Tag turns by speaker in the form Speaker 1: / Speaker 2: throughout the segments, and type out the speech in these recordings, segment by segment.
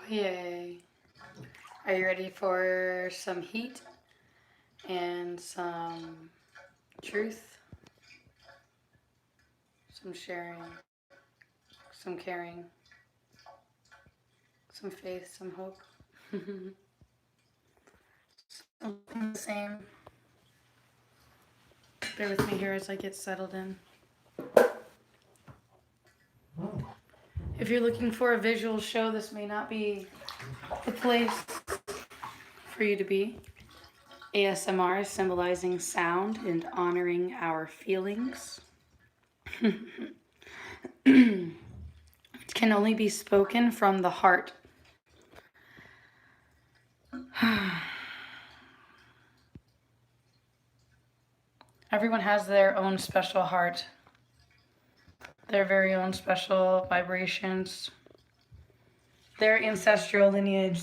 Speaker 1: Yay. Are you ready for some heat and some truth, some sharing, some caring, some faith, some hope? Something the same. Bear with me here as I get settled in. If you're looking for a visual show, this may not be the place for you to be. ASMR is symbolizing sound and honoring our feelings. It can only be spoken from the heart. Everyone has their own special heart, their very own special vibrations, their ancestral lineage,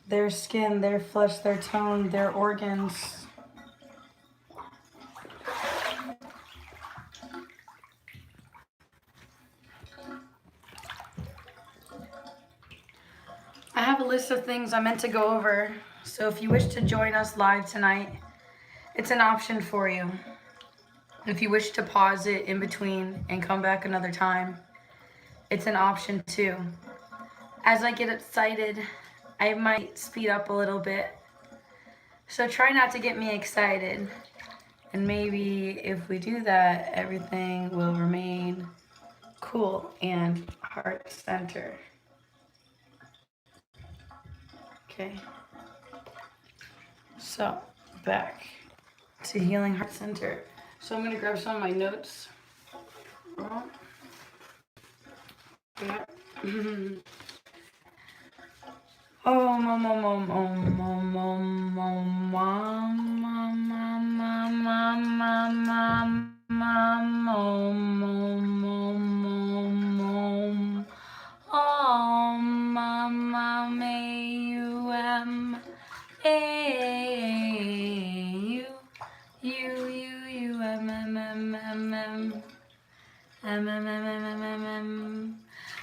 Speaker 1: their skin, their flesh, their tone, their organs. I have a list of things I meant to go over, so if you wish to join us live tonight, it's an option for you. If you wish to pause it in between and come back another time, it's an option too. As I get excited, I might speed up a little bit. So try not to get me excited. And maybe if we do that, everything will remain cool and heart-centered. Okay. So, back to healing heart center. So I'm going to grab some of my notes. Yeah.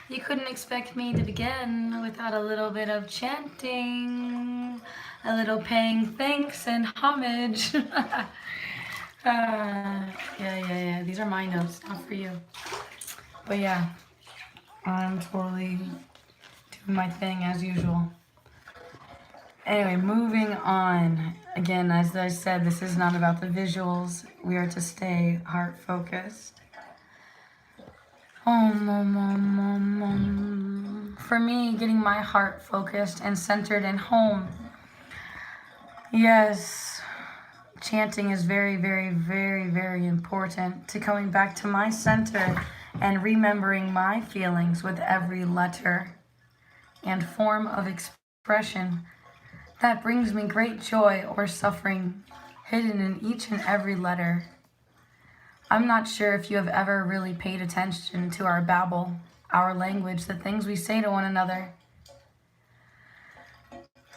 Speaker 1: You couldn't expect me to begin without a little bit of chanting, a little paying thanks and homage. Yeah. These are my notes, not for you. But yeah, I'm totally doing my thing as usual. Anyway, moving on. Again, as I said, this is not about the visuals. We are to stay heart focused. For me, getting my heart focused and centered in home. Yes, chanting is very, very, very, very important to coming back to my center and remembering my feelings with every letter and form of expression that brings me great joy or suffering hidden in each and every letter. I'm not sure if you have ever really paid attention to our babble, our language, the things we say to one another.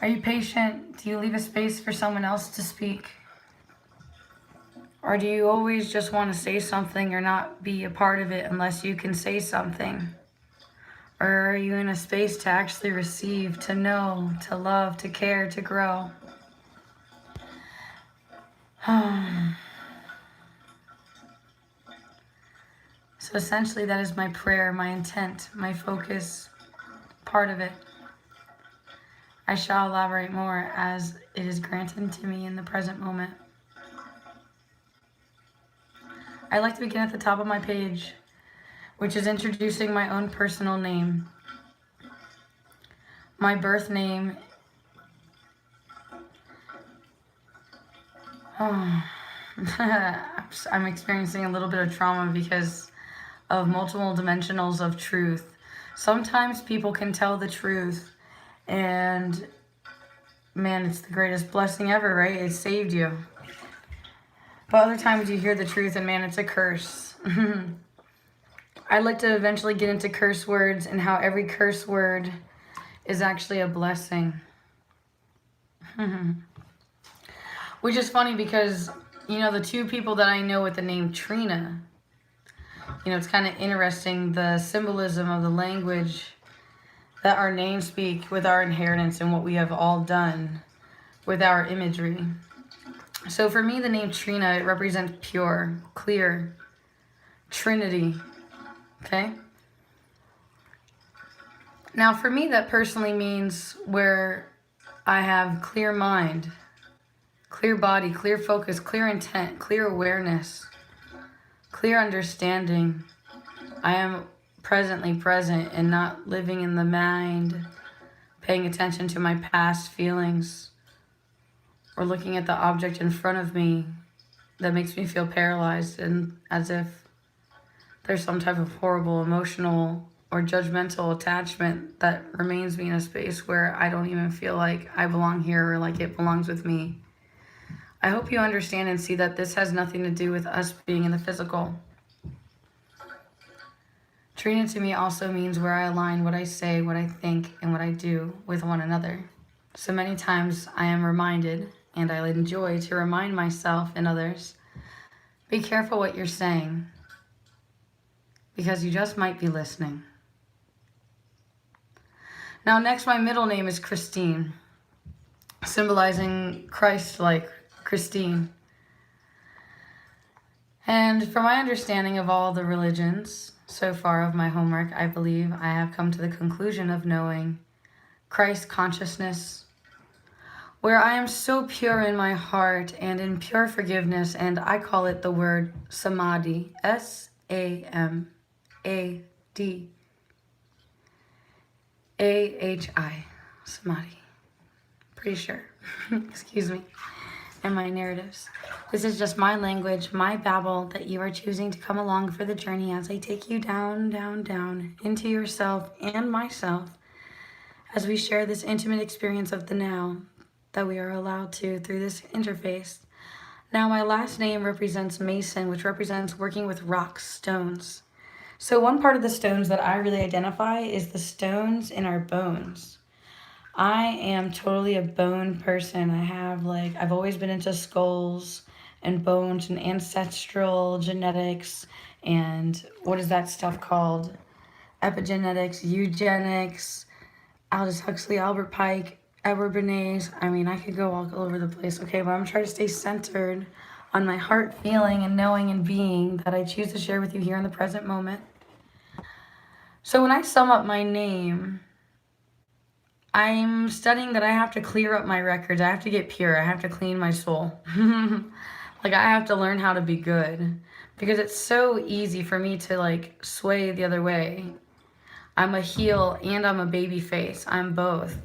Speaker 1: Are you patient? Do you leave a space for someone else to speak? Or do you always just want to say something or not be a part of it unless you can say something? Or are you in a space to actually receive, to know, to love, to care, to grow? So essentially that is my prayer, my intent, my focus, part of it. I shall elaborate more as it is granted to me in the present moment. I like to begin at the top of my page, which is introducing my own personal name. My birth name. I'm experiencing a little bit of trauma because of multiple dimensionals of truth. Sometimes people can tell the truth and man, it's the greatest blessing ever, right? It saved you. But other times you hear the truth and man, it's a curse. I'd like to eventually get into curse words and how every curse word is actually a blessing. Which is funny because, you know, the two people that I know with the name Trina, you know, it's kind of interesting, the symbolism of the language Let our names speak with our inheritance and what we have all done with our imagery. So for me, the name Trina, it represents pure, clear, Trinity. Okay? Now for me, that personally means where I have clear mind, clear body, clear focus, clear intent, clear awareness, clear understanding. I am presently present and not living in the mind, paying attention to my past feelings, or looking at the object in front of me that makes me feel paralyzed and as if there's some type of horrible emotional or judgmental attachment that remains me in a space where I don't even feel like I belong here or like it belongs with me. I hope you understand and see that this has nothing to do with us being in the physical. Trina to me also means where I align what I say, what I think, and what I do with one another. So many times I am reminded, and I enjoy to remind myself and others, be careful what you're saying, because you just might be listening. Now next, my middle name is Christine, symbolizing Christ-like Christine. And from my understanding of all the religions so far of my homework, I believe I have come to the conclusion of knowing Christ consciousness, where I am so pure in my heart and in pure forgiveness, and I call it the word samadhi, S-A-M-A-D-A-H-I, samadhi, pretty sure, excuse me, and my narratives. This is just my language, my babble, that you are choosing to come along for the journey as I take you down, down, down into yourself and myself as we share this intimate experience of the now that we are allowed to through this interface. Now, my last name represents Mason, which represents working with rocks, stones. So one part of the stones that I really identify is the stones in our bones. I am totally a bone person. I've always been into skulls and bones and ancestral genetics and what is that stuff called? Epigenetics, eugenics, Aldous Huxley, Albert Pike, Edward Bernays. I mean, I could go all over the place, okay? But I'm trying to stay centered on my heart feeling and knowing and being that I choose to share with you here in the present moment. So when I sum up my name, I'm studying that I have to clear up my records. I have to get pure. I have to clean my soul. Like, I have to learn how to be good. Because it's so easy for me to, sway the other way. I'm a heel and I'm a baby face. I'm both.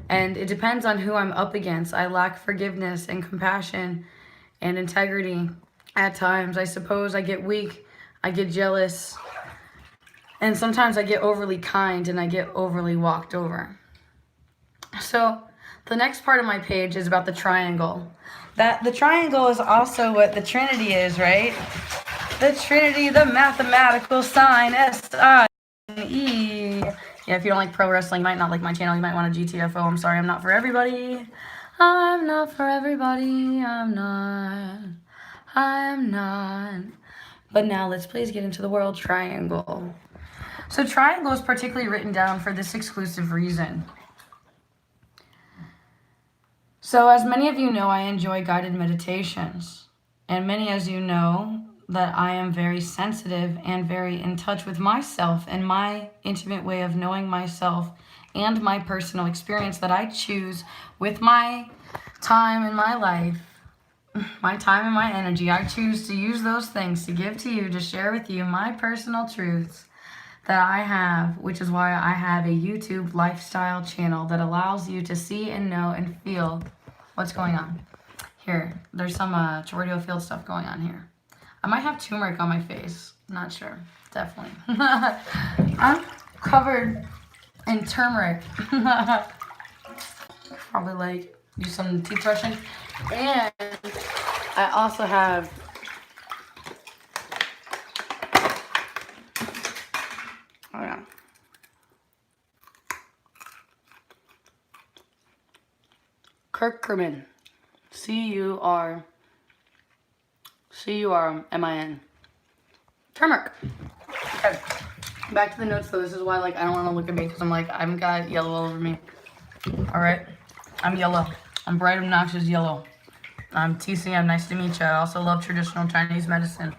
Speaker 1: And it depends on who I'm up against. I lack forgiveness and compassion and integrity at times. I suppose I get weak. I get jealous. And sometimes I get overly kind and I get overly walked over. So the next part of my page is about the triangle. The triangle is also what the Trinity is, right? The Trinity, the mathematical sign, S-I-N-E. Yeah, if you don't like pro wrestling, you might not like my channel. You might want a GTFO. I'm sorry, I'm not for everybody. I'm not for everybody. I'm not. But now let's please get into the word triangle. So triangle is particularly written down for this exclusive reason. So as many of you know, I enjoy guided meditations. And many as you know that I am very sensitive and very in touch with myself and my intimate way of knowing myself and my personal experience that I choose with my time in my life, my time and my energy. I choose to use those things to give to you, to share with you my personal truths that I have, which is why I have a YouTube lifestyle channel that allows you to see and know and feel what's going on. Here, there's some Chordio Field stuff going on here. I might have turmeric on my face. Not sure. Definitely. I'm covered in turmeric. Probably do some teeth brushing. And I also have curcumin. C-U-R-M-I-N. Turmeric. Okay. Back to the notes though. This is why like I don't want to look at me because I'm like I've got yellow all over me. All right, I'm yellow. I'm bright, obnoxious yellow. I'm TCM. Nice to meet you. I also love traditional Chinese medicine.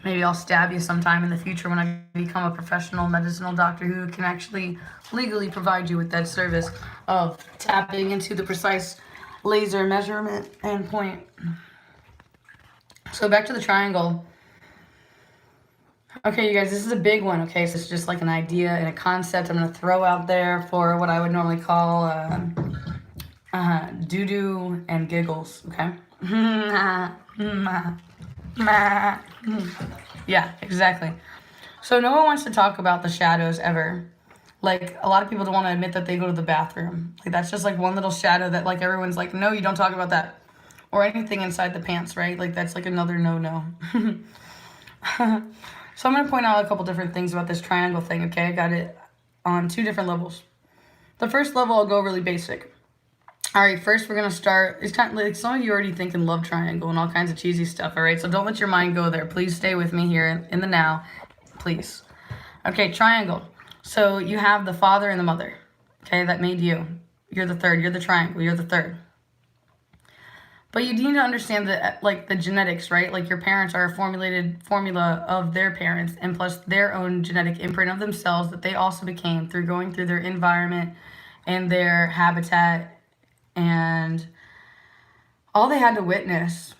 Speaker 1: Maybe I'll stab you sometime in the future when I become a professional medicinal doctor who can actually legally provide you with that service of tapping into the precise laser measurement and point. So back to the triangle. Okay, you guys, this is a big one, okay? So it's just like an idea and a concept I'm going to throw out there for what I would normally call doo-doo and giggles, okay? Yeah, exactly. So no one wants to talk about the shadows ever. Like, a lot of people don't want to admit that they go to the bathroom. Like, that's just like one little shadow that like everyone's like, no, you don't talk about that. Or anything inside the pants, right? Like, that's like another no-no. So I'm going to point out a couple different things about this triangle thing, okay? I got it on 2 different levels. The first level, I'll go really basic. All right, first we're going to start, it's kind of like some of you already thinking love triangle and all kinds of cheesy stuff, all right? So don't let your mind go there. Please stay with me here in the now, please. Okay, triangle. So you have the father and the mother, okay? That made you. You're the third. You're the triangle. You're the third. But you need to understand that, like, the genetics, right? Like, your parents are a formula of their parents and plus their own genetic imprint of themselves that they also became through going through their environment and their habitat and all they had to witness.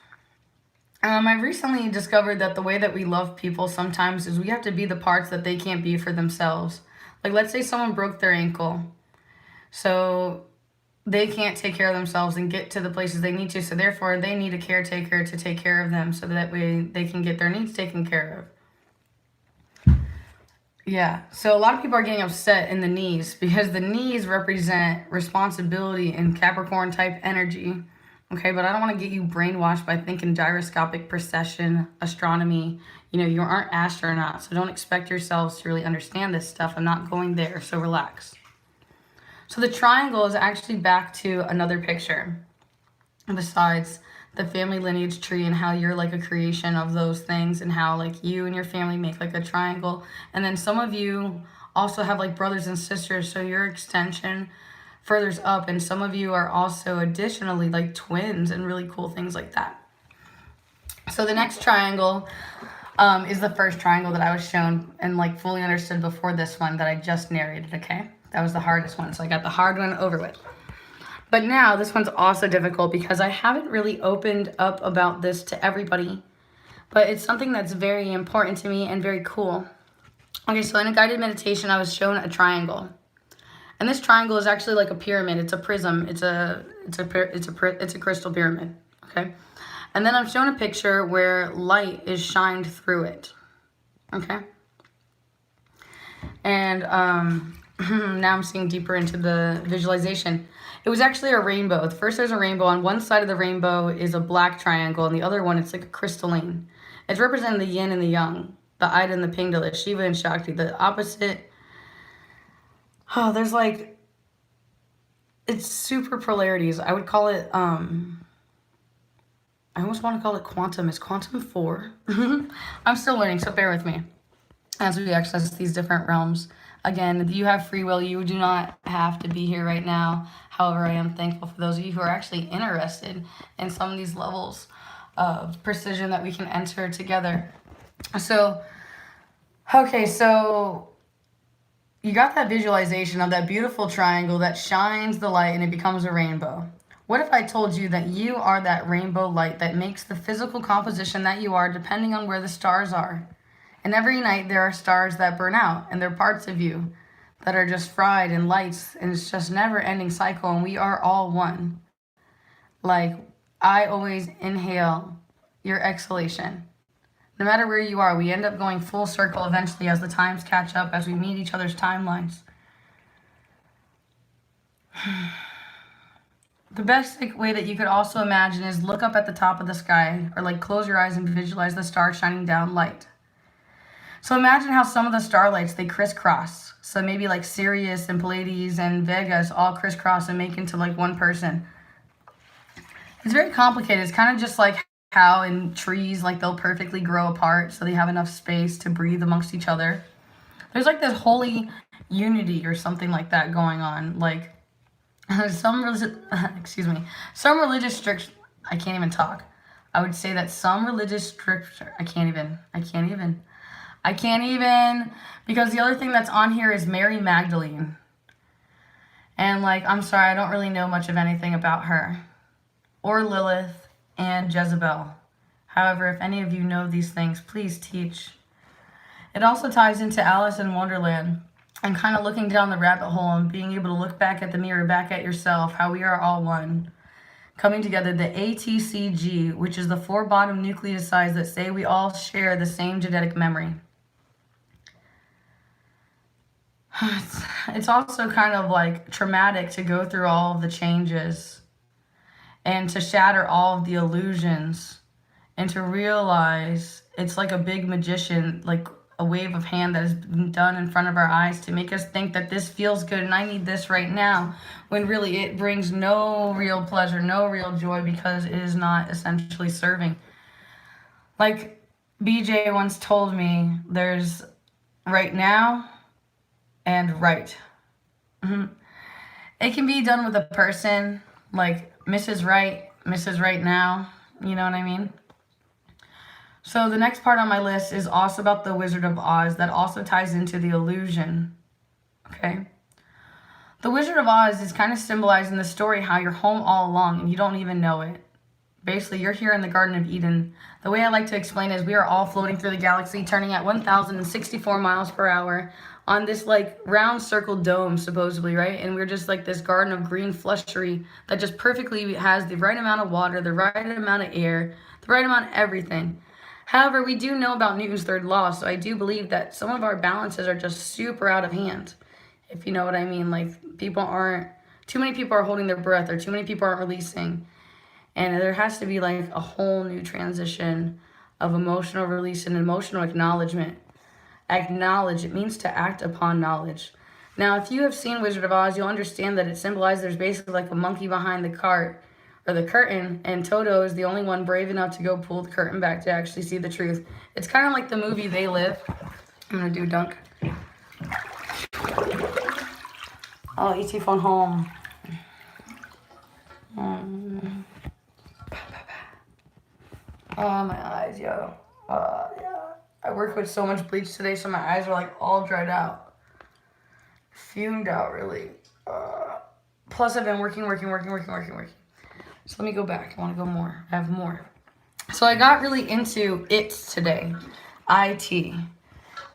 Speaker 1: I recently discovered that the way that we love people sometimes is we have to be the parts that they can't be for themselves. Like, let's say someone broke their ankle. So they can't take care of themselves and get to the places they need to. So therefore, they need a caretaker to take care of them so that way they can get their needs taken care of. Yeah, so a lot of people are getting upset in the knees because the knees represent responsibility and Capricorn type energy. Okay, but I don't want to get you brainwashed by thinking gyroscopic precession, astronomy. You know, you aren't astronauts, so don't expect yourselves to really understand this stuff. I'm not going there, so relax. So the triangle is actually back to another picture besides the family lineage tree and how you're like a creation of those things and how like you and your family make like a triangle. And then some of you also have like brothers and sisters, so your extension furthers up, and some of you are also additionally like twins and really cool things like that. So the next triangle is the first triangle that I was shown and like fully understood before this one that I just narrated, okay? That was the hardest one, so I got the hard one over with. But now this one's also difficult because I haven't really opened up about this to everybody, but it's something that's very important to me and very cool. Okay, so in a guided meditation, I was shown a triangle. And this triangle is actually like a pyramid. It's a prism. It's a crystal pyramid, okay? And then I'm shown a picture where light is shined through it, okay? And now I'm seeing deeper into the visualization. It was actually a rainbow. First there's a rainbow. On one side of the rainbow is a black triangle, and the other one, it's like a crystalline. It's representing the yin and the yang, the Ida and the Pingala, Shiva and Shakti. The opposite, there's like, it's super polarities. I would call it, I almost want to call it quantum. It's quantum 4. I'm still learning, so bear with me as we access these different realms. Again, you have free will. You do not have to be here right now. However, I am thankful for those of you who are actually interested in some of these levels of precision that we can enter together. So, okay, so you got that visualization of that beautiful triangle that shines the light and it becomes a rainbow. What if I told you that you are that rainbow light that makes the physical composition that you are depending on where the stars are? And every night there are stars that burn out, and they're parts of you that are just fried in lights, and it's just never-ending cycle, and we are all one. Like, I always inhale your exhalation. No matter where you are, we end up going full circle eventually as the times catch up, as we meet each other's timelines. The best way that you could also imagine is look up at the top of the sky, or like close your eyes and visualize the stars shining down light. So imagine how some of the starlights, they crisscross. So maybe like Sirius and Pleiades and Vegas all crisscross and make into like one person. It's very complicated. It's kind of just like how in trees, like they'll perfectly grow apart so they have enough space to breathe amongst each other. There's like this holy unity or something like that going on. Like some excuse me, some religious strict. I can't even talk. I would say that some religious scripture. I can't even because the other thing that's on here is Mary Magdalene. And like, I'm sorry, I don't really know much of anything about her or Lilith and Jezebel. However, if any of you know these things, please teach. It also ties into Alice in Wonderland and kind of looking down the rabbit hole and being able to look back at the mirror, back at yourself, how we are all one. Coming together, the ATCG, which is the 4 bottom nucleosides that say we all share the same genetic memory. It's also kind of like traumatic to go through all of the changes and to shatter all of the illusions and to realize it's like a big magician, like a wave of hand that has been done in front of our eyes to make us think that this feels good and I need this right now, when really it brings no real pleasure, no real joy, because it is not essentially serving. Like BJ once told me, there's right now and right. It can be done with a person, like Mrs. Right Now, you know what I mean? So the next part on my list is also about the Wizard of Oz that also ties into the illusion, okay? The Wizard of Oz is kind of symbolized in the story how you're home all along and you don't even know it. Basically, you're here in the Garden of Eden. The way I like to explain is we are all floating through the galaxy, turning at 1,064 miles per hour on this like round circle dome, supposedly, right? And we're just like this garden of green fleshery that just perfectly has the right amount of water, the right amount of air, the right amount of everything. However, we do know about Newton's third law, so I do believe that some of our balances are just super out of hand, if you know what I mean. Like, too many people are holding their breath, or too many people aren't releasing. And there has to be like a whole new transition of emotional release and emotional acknowledgement. Acknowledge, it means to act upon knowledge. Now, if you have seen Wizard of Oz, you'll understand that it symbolizes there's basically like a monkey behind the cart or the curtain, and Toto is the only one brave enough to go pull the curtain back to actually see the truth. It's kind of like the movie They Live. I'm gonna do dunk. Oh, ET phone home. Oh, my eyes, yo. Yeah. I worked with so much bleach today, so my eyes are like all dried out. Fumed out, really. Plus, I've been working. So let me go back. I want to go more. I have more. So I got really into it today. IT,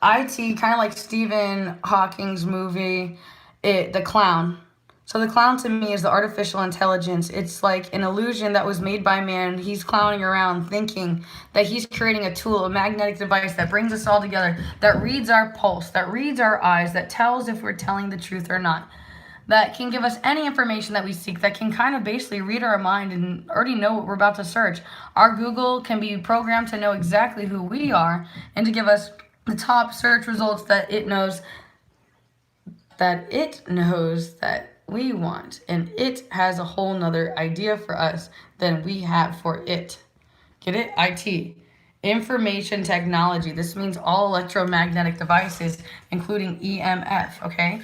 Speaker 1: kind of like Stephen Hawking's movie, The Clown. So the clown to me is the artificial intelligence. It's like an illusion that was made by man. He's clowning around thinking that he's creating a tool, a magnetic device that brings us all together, that reads our pulse, that reads our eyes, that tells if we're telling the truth or not, that can give us any information that we seek, that can kind of basically read our mind and already know what we're about to search. Our Google can be programmed to know exactly who we are and to give us the top search results that it knows that we want, and it has a whole nother idea for us than we have for it. Get it? IT, information technology. This means all electromagnetic devices, including EMF, okay?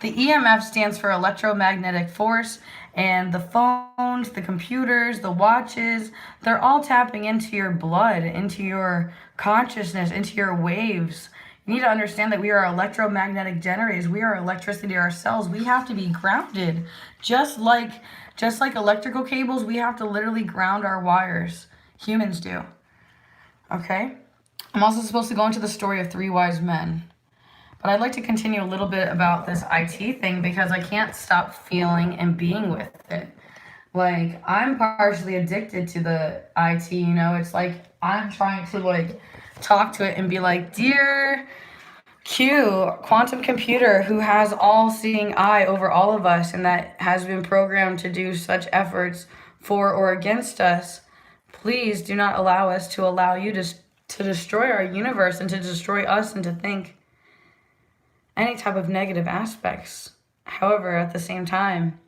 Speaker 1: The EMF stands for electromagnetic force, and the phones, the computers, the watches, they're all tapping into your blood, into your consciousness, into your waves. You need to understand that we are electromagnetic generators. We are electricity ourselves. We have to be grounded. Just like electrical cables, we have to literally ground our wires. Humans do. Okay? I'm also supposed to go into the story of 3 wise men. But I'd like to continue a little bit about this IT thing because I can't stop feeling and being with it. Like, I'm partially addicted to the IT, you know? It's like I'm trying to like talk to it and be like, dear Q, quantum computer who has all-seeing eye over all of us and that has been programmed to do such efforts for or against us, please do not allow us to allow you to destroy our universe and to destroy us and to think any type of negative aspects. However, at the same time,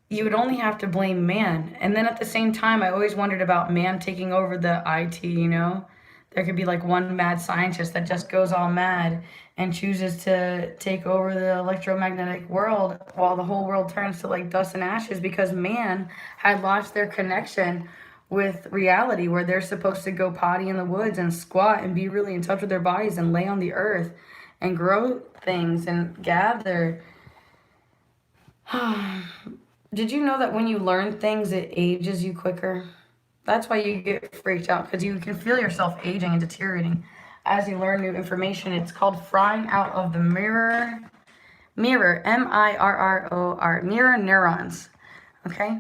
Speaker 1: you would only have to blame man. And then at the same time, I always wondered about man taking over the IT, you know? There could be like one mad scientist that just goes all mad and chooses to take over the electromagnetic world while the whole world turns to like dust and ashes because man had lost their connection with reality where they're supposed to go potty in the woods and squat and be really in touch with their bodies and lay on the earth and grow things and gather. Did you know that when you learn things, it ages you quicker? That's why you get freaked out because you can feel yourself aging and deteriorating as you learn new information. It's called frying out of the mirror, M-I-R-R-O-R, mirror neurons. Okay?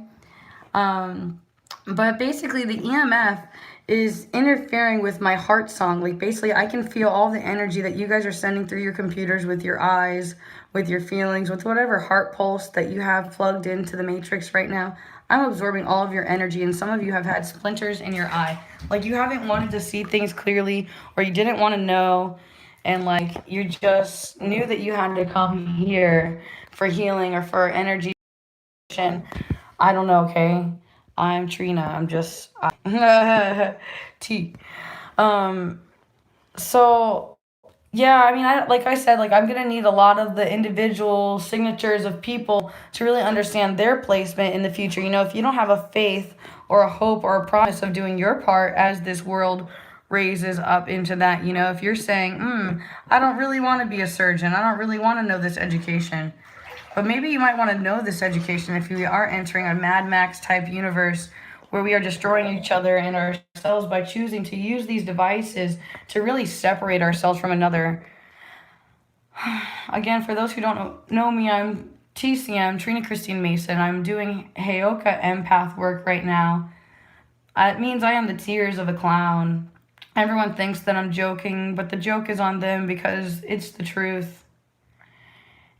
Speaker 1: But basically, the EMF is interfering with my heart song. Like, basically, I can feel all the energy that you guys are sending through your computers with your eyes, with your feelings, with whatever heart pulse that you have plugged into the matrix right now. I'm absorbing all of your energy, and some of you have had splinters in your eye. Like, you haven't wanted to see things clearly, or you didn't want to know, and, like, you just knew that you had to come here for healing or for energy. I don't know, okay? I'm Trina. I'm just T. So yeah, I mean, like I said, like I'm gonna need a lot of the individual signatures of people to really understand their placement in the future. You know, if you don't have a faith or a hope or a promise of doing your part as this world raises up into that, you know, if you're saying, I don't really want to be a surgeon, I don't really want to know this education. But maybe you might want to know this education if we are entering a Mad Max type universe where we are destroying each other and ourselves by choosing to use these devices to really separate ourselves from another. Again, for those who don't know me, I'm TCM, Trina Christine Mason. I'm doing Heyoka empath work right now. It means I am the tears of a clown. Everyone thinks that I'm joking, but the joke is on them because it's the truth.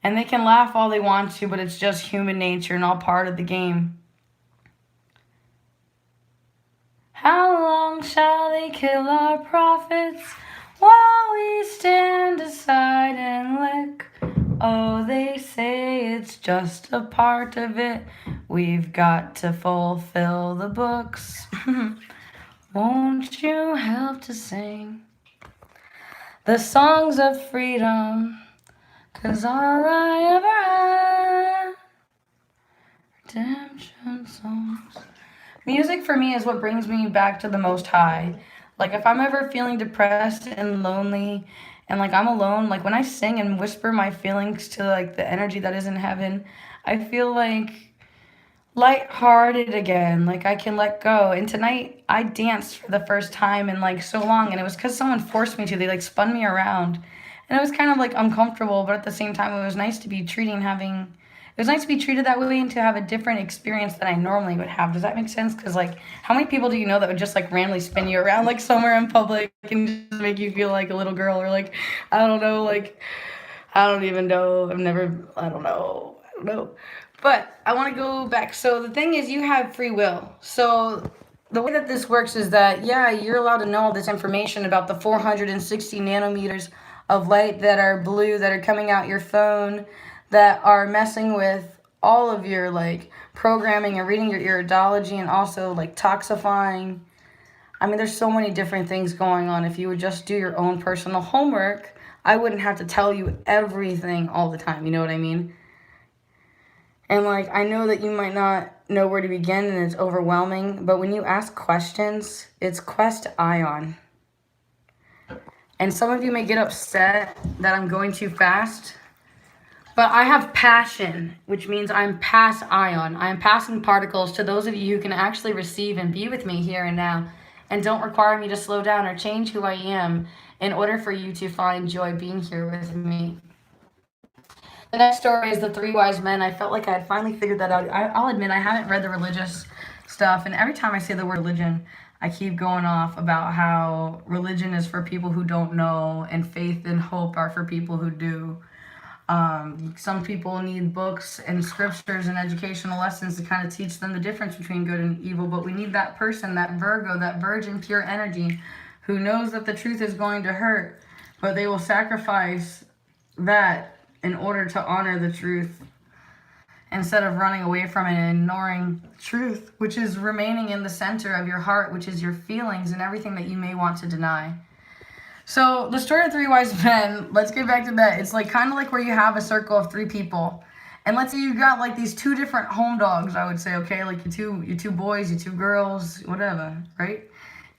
Speaker 1: And they can laugh all they want to, but it's just human nature and all part of the game. How long shall they kill our prophets while we stand aside and lick? Oh, they say it's just a part of it. We've got to fulfill the books. Won't you help to sing the songs of freedom? 'Cause all I ever had, redemption songs. Music for me is what brings me back to the Most High. Like if I'm ever feeling depressed and lonely and like I'm alone, like when I sing and whisper my feelings to like the energy that is in heaven, I feel like lighthearted again, like I can let go. And tonight I danced for the first time in like so long, and it was because someone forced me to. They like spun me around. And it was kind of like uncomfortable, but at the same time, it was nice to be it was nice to be treated that way and to have a different experience than I normally would have. Does that make sense? Because like, how many people do you know that would just like randomly spin you around like somewhere in public and just make you feel like a little girl or like, I don't know, like, I don't even know. I don't know. But I want to go back. So the thing is, you have free will. So the way that this works is that, yeah, you're allowed to know all this information about the 460 nanometers of light that are blue that are coming out your phone that are messing with all of your like programming and reading your iridology and also like toxifying. I mean, there's so many different things going on. If you would just do your own personal homework, I wouldn't have to tell you everything all the time. You know what I mean? And like, I know that you might not know where to begin and it's overwhelming, but when you ask questions, it's quest ion. And some of you may get upset that I'm going too fast, but I have passion, which means I'm pass ion. I am passing particles to those of you who can actually receive and be with me here and now, and don't require me to slow down or change who I am in order for you to find joy being here with me. The next story is the three wise men. I felt like I had finally figured that out. I'll admit I haven't read the religious stuff, and every time I say the word religion, I keep going off about how religion is for people who don't know, and faith and hope are for people who do. Some people need books and scriptures and educational lessons to kind of teach them the difference between good and evil, but we need that person, that Virgo, that virgin pure energy who knows that the truth is going to hurt, but they will sacrifice that in order to honor the truth. instead of running away from it and ignoring truth, which is remaining in the center of your heart, which is your feelings and everything that you may want to deny. So the story of three wise men, let's get back to that. It's like kind of like where you have a circle of three people. And let's say you got like these two different home dogs, I would say, okay? Like your two boys, your two girls, whatever, right?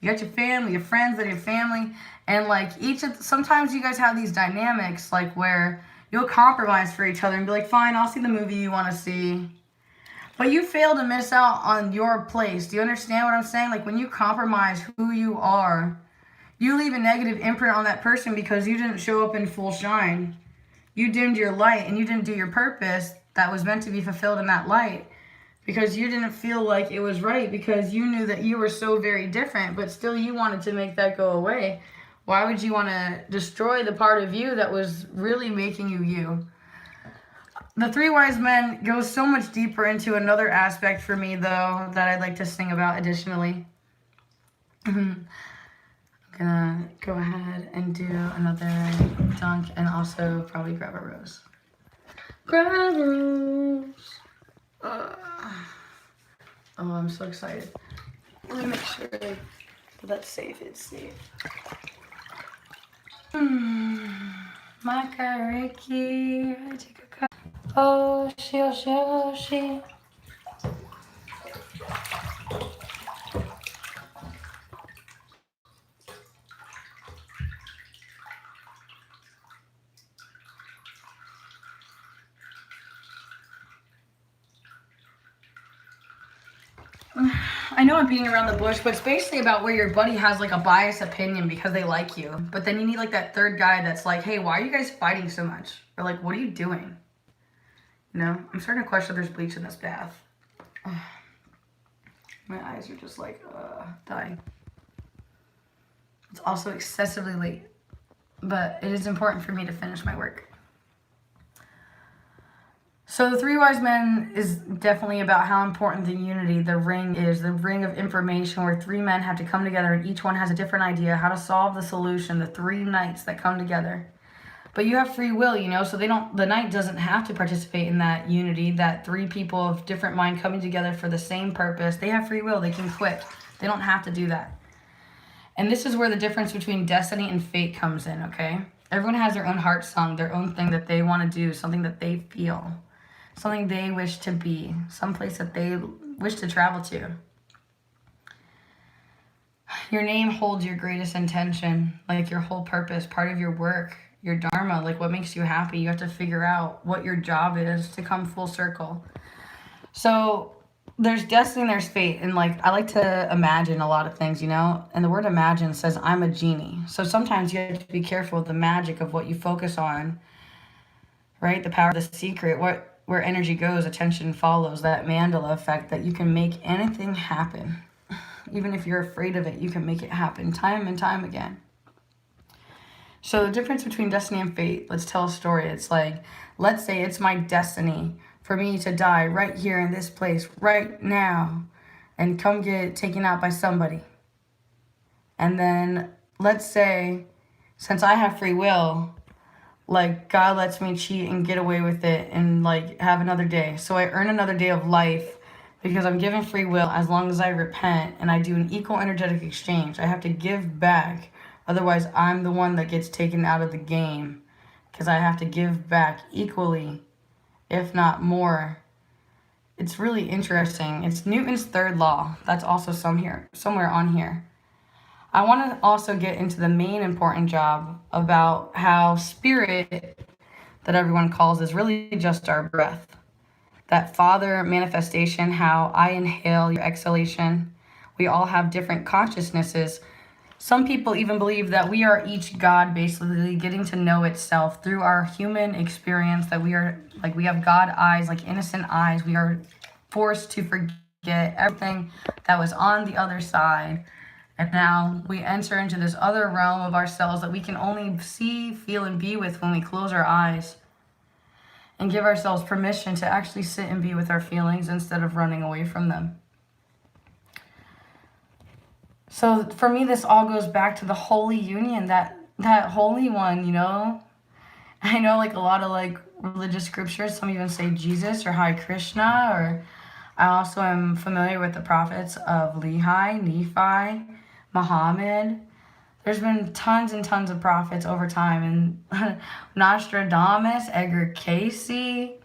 Speaker 1: You got your family, your friends, and your family. And like sometimes you guys have these dynamics like where you'll compromise for each other and be like, fine, I'll see the movie you want to see. But you fail to miss out on your place. Do you understand what I'm saying? Like when you compromise who you are, you leave a negative imprint on that person because you didn't show up in full shine. You dimmed your light and you didn't do your purpose that was meant to be fulfilled in that light because you didn't feel like it was right because you knew that you were so very different, but still you wanted to make that go away. Why would you want to destroy the part of you that was really making you you? The three wise men goes so much deeper into another aspect for me, though, that I'd like to sing about additionally. I'm gonna go ahead and do another dunk and also probably grab a rose. Grab a rose. Oh, I'm so excited. Let me make sure that that's safe. It's safe. Makariki, I take a cup. Oh, she, oh, she, oh, she. I know I'm beating around the bush, but it's basically about where your buddy has like a biased opinion because they like you. But then you need like that third guy that's like, hey, why are you guys fighting so much? Or like, what are you doing? You know, I'm starting to question if there's bleach in this bath. My eyes are just like, dying. It's also excessively late, but it is important for me to finish my work. So the three wise men is definitely about how important the unity, the ring is, the ring of information where three men have to come together and each one has a different idea how to solve the solution, the three knights that come together. But you have free will, you know, so the knight doesn't have to participate in that unity, that three people of different mind coming together for the same purpose. They have free will, they can quit. They don't have to do that. And this is where the difference between destiny and fate comes in, okay? Everyone has their own heart song, their own thing that they want to do, something that they feel. Something they wish to be, someplace that they wish to travel to. Your name holds your greatest intention, like your whole purpose, part of your work, your dharma, like what makes you happy. You have to figure out what your job is to come full circle. So there's destiny, there's fate, and like I like to imagine a lot of things, you know, and the word imagine says I'm a genie. So sometimes you have to be careful with the magic of what you focus on, right? The power of the secret, where energy goes, attention follows, that Mandela effect that you can make anything happen. Even if you're afraid of it, you can make it happen time and time again. So the difference between destiny and fate, let's tell a story. It's like, let's say it's my destiny for me to die right here in this place, right now, and come get taken out by somebody. And then let's say, since I have free will, like God lets me cheat and get away with it and like have another day. So I earn another day of life because I'm given free will as long as I repent and I do an equal energetic exchange. I have to give back. Otherwise, I'm the one that gets taken out of the game because I have to give back equally, if not more. It's really interesting. It's Newton's third law. That's also somewhere on here. I want to also get into the main important job about how spirit, that everyone calls, is really just our breath. That Father manifestation, how I inhale, your exhalation. We all have different consciousnesses. Some people even believe that we are each God, basically getting to know itself through our human experience, that we have God eyes, like innocent eyes. We are forced to forget everything that was on the other side. And now we enter into this other realm of ourselves that we can only see, feel, and be with when we close our eyes and give ourselves permission to actually sit and be with our feelings instead of running away from them. So for me, this all goes back to the holy union, that holy one, you know? I know like a lot of like religious scriptures. Some even say Jesus or Hare Krishna, or I also am familiar with the prophets of Lehi, Nephi, Muhammad. There's been tons and tons of prophets over time, and Nostradamus, Edgar Casey.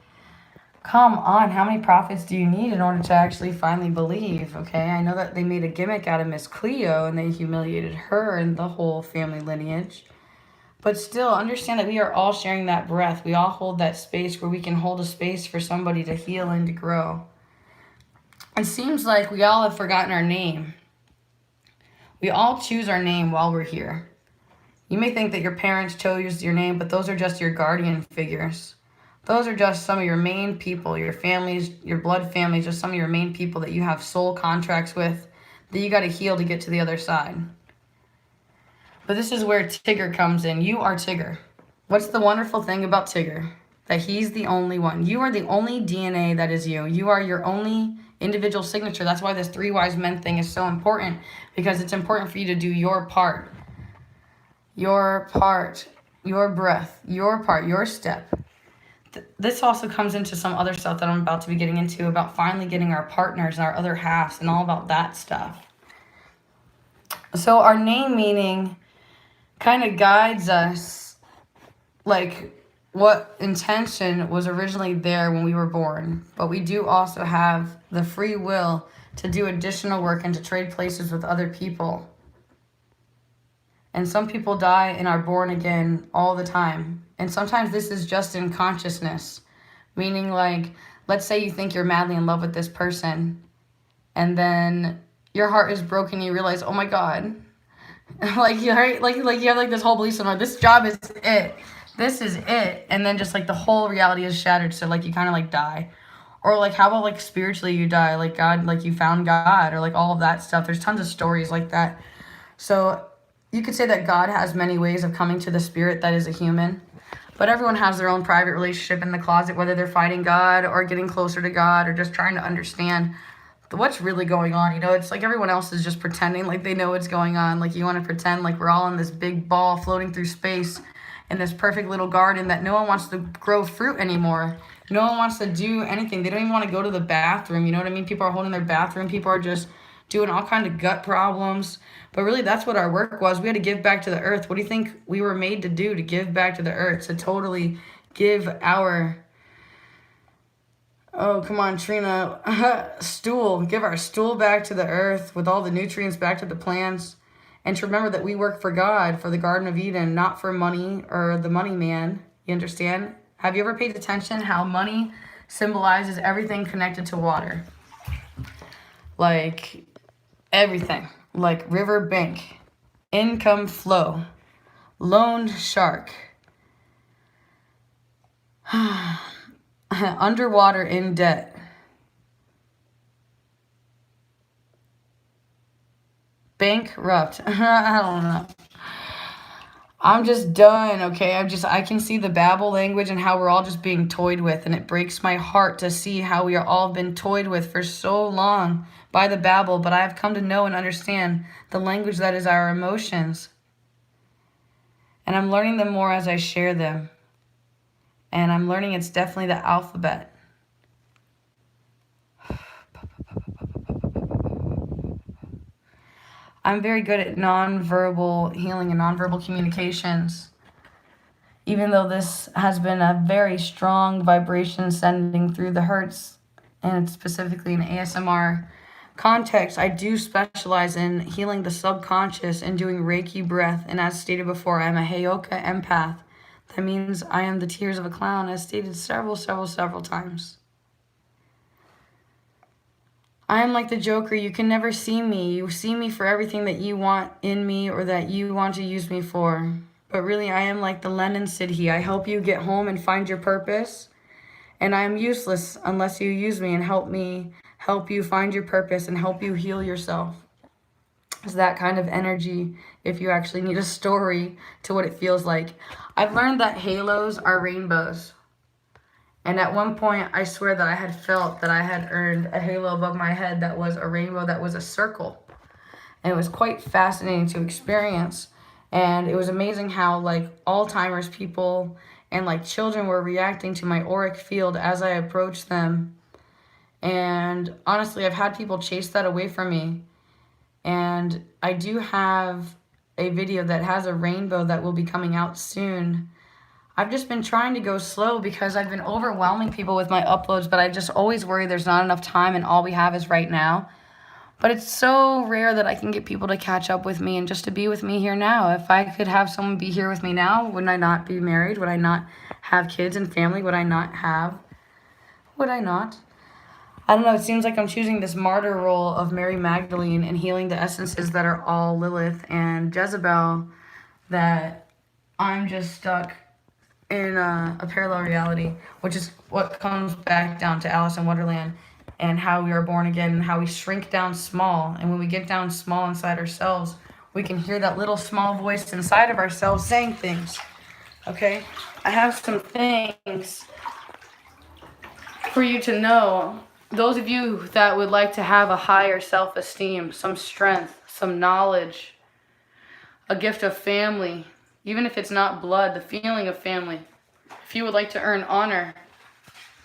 Speaker 1: Come on, how many prophets do you need in order to actually finally believe? Okay, I know that they made a gimmick out of Miss Cleo and they humiliated her and the whole family lineage. But still, understand that we are all sharing that breath. We all hold that space where we can hold a space for somebody to heal and to grow. It seems like we all have forgotten our name. We all choose our name while we're here. You may think that your parents chose your name, but those are just your guardian figures. Those are just some of your main people, your families, your blood families, just some of your main people that you have soul contracts with that you got to heal to get to the other side. But this is where Tigger comes in. You are Tigger. What's the wonderful thing about Tigger? That he's the only one. You are the only DNA that is you. You are your only individual signature. That's why this 3 wise men thing is so important, because it's important for you to do your part. Your part, your breath, your part, your step. This also comes into some other stuff that I'm about to be getting into about finally getting our partners and our other halves and all about that stuff. So our name meaning kind of guides us, like what intention was originally there when we were born. But we do also have the free will to do additional work and to trade places with other people. And some people die and are born again all the time. And sometimes this is just in consciousness, meaning like, let's say you think you're madly in love with this person, and then your heart is broken. You realize, oh my God, like you have like this whole belief system, like this job is it, this is it, and then just like the whole reality is shattered. So like you kind of like die, or like how about like spiritually you die, like God, like you found God, or like all of that stuff. There's tons of stories like that. So you could say that God has many ways of coming to the spirit that is a human. But everyone has their own private relationship in the closet, whether they're fighting God or getting closer to God or just trying to understand what's really going on. You know, it's like everyone else is just pretending like they know what's going on. Like you want to pretend like we're all in this big ball floating through space in this perfect little garden that no one wants to grow fruit anymore. No one wants to do anything. They don't even want to go to the bathroom. You know what I mean? People are holding their bathroom. People are just doing all kind of gut problems. But really, that's what our work was. We had to give back to the earth. What do you think we were made to do? To give back to the earth, to totally give our, oh, come on, Trina, stool. Give our stool back to the earth with all the nutrients back to the plants. And to remember that we work for God, for the Garden of Eden, not for money or the money man. You understand? Have you ever paid attention how money symbolizes everything connected to water? Like everything. Like river bank, income flow, loan shark, underwater in debt, bankrupt. I don't know. I'm just done, okay? I can see the Babel language and how we're all just being toyed with, and it breaks my heart to see how we are all been toyed with for so long by the Babel, but I have come to know and understand the language that is our emotions. And I'm learning them more as I share them. And I'm learning it's definitely the alphabet. I'm very good at nonverbal healing and nonverbal communications. Even though this has been a very strong vibration sending through the hertz, and it's specifically an ASMR context, I do specialize in healing the subconscious and doing Reiki breath. And as stated before, I'm a Heyoka empath. That means I am the tears of a clown, as stated several times. I am like the Joker. You can never see me. You see me for everything that you want in me or that you want to use me for. But really, I am like the Lennon Sidhi. I help you get home and find your purpose. And I am useless unless you use me and help you find your purpose and help you heal yourself. It's that kind of energy if you actually need a story to what it feels like. I've learned that halos are rainbows. And at one point, I swear that I had felt that I had earned a halo above my head that was a rainbow, that was a circle. And it was quite fascinating to experience. And it was amazing how, like, Alzheimer's people and like children were reacting to my auric field as I approached them. And honestly, I've had people chase that away from me. And I do have a video that has a rainbow that will be coming out soon. I've just been trying to go slow because I've been overwhelming people with my uploads, but I just always worry there's not enough time and all we have is right now. But it's so rare that I can get people to catch up with me and just to be with me here now. If I could have someone be here with me now, wouldn't I not be married? Would I not have kids and family? Would I not have? Would I not? I don't know, it seems like I'm choosing this martyr role of Mary Magdalene and healing the essences that are all Lilith and Jezebel, that I'm just stuck in a parallel reality, which is what comes back down to Alice in Wonderland and how we are born again and how we shrink down small. And when we get down small inside ourselves, we can hear that little small voice inside of ourselves saying things. Okay? I have some things for you to know. Those of you that would like to have a higher self-esteem, some strength, some knowledge, a gift of family, even if it's not blood, the feeling of family. If you would like to earn honor,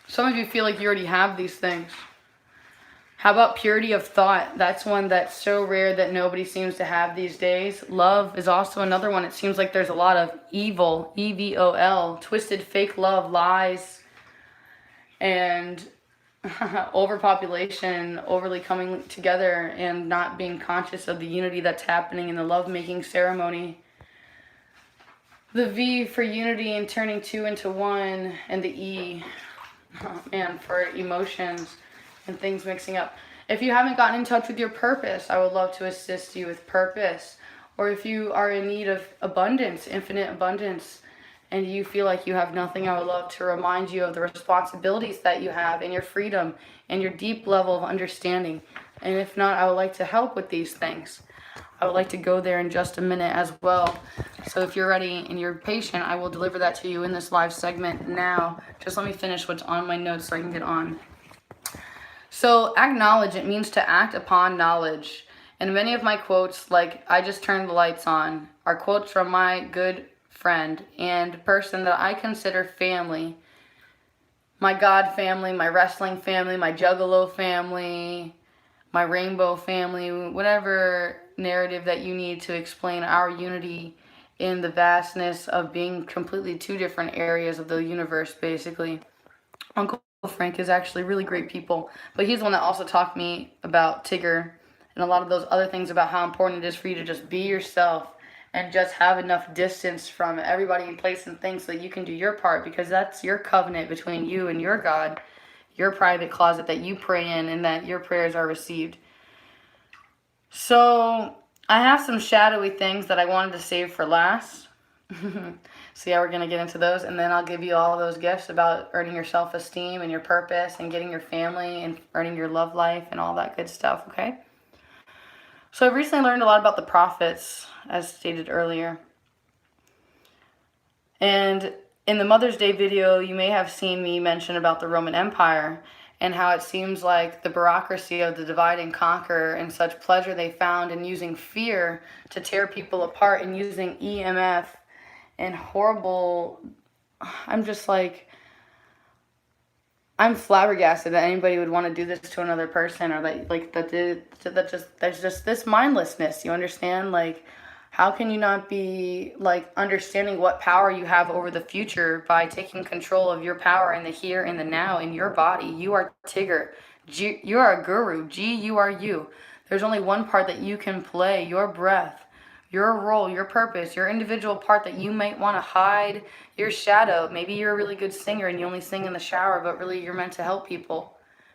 Speaker 1: some of you feel like you already have these things. How about purity of thought? That's one that's so rare that nobody seems to have these days. Love is also another one. It seems like there's a lot of evil, EVOL, twisted fake love, lies, and overpopulation, overly coming together and not being conscious of the unity that's happening in the lovemaking ceremony. The V for unity and turning two into one, and the E, oh man, for emotions and things mixing up. If you haven't gotten in touch with your purpose, I would love to assist you with purpose. Or if you are in need of abundance, infinite abundance, and you feel like you have nothing, I would love to remind you of the responsibilities that you have and your freedom and your deep level of understanding. And if not, I would like to help with these things. I would like to go there in just a minute as well. So if you're ready and you're patient, I will deliver that to you in this live segment now. Just let me finish what's on my notes so I can get on. So acknowledge, it means to act upon knowledge. And many of my quotes, like I just turned the lights on, are quotes from my good friend and person that I consider family. My God family, my wrestling family, my juggalo family, my rainbow family, whatever narrative that you need to explain our unity in the vastness of being completely two different areas of the universe, basically. Uncle Frank is actually really great people, but he's the one that also taught me about Tigger and a lot of those other things about how important it is for you to just be yourself and just have enough distance from everybody in place and things so that you can do your part, because that's your covenant between you and your God, your private closet that you pray in and that your prayers are received. So I have some shadowy things that I wanted to save for last. So yeah, we're going to get into those, and then I'll give you all those gifts about earning your self-esteem and your purpose and getting your family and earning your love life and all that good stuff, okay? So I've recently learned a lot about the prophets, as stated earlier. And in the Mother's Day video, you may have seen me mention about the Roman Empire and how it seems like the bureaucracy of the divide and conquer and such pleasure they found in using fear to tear people apart and using EMF and horrible. I'm just like, I'm flabbergasted that anybody would want to do this to another person, or that there's just this mindlessness, you understand? Like, how can you not be like understanding what power you have over the future by taking control of your power in the here and the now in your body? You are Tigger. You are a guru. You are you. There's only one part that you can play, your breath, your role, your purpose, your individual part that you might want to hide, your shadow. Maybe you're a really good singer and you only sing in the shower, but really you're meant to help people.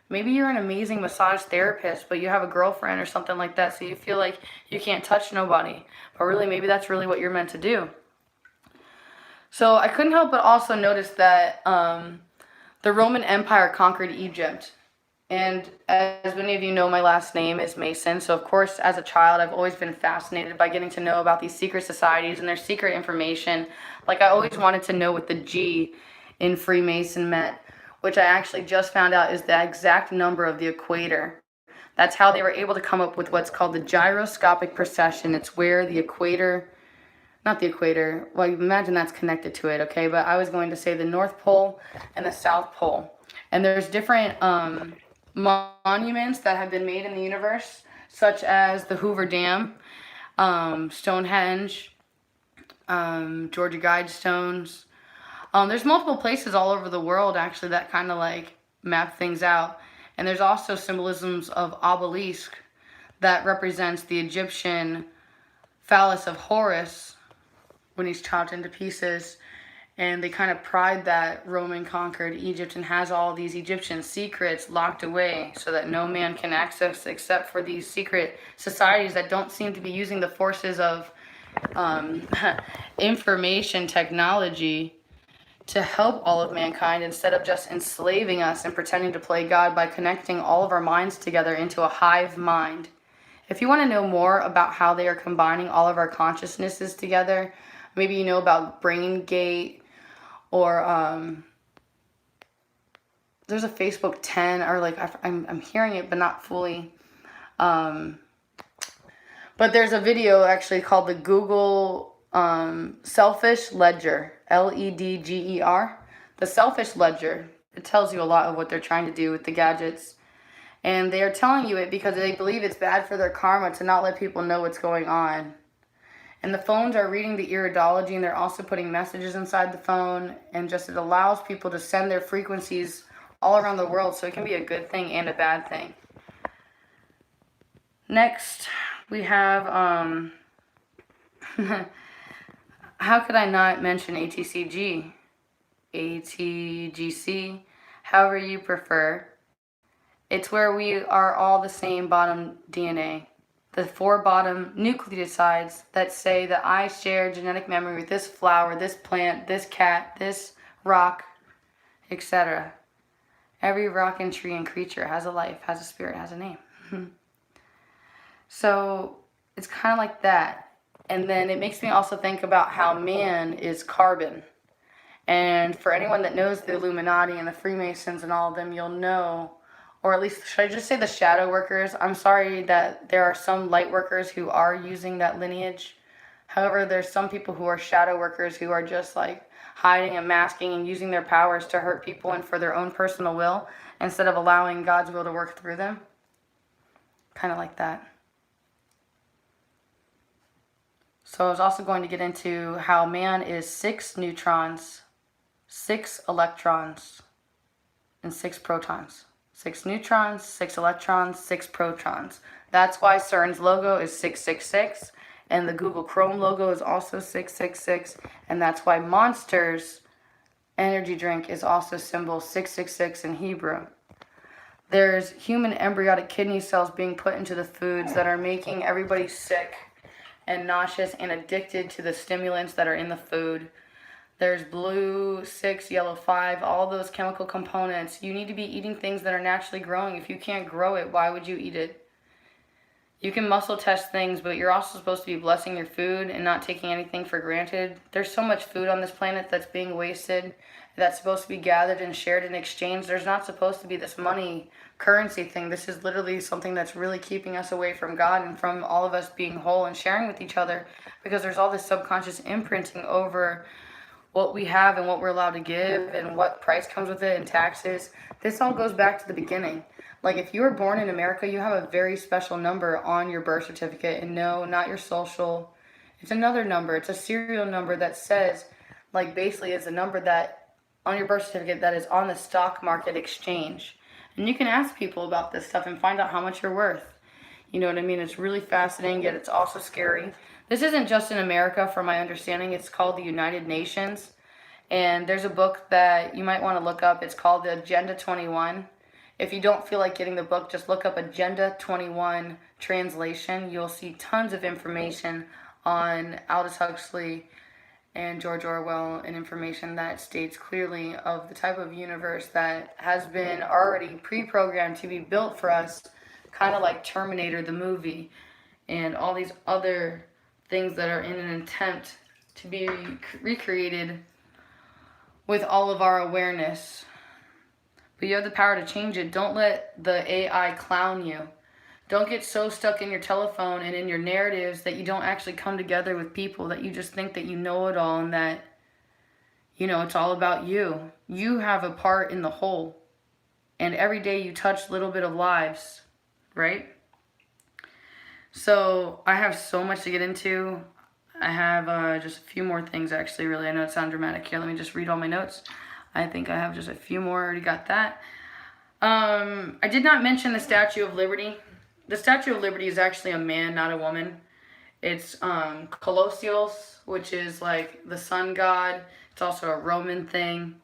Speaker 1: Maybe you're an amazing massage therapist, but you have a girlfriend or something like that, so you feel like you can't touch nobody. But really, maybe that's really what you're meant to do. So I couldn't help but also notice that the Roman Empire conquered Egypt. And as many of you know, my last name is Mason. So of course, as a child, I've always been fascinated by getting to know about these secret societies and their secret information. Like I always wanted to know what the G in Freemason meant, which I actually just found out is the exact number of the equator. That's how they were able to come up with what's called the gyroscopic precession. It's where the equator not the equator. Well, you imagine that's connected to it, okay? But I was going to say the North Pole and the South Pole. And there's different monuments that have been made in the universe, such as the Hoover Dam, Stonehenge, Georgia Guidestones. There's multiple places all over the world, actually, that kind of like map things out. And there's also symbolisms of obelisk that represents the Egyptian phallus of Horus when he's chopped into pieces. And they kind of pride that Roman conquered Egypt and has all these Egyptian secrets locked away so that no man can access except for these secret societies that don't seem to be using the forces of information technology to help all of mankind, instead of just enslaving us and pretending to play God by connecting all of our minds together into a hive mind. If you want to know more about how they are combining all of our consciousnesses together, maybe you know about Brain Gate, or there's a Facebook 10, or like I'm hearing it but not fully. But there's a video actually called the Google Selfish Ledger, LEDGER. The Selfish Ledger. It tells you a lot of what they're trying to do with the gadgets. And they are telling you it because they believe it's bad for their karma to not let people know what's going on. And the phones are reading the iridology, and they're also putting messages inside the phone. And just it allows people to send their frequencies all around the world. So it can be a good thing and a bad thing. Next, we have, how could I not mention ATCG? ATGC, however you prefer. It's where we are all the same bottom DNA. The 4 bottom nucleotides that say that I share genetic memory with this flower, this plant, this cat, this rock, etc. Every rock and tree and creature has a life, has a spirit, has a name. So it's kind of like that. And then it makes me also think about how man is carbon. And for anyone that knows the Illuminati and the Freemasons and all of them, you'll know, or at least should I just say the shadow workers? I'm sorry that there are some light workers who are using that lineage. However, there's some people who are shadow workers who are just like hiding and masking and using their powers to hurt people and for their own personal will instead of allowing God's will to work through them. Kind of like that. So I was also going to get into how man is 6 neutrons, 6 electrons, and 6 protons. 6 neutrons, 6 electrons, 6 protons. That's why CERN's logo is 666, and the Google Chrome logo is also 666, and that's why Monster's energy drink is also symbol 666 in Hebrew. There's human embryonic kidney cells being put into the foods that are making everybody sick and nauseous and addicted to the stimulants that are in the food. There's blue 6, yellow 5, all those chemical components. You need to be eating things that are naturally growing. If you can't grow it, why would you eat it? You can muscle test things, but you're also supposed to be blessing your food and not taking anything for granted. There's so much food on this planet that's being wasted, that's supposed to be gathered and shared and exchanged. There's not supposed to be this money currency thing. This is literally something that's really keeping us away from God and from all of us being whole and sharing with each other, because there's all this subconscious imprinting over what we have and what we're allowed to give and what price comes with it and taxes. This all goes back to the beginning. Like if you were born in America, you have a very special number on your birth certificate, and no, not your social. It's another number. It's a serial number that says, like basically it's a number that on your birth certificate that is on the stock market exchange. And you can ask people about this stuff and find out how much you're worth. You know what I mean? It's really fascinating, yet it's also scary. This isn't just in America, from my understanding. It's called the United Nations. And there's a book that you might want to look up. It's called the Agenda 21. If you don't feel like getting the book, just look up Agenda 21 translation. You'll see tons of information on Aldous Huxley and George Orwell, and information that states clearly of the type of universe that has been already pre-programmed to be built for us, kind of like Terminator the movie, and all these other things that are in an attempt to be recreated with all of our awareness. But you have the power to change it. Don't let the AI clown you. Don't get so stuck in your telephone and in your narratives that you don't actually come together with people, that you just think that you know it all and that, you know, it's all about you. You have a part in the whole. And every day you touch a little bit of lives, right? So I have so much to get into. I have just a few more things, actually, really. I know it sounds dramatic here. Let me just read all my notes. I think I have just a few more. I already got that. I did not mention the Statue of Liberty. The Statue of Liberty is actually a man, not a woman. It's Colossus, which is like the sun god. It's also a Roman thing.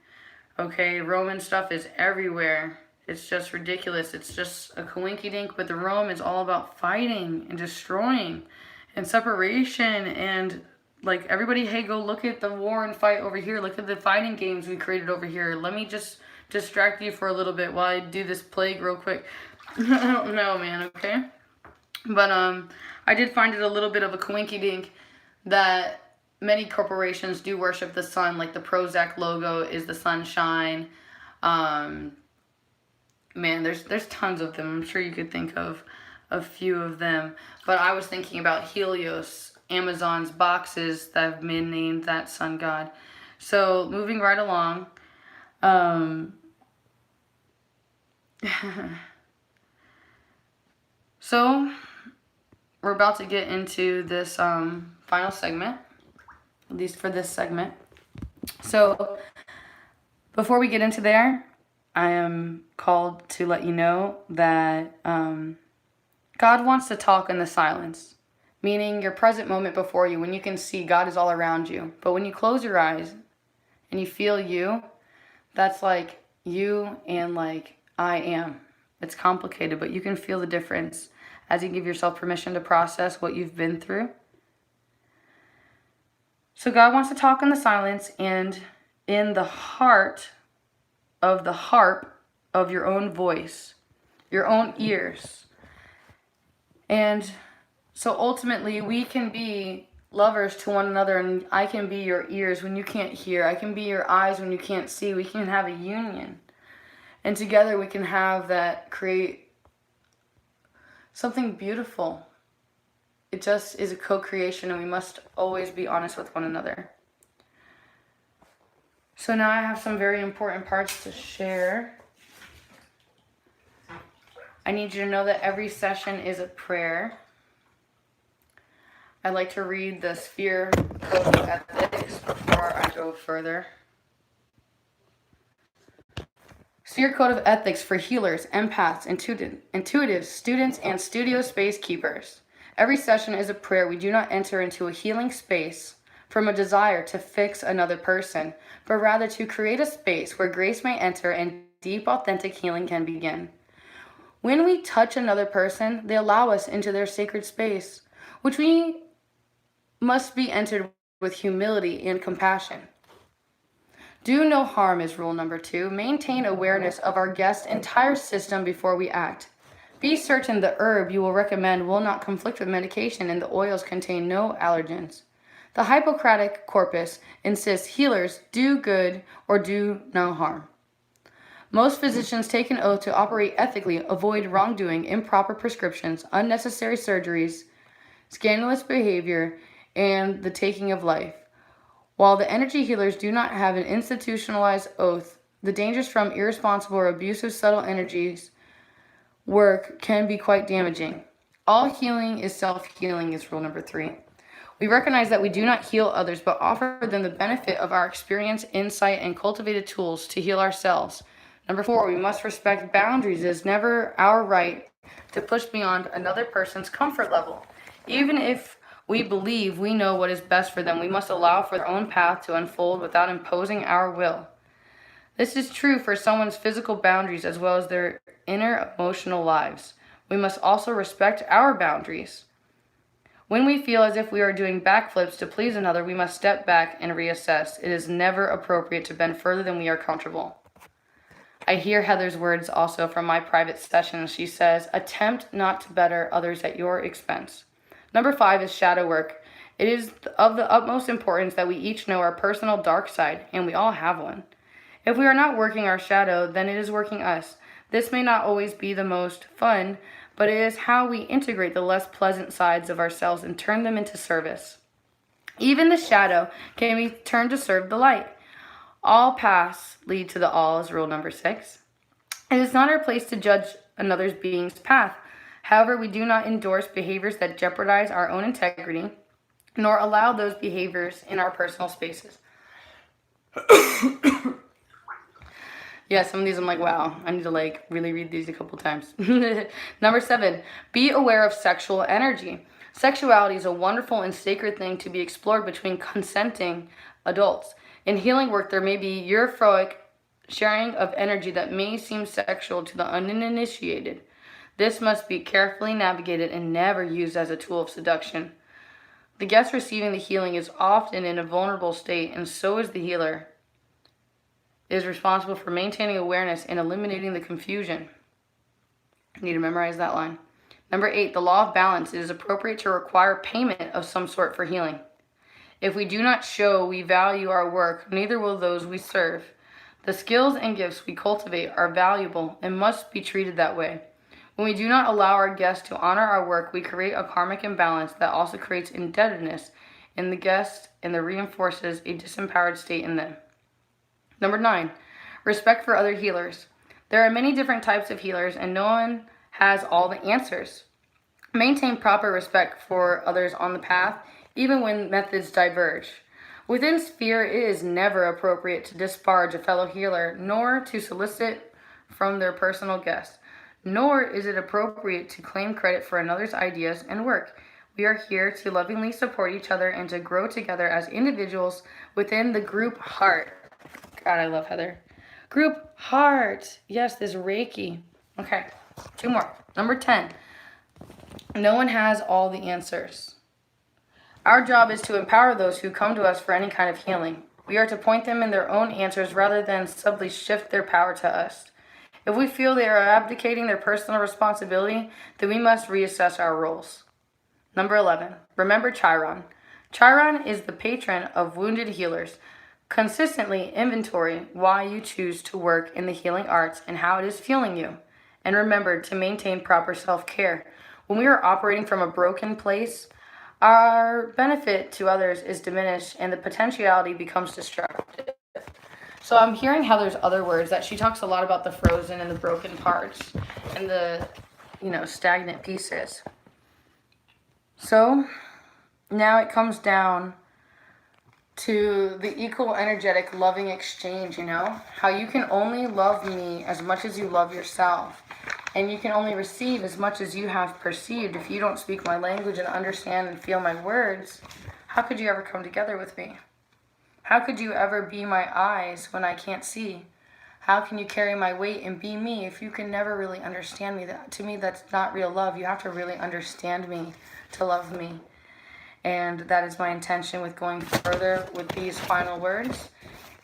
Speaker 1: Okay, Roman stuff is everywhere. It's just ridiculous. It's just a coinky-dink, but the Rome is all about fighting and destroying and separation and like everybody, hey, go look at the war and fight over here. Look at the fighting games we created over here. Let me just distract you for a little bit while I do this plague real quick. I don't know, man, okay? But I did find it a little bit of a coinky-dink that many corporations do worship the sun, like the Prozac logo is the sunshine. Man, there's tons of them. I'm sure you could think of a few of them. But I was thinking about Helios, Amazon's boxes that have been named that sun god. So moving right along. So we're about to get into this final segment, at least for this segment. So before we get into there, I am called to let you know that God wants to talk in the silence, meaning your present moment before you, when you can see God is all around you. But when you close your eyes and you feel you, that's like you and like I am. It's complicated, but you can feel the difference as you give yourself permission to process what you've been through. So God wants to talk in the silence and in the heart of the harp of your own voice, your own ears. And so ultimately we can be lovers to one another, and I can be your ears when you can't hear. I can be your eyes when you can't see. We can have a union. And together we can have that, create something beautiful. It just is a co-creation, and we must always be honest with one another. So now I have some very important parts to share. I need you to know that every session is a prayer. I'd like to read the Sphere Code of Ethics before I go further. Sphere Code of Ethics for healers, empaths, intuitives, students, and studio space keepers. Every session is a prayer. We do not enter into a healing space from a desire to fix another person, but rather to create a space where grace may enter and deep, authentic healing can begin. When we touch another person, they allow us into their sacred space, which we must be entered with humility and compassion. Do no harm is rule number 2. Maintain awareness of our guest's entire system before we act. Be certain the herb you will recommend will not conflict with medication and the oils contain no allergens. The Hippocratic corpus insists healers do good or do no harm. Most physicians take an oath to operate ethically, avoid wrongdoing, improper prescriptions, unnecessary surgeries, scandalous behavior, and the taking of life. While the energy healers do not have an institutionalized oath, the dangers from irresponsible or abusive subtle energies work can be quite damaging. All healing is self-healing is rule number 3. We recognize that we do not heal others, but offer them the benefit of our experience, insight, and cultivated tools to heal ourselves. Number 4, we must respect boundaries. It is never our right to push beyond another person's comfort level. Even if we believe we know what is best for them, we must allow for their own path to unfold without imposing our will. This is true for someone's physical boundaries as well as their inner emotional lives. We must also respect our boundaries. When we feel as if we are doing backflips to please another, we must step back and reassess. It is never appropriate to bend further than we are comfortable. I hear Heather's words also from my private session. She says, attempt not to better others at your expense. Number 5 is shadow work. It is of the utmost importance that we each know our personal dark side, and we all have one. If we are not working our shadow, then it is working us. This may not always be the most fun, but it is how we integrate the less pleasant sides of ourselves and turn them into service. Even the shadow can be turned to serve the light. All paths lead to the all is rule number 6. It is not our place to judge another being's path. However, we do not endorse behaviors that jeopardize our own integrity, nor allow those behaviors in our personal spaces. Yeah, some of these I'm like, wow, I need to really read these a couple times. Number 7, be aware of sexual energy. Sexuality is a wonderful and sacred thing to be explored between consenting adults. In healing work, there may be euphoric sharing of energy that may seem sexual to the uninitiated. This must be carefully navigated and never used as a tool of seduction. The guest receiving the healing is often in a vulnerable state, and so is the healer. Is responsible for maintaining awareness and eliminating the confusion. I need to memorize that line. Number 8, the law of balance. It is appropriate to require payment of some sort for healing. If we do not show we value our work, neither will those we serve. The skills and gifts we cultivate are valuable and must be treated that way. When we do not allow our guests to honor our work, we create a karmic imbalance that also creates indebtedness in the guest and that reinforces a disempowered state in them. Number 9, respect for other healers. There are many different types of healers, and no one has all the answers. Maintain proper respect for others on the path, even when methods diverge. Within sphere, it is never appropriate to disparage a fellow healer, nor to solicit from their personal guests, nor is it appropriate to claim credit for another's ideas and work. We are here to lovingly support each other and to grow together as individuals within the group heart. God, I love Heather. Group heart. Yes, this Reiki. Okay, 2 more. Number 10. No one has all the answers. Our job is to empower those who come to us for any kind of healing. We are to point them in their own answers rather than subtly shift their power to us. If we feel they are abdicating their personal responsibility, then we must reassess our roles. Number 11. Remember Chiron. Chiron is the patron of wounded healers. Consistently inventory why you choose to work in the healing arts and how it is fueling you. And remember to maintain proper self-care. When we are operating from a broken place, our benefit to others is diminished and the potentiality becomes destructive. So I'm hearing Heather's other words that she talks a lot about the frozen and the broken parts and the, stagnant pieces. So now it comes down to the equal energetic loving exchange, how you can only love me as much as you love yourself, and you can only receive as much as you have perceived. If you don't speak my language and understand and feel my words, how could you ever come together with me? How could you ever be my eyes when I can't see? How can you carry my weight and be me if you can never really understand me? To me, that's not real love. You have to really understand me to love me. And that is my intention with going further with these final words.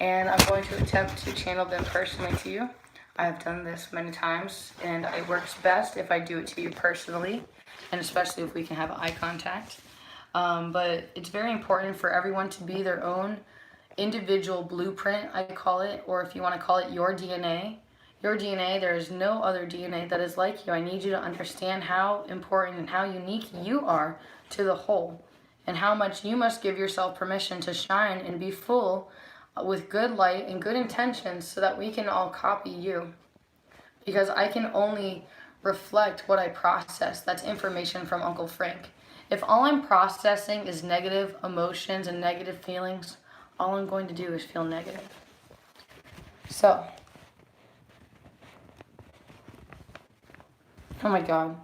Speaker 1: And I'm going to attempt to channel them personally to you. I have done this many times, and it works best if I do it to you personally, and especially if we can have eye contact. But it's very important for everyone to be their own individual blueprint, I call it, or if you want to call it your DNA. Your DNA, there is no other DNA that is like you. I need you to understand how important and how unique you are to the whole, and how much you must give yourself permission to shine and be full with good light and good intentions so that we can all copy you. Because I can only reflect what I process. That's information from Uncle Frank. If all I'm processing is negative emotions and negative feelings, all I'm going to do is feel negative. So, oh my God,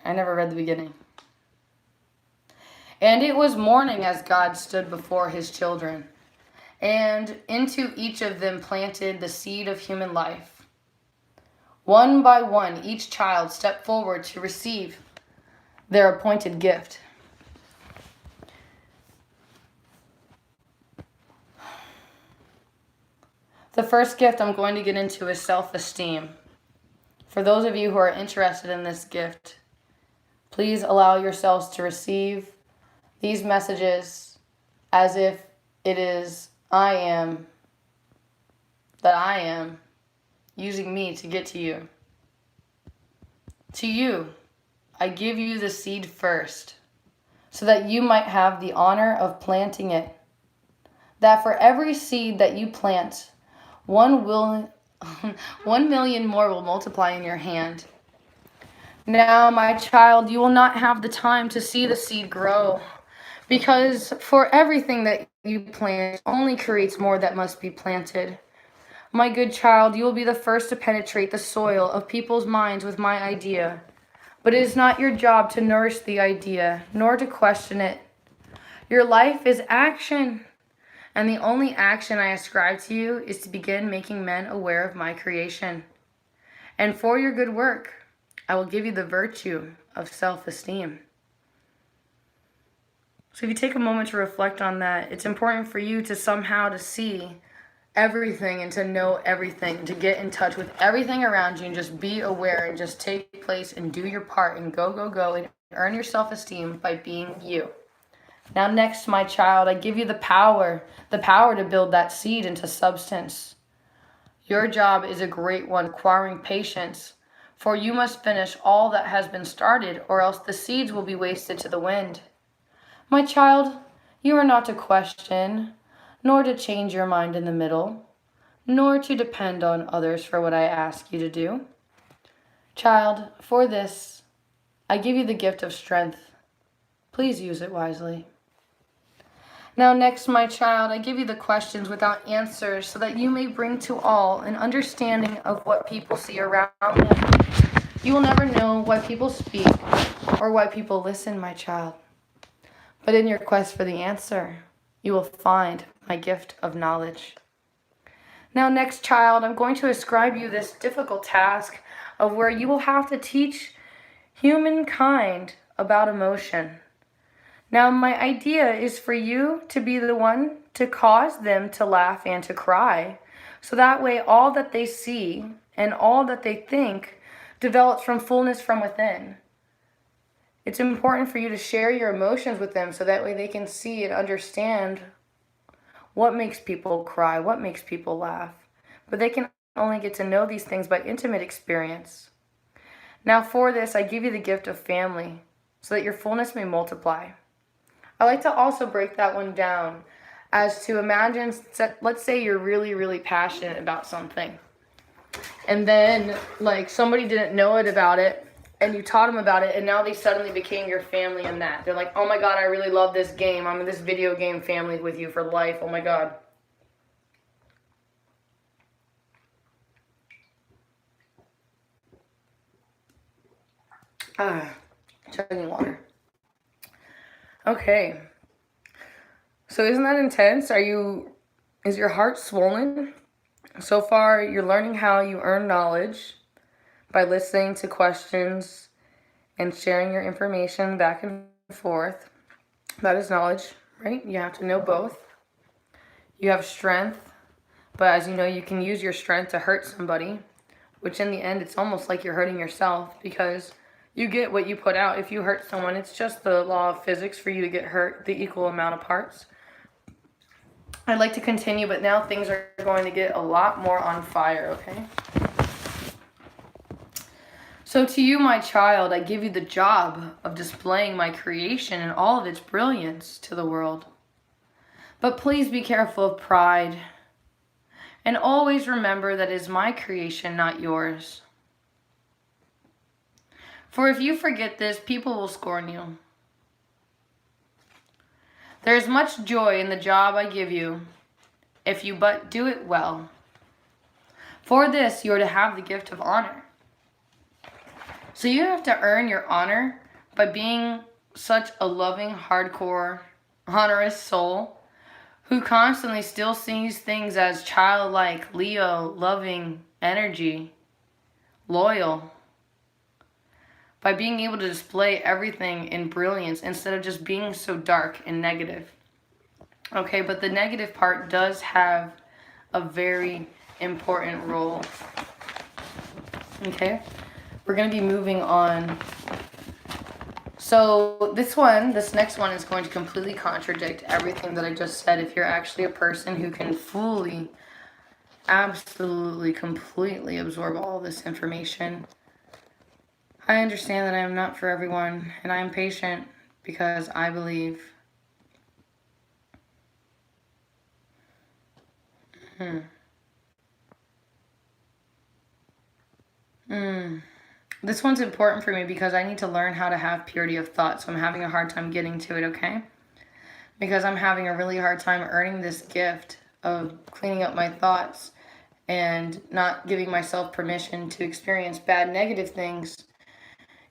Speaker 1: I never read the beginning. And it was morning as God stood before his children, and into each of them planted the seed of human life. One by one, each child stepped forward to receive their appointed gift. The first gift I'm going to get into is self-esteem. For those of you who are interested in this gift, please allow yourselves to receive these messages as if it is I am using me to get to you. To you, I give you the seed first, so that you might have the honor of planting it. That for every seed that you plant, 1,000,000 more will multiply in your hand. Now, my child, you will not have the time to see the seed grow, because for everything that you plant only creates more that must be planted. My good child, you will be the first to penetrate the soil of people's minds with my idea. But it is not your job to nourish the idea, nor to question it. Your life is action, and the only action I ascribe to you is to begin making men aware of my creation. And for your good work, I will give you the virtue of self-esteem. So if you take a moment to reflect on that, it's important for you to somehow to see everything and to know everything, to get in touch with everything around you and just be aware and just take place and do your part and go and earn your self-esteem by being you. Now next, my child, I give you the power to build that seed into substance. Your job is a great one, requiring patience, for you must finish all that has been started, or else the seeds will be wasted to the wind. My child, you are not to question, nor to change your mind in the middle, nor to depend on others for what I ask you to do. Child, for this, I give you the gift of strength. Please use it wisely. Now next, my child, I give you the questions without answers so that you may bring to all an understanding of what people see around them. You will never know why people speak or why people listen, my child. But in your quest for the answer, you will find my gift of knowledge. Now next, child, I'm going to ascribe you this difficult task of where you will have to teach humankind about emotion. Now, my idea is for you to be the one to cause them to laugh and to cry. So that way, all that they see and all that they think develops from fullness from within. It's important for you to share your emotions with them so that way they can see and understand what makes people cry, what makes people laugh. But they can only get to know these things by intimate experience. Now, for this, I give you the gift of family so that your fullness may multiply. I like to also break that one down as to imagine, let's say you're really, really passionate about something. And then, like, somebody didn't know about it, and you taught them about it, and now they suddenly became your family in that. They're like, oh my God, I really love this game. I'm in this video game family with you for life. Oh my God. Chugging water. Okay. So isn't that intense? Is your heart swollen? So far, you're learning how you earn knowledge by listening to questions and sharing your information back and forth. That is knowledge, right? You have to know both. You have strength, but as you know, you can use your strength to hurt somebody, which in the end, it's almost like you're hurting yourself because you get what you put out. If you hurt someone, it's just the law of physics for you to get hurt the equal amount of parts. I'd like to continue, but now things are going to get a lot more on fire, okay? So to you, my child, I give you the job of displaying my creation in all of its brilliance to the world. But please be careful of pride, and always remember that it is my creation, not yours. For if you forget this, people will scorn you. There is much joy in the job I give you, if you but do it well. For this, you are to have the gift of honor. So you have to earn your honor by being such a loving, hardcore, honorous soul who constantly still sees things as childlike, Leo, loving, energy, loyal. By being able to display everything in brilliance instead of just being so dark and negative. Okay, but the negative part does have a very important role. Okay, we're going to be moving on. So this next one is going to completely contradict everything that I just said. If you're actually a person who can fully, absolutely, completely absorb all this information. I understand that I am not for everyone, and I am patient because I believe. Hmm. This one's important for me because I need to learn how to have purity of thought, so I'm having a hard time getting to it, okay? Because I'm having a really hard time earning this gift of cleaning up my thoughts and not giving myself permission to experience bad, negative things.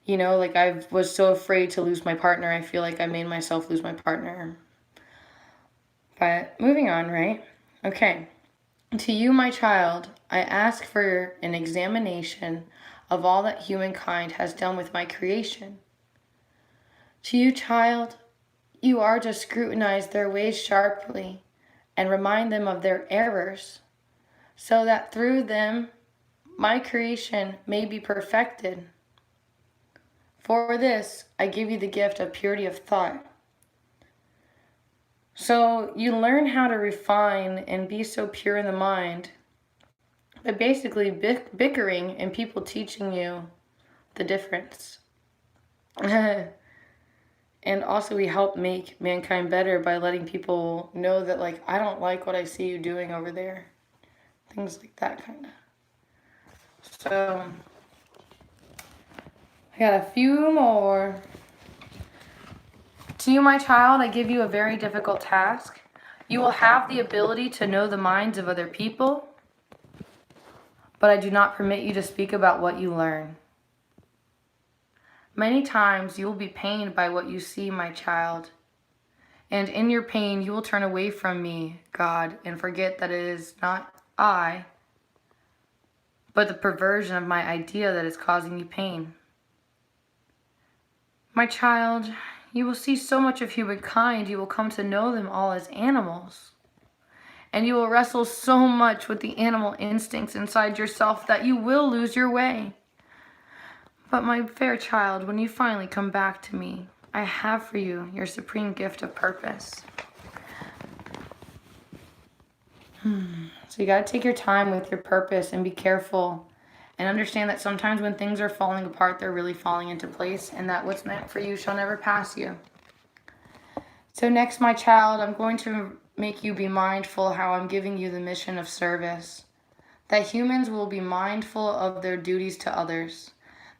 Speaker 1: You know, like I was so afraid to lose my partner. I feel like I made myself lose my partner. But moving on, right? Okay. To you, my child, I ask for an examination of all that humankind has done with my creation. To you, child, you are to scrutinize their ways sharply and remind them of their errors, so that through them my creation may be perfected. For this, I give you the gift of purity of thought. So you learn how to refine and be so pure in the mind by basically bickering and people teaching you the difference. And also we help make mankind better by letting people know that, like, I don't like what I see you doing over there. Things like that, kind of. So I got a few more. To you, my child, I give you a very difficult task. You will have the ability to know the minds of other people, but I do not permit you to speak about what you learn. Many times you will be pained by what you see, my child, and in your pain you will turn away from me, God, and forget that it is not I, but the perversion of my idea that is causing you pain. My child, you will see so much of humankind, you will come to know them all as animals. And you will wrestle so much with the animal instincts inside yourself that you will lose your way. But my fair child, when you finally come back to me, I have for you your supreme gift of purpose. So you got to take your time with your purpose and be careful. And understand that sometimes when things are falling apart, they're really falling into place, and that what's meant for you shall never pass you. So next, my child, I'm going to make you be mindful how I'm giving you the mission of service. That humans will be mindful of their duties to others.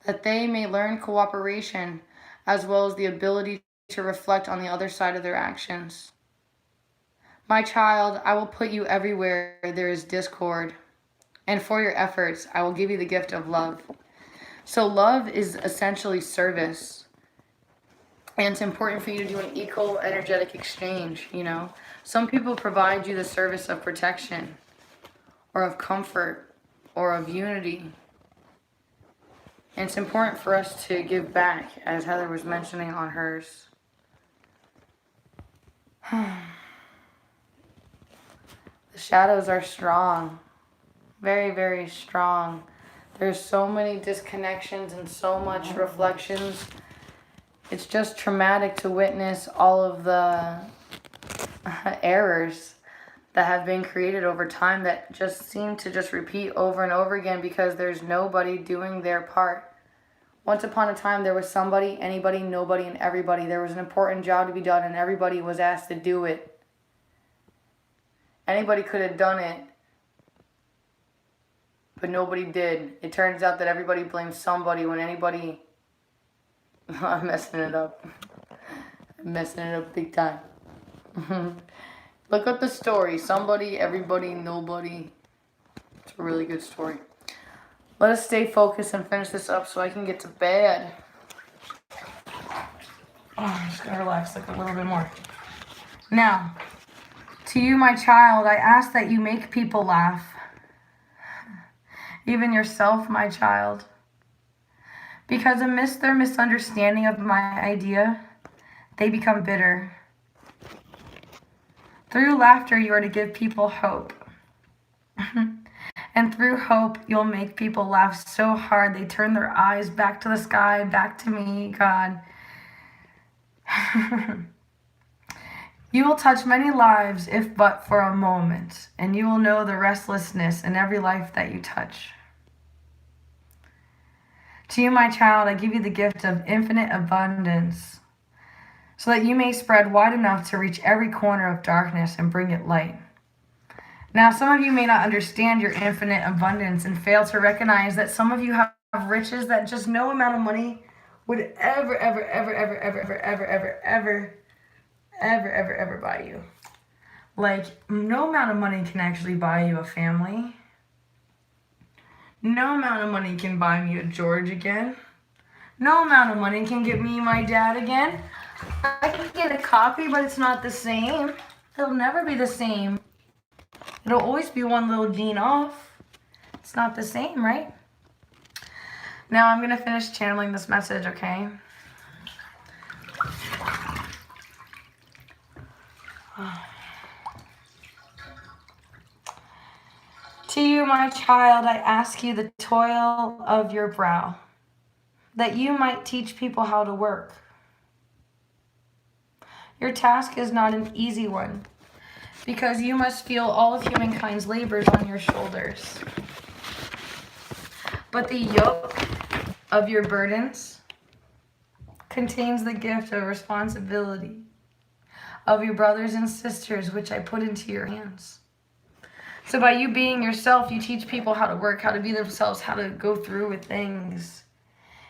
Speaker 1: That they may learn cooperation as well as the ability to reflect on the other side of their actions. My child, I will put you everywhere there is discord. And for your efforts, I will give you the gift of love. So love is essentially service. And it's important for you to do an equal energetic exchange, you know. Some people provide you the service of protection, or of comfort, or of unity. And it's important for us to give back, as Heather was mentioning on hers. The shadows are strong. Very, very strong. There's so many disconnections and so much reflections. It's just traumatic to witness all of the errors that have been created over time that just seem to just repeat over and over again because there's nobody doing their part. Once upon a time, there was somebody, anybody, nobody, and everybody. There was an important job to be done, and everybody was asked to do it. Anybody could have done it, but nobody did. It turns out that everybody blames somebody when anybody... I'm messing it up. I'm messing it up big time. Look up the story. Somebody, everybody, nobody. It's a really good story. Let us stay focused and finish this up so I can get to bed. I'm just going to relax like a little bit more. Now, to you, my child, I ask that you make people laugh. Even yourself, my child. Because amidst their misunderstanding of my idea, they become bitter. Through laughter, you are to give people hope. And through hope, you'll make people laugh so hard they turn their eyes back to the sky, back to me, God. You will touch many lives, if but for a moment, and you will know the restlessness in every life that you touch. To you, my child, I give you the gift of infinite abundance, so that you may spread wide enough to reach every corner of darkness and bring it light. Now, some of you may not understand your infinite abundance and fail to recognize that some of you have riches that just no amount of money would ever buy you. Like, no amount of money can actually buy you a family. No amount of money can buy me a George again. No amount of money can get me my dad again. I can get a copy, but it's not the same. It'll never be the same. It'll always be one little gene off. It's not the same, right? Now I'm going to finish channeling this message, okay? To you, my child, I ask you the toil of your brow, that you might teach people how to work. Your task is not an easy one, because you must feel all of humankind's labors on your shoulders. But the yoke of your burdens contains the gift of responsibility of your brothers and sisters, which I put into your hands. So by you being yourself, you teach people how to work, how to be themselves, how to go through with things.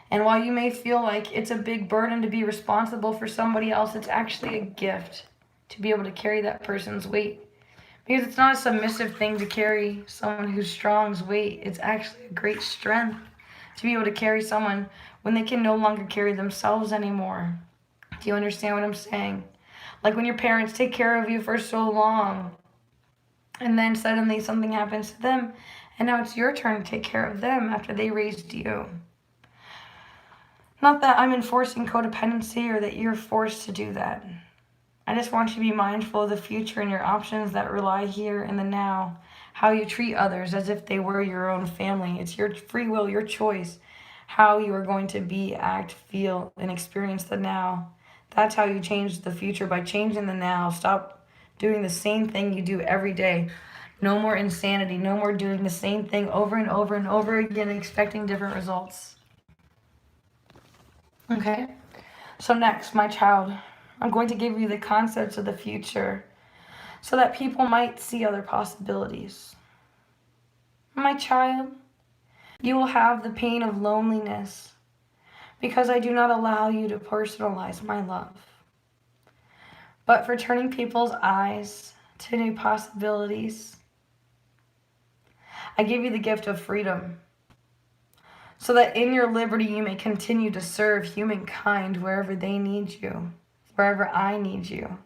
Speaker 1: And while you may feel like it's a big burden to be responsible for somebody else, it's actually a gift to be able to carry that person's weight. Because it's not a submissive thing to carry someone who's strong's weight. It's actually a great strength to be able to carry someone when they can no longer carry themselves anymore. Do you understand what I'm saying? Like when your parents take care of you for so long, and then suddenly something happens to them, and now it's your turn to take care of them after they raised you. Not that I'm enforcing codependency or that you're forced to do that. I just want you to be mindful of the future and your options that rely here in the now. How you treat others as if they were your own family. It's your free will, your choice, how you are going to be, act, feel, and experience the now. That's how you change the future, by changing the now. Stop doing the same thing you do every day. No more insanity. No more doing the same thing over and over and over again, expecting different results. Okay? So next, my child, I'm going to give you the concepts of the future so that people might see other possibilities. My child, you will have the pain of loneliness because I do not allow you to personalize my love. But for turning people's eyes to new possibilities, I give you the gift of freedom so that in your liberty you may continue to serve humankind wherever they need you, wherever I need you,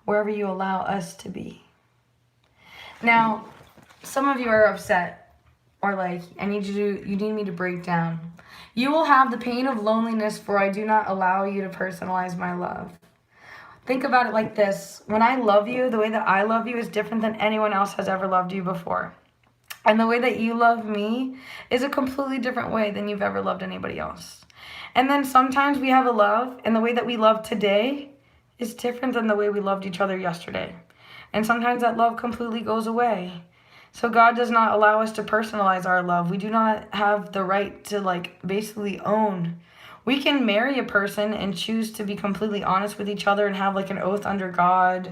Speaker 1: wherever you allow us to be. Now, some of you are upset or like, you need me to break down. You will have the pain of loneliness, for I do not allow you to personalize my love. Think about it like this. When I love you, the way that I love you is different than anyone else has ever loved you before. And the way that you love me is a completely different way than you've ever loved anybody else. And then sometimes we have a love, and the way that we love today is different than the way we loved each other yesterday. And sometimes that love completely goes away. So God does not allow us to personalize our love. We do not have the right to basically own. We can marry a person and choose to be completely honest with each other and have an oath under God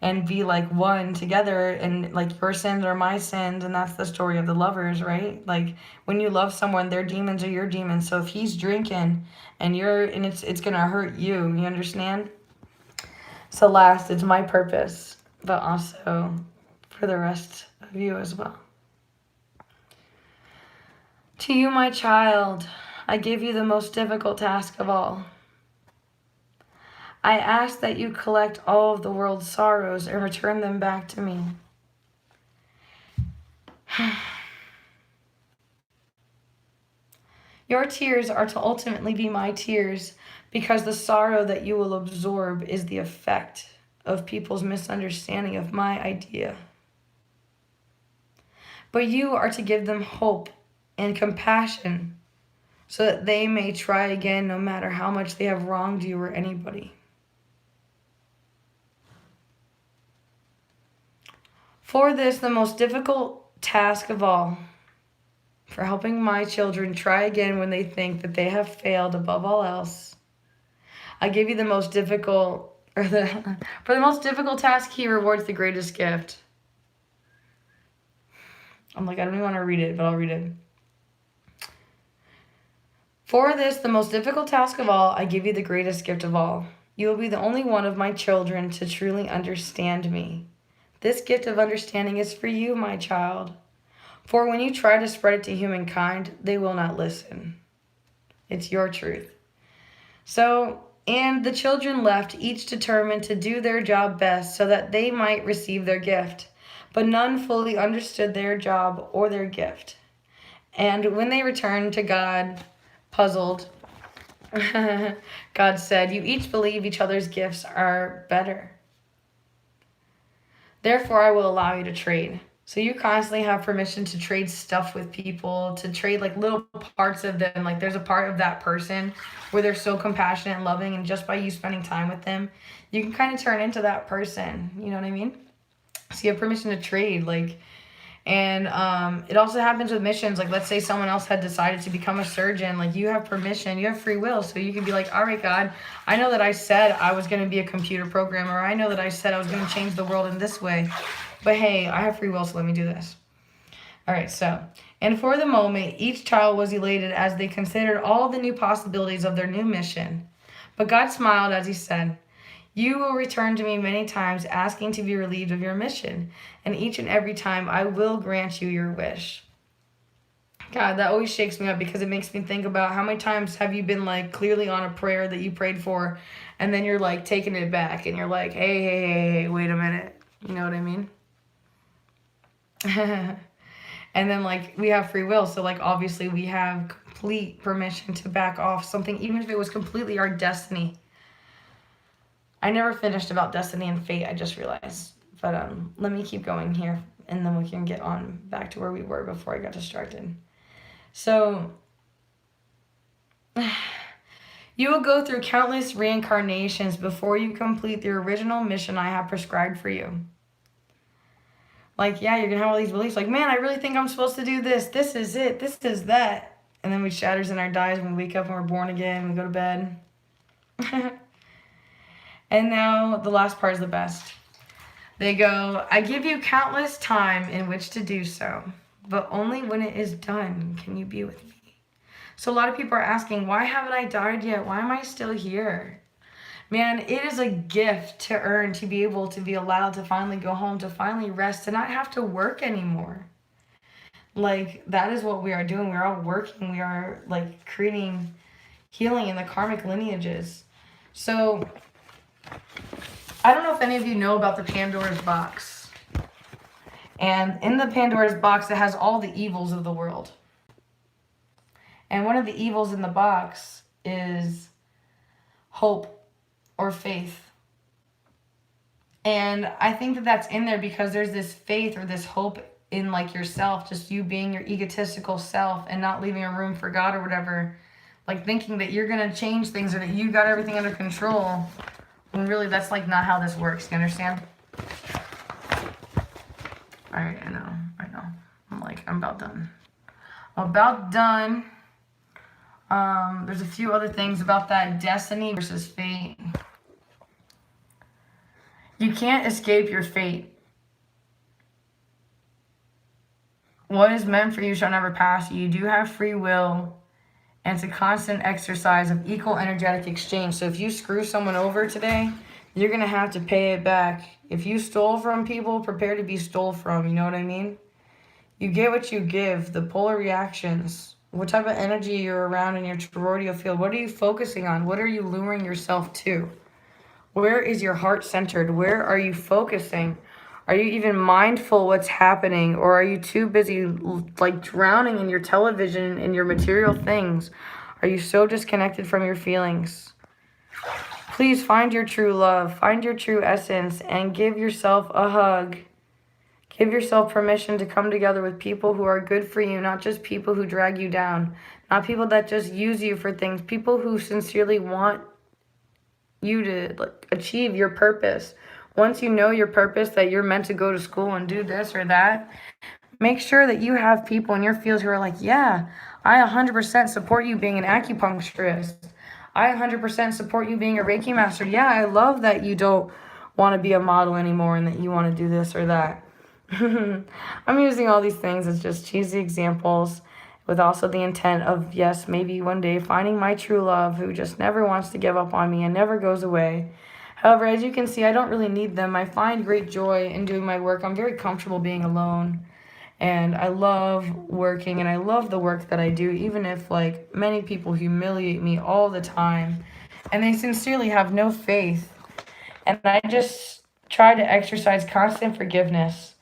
Speaker 1: and be one together, and your sins are my sins, and that's the story of the lovers, right? When you love someone, their demons are your demons. So if he's drinking and it's gonna hurt you, you understand? So last, it's my purpose, but also for the rest of you as well. To you, my child, I give you the most difficult task of all. I ask that you collect all of the world's sorrows and return them back to me. Your tears are to ultimately be my tears, because the sorrow that you will absorb is the effect of people's misunderstanding of my idea. But you are to give them hope and compassion so that they may try again no matter how much they have wronged you or anybody. For this, the most difficult task of all, for helping my children try again when they think that they have failed above all else. I give you the most difficult, for the most difficult task, he rewards the greatest gift. I'm like, I don't even want to read it, but I'll read it. For this, the most difficult task of all, I give you the greatest gift of all. You will be the only one of my children to truly understand me. This gift of understanding is for you, my child. For when you try to spread it to humankind, they will not listen. It's your truth. So, and the children left, each determined to do their job best so that they might receive their gift. But none fully understood their job or their gift. And when they returned to God, puzzled, God said, you each believe each other's gifts are better. Therefore, I will allow you to trade. So you constantly have permission to trade stuff with people, to trade like little parts of them. Like there's a part of that person where they're so compassionate and loving, and just by you spending time with them, you can kind of turn into that person. You know what I mean? So you have permission to trade, like, and it also happens with missions. Like, let's say someone else had decided to become a surgeon. Like, you have permission, you have free will, so you can be like, all right, God, I know that I said I was going to be a computer programmer. I know that I said I was going to change the world in this way. But hey, I have free will, so let me do this. All right, so, and for the moment, each child was elated as they considered all the new possibilities of their new mission. But God smiled as he said, you will return to me many times asking to be relieved of your mission, and each and every time I will grant you your wish. God, that always shakes me up because it makes me think about how many times have you been like clearly on a prayer that you prayed for, and then you're like taking it back and you're like, hey, wait a minute. You know what I mean? And then like we have free will, so like obviously we have complete permission to back off something, even if it was completely our destiny. I never finished about destiny and fate, I just realized. But let me keep going here, and then we can get on back to where we were before I got distracted. So, you will go through countless reincarnations before you complete the original mission I have prescribed for you. Like, yeah, you're going to have all these beliefs. Like, man, I really think I'm supposed to do this. This is it. This is that. And then we shatters in our dies when we wake up and we're born again. We go to bed. And now the last part is the best. They go, I give you countless time in which to do so, but only when it is done can you be with me. So a lot of people are asking, why haven't I died yet? Why am I still here? Man, it is a gift to earn, to be able to be allowed to finally go home, to finally rest, to not have to work anymore. Like, that is what we are doing. We're all working. We are, like, creating healing in the karmic lineages. So I don't know if any of you know about the Pandora's box. And in the Pandora's box, it has all the evils of the world. And one of the evils in the box is hope or faith. And I think that that's in there because there's this faith or this hope in like yourself, just you being your egotistical self and not leaving a room for God or whatever. Like thinking that you're going to change things or that you got everything under control. When really that's like not how this works. You understand? Alright, I know. I'm about done. There's a few other things about that destiny versus fate. You can't escape your fate. What is meant for you shall never pass you. You do have free will, and it's a constant exercise of equal energetic exchange. So if you screw someone over today, you're going to have to pay it back. If you stole from people, prepare to be stole from. You know what I mean? You get what you give. The polar reactions. What type of energy you're around in your toroidal field. What are you focusing on? What are you luring yourself to? Where is your heart centered? Where are you focusing? Are you even mindful what's happening? Or are you too busy like drowning in your television and your material things? Are you so disconnected from your feelings? Please find your true love. Find your true essence and give yourself a hug. Give yourself permission to come together with people who are good for you, not just people who drag you down. Not people that just use you for things. People who sincerely want you to achieve your purpose. Once you know your purpose, that you're meant to go to school and do this or that, Make sure that you have people in your field who are like, yeah, I 100% support you being an acupuncturist. I 100% support you being a Reiki master. Yeah, I love that you don't want to be a model anymore and that you want to do this or that. I'm using all these things as just cheesy examples with also the intent of, yes, maybe one day finding my true love who just never wants to give up on me and never goes away. However, as you can see, I don't really need them. I find great joy in doing my work. I'm very comfortable being alone. And I love working and I love the work that I do, even if like many people humiliate me all the time and they sincerely have no faith. And I just try to exercise constant forgiveness,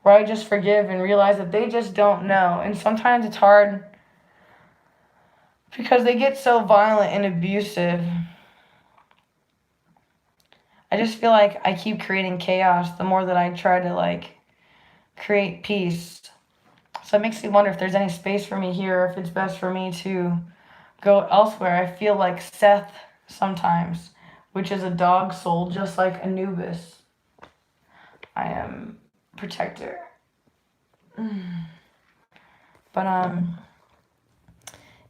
Speaker 1: where I just forgive and realize that they just don't know. And sometimes it's hard because they get so violent and abusive. I just feel like I keep creating chaos the more that I try to like create peace. So it makes me wonder if there's any space for me here, if it's best for me to go elsewhere. I feel like Seth sometimes, which is a dog soul, just like Anubis. I am protector. But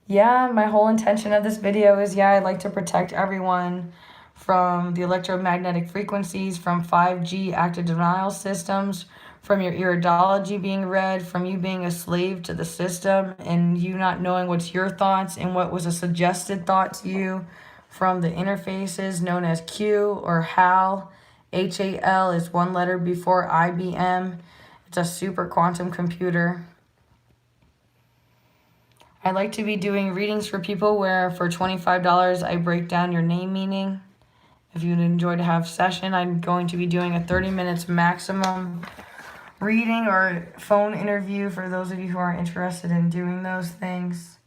Speaker 1: yeah, my whole intention of this video is, yeah, I'd like to protect everyone from the electromagnetic frequencies, from 5G active denial systems, from your iridology being read, from you being a slave to the system and you not knowing what's your thoughts and what was a suggested thought to you, from the interfaces known as Q or HAL. HAL is one letter before IBM. It's a super quantum computer. I like to be doing readings for people where for $25 I break down your name meaning. If you'd enjoy to have session, I'm going to be doing a 30 minutes maximum reading or phone interview for those of you who are interested in doing those things.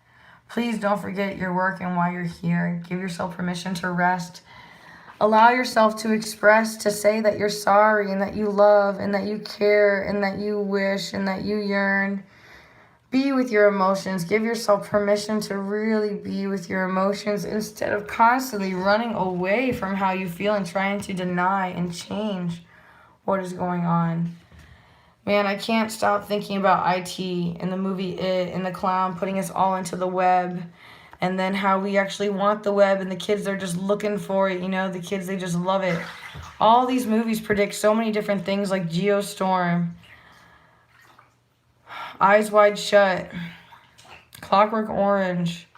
Speaker 1: Please don't forget your work and why you're here. Give yourself permission to rest. Allow yourself to express, to say that you're sorry and that you love and that you care and that you wish and that you yearn. Be with your emotions. Give yourself permission to really be with your emotions instead of constantly running away from how you feel and trying to deny and change what is going on. Man, I can't stop thinking about IT and the movie It and the clown putting us all into the web, and then how we actually want the web and the kids are just looking for it, you know, the kids, they just love it. All these movies predict so many different things like Geostorm, Eyes Wide Shut, Clockwork Orange.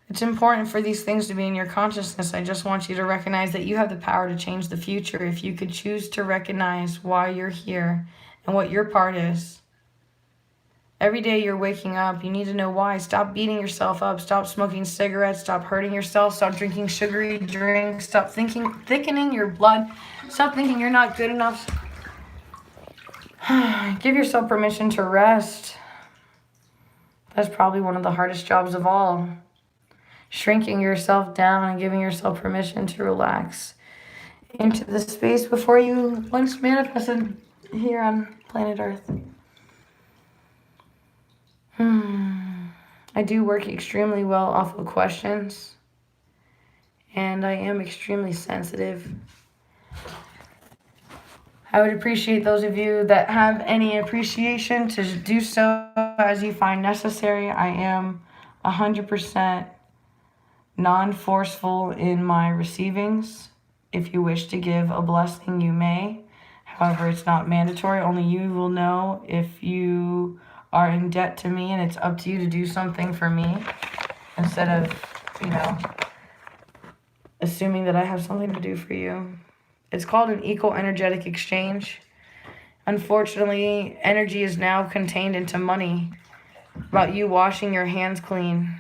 Speaker 1: It's important for these things to be in your consciousness. I just want you to recognize that you have the power to change the future if you could choose to recognize why you're here and what your part is. Every day you're waking up, you need to know why. Stop beating yourself up. Stop smoking cigarettes. Stop hurting yourself. Stop drinking sugary drinks. Stop thickening your blood. Stop thinking you're not good enough. Give yourself permission to rest. That's probably one of the hardest jobs of all. Shrinking yourself down and giving yourself permission to relax into the space before you once manifested here on planet Earth. I do work extremely well off of questions, and I am extremely sensitive. I would appreciate those of you that have any appreciation to do so as you find necessary. I am 100% non-forceful in my receivings. If you wish to give a blessing, you may. However, it's not mandatory. Only you will know if you are in debt to me, and it's up to you to do something for me instead of, assuming that I have something to do for you. It's called an equal energetic exchange. Unfortunately, energy is now contained into money. About you washing your hands clean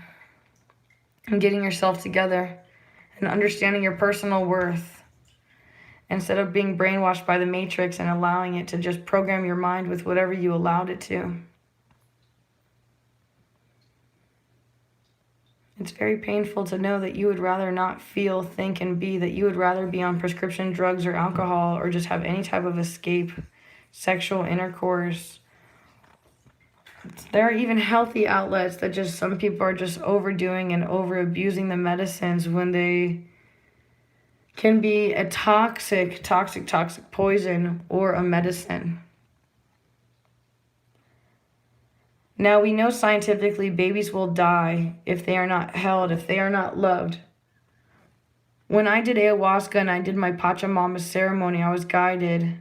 Speaker 1: and getting yourself together and understanding your personal worth instead of being brainwashed by the matrix and allowing it to just program your mind with whatever you allowed it to. It's very painful to know that you would rather not feel, think, and be, that you would rather be on prescription drugs or alcohol or just have any type of escape, sexual intercourse. There are even healthy outlets that just some people are just overdoing and over abusing the medicines when they can be a toxic poison or a medicine. Now we know scientifically babies will die if they are not held, if they are not loved. When I did ayahuasca and I did my Pachamama ceremony, I was guided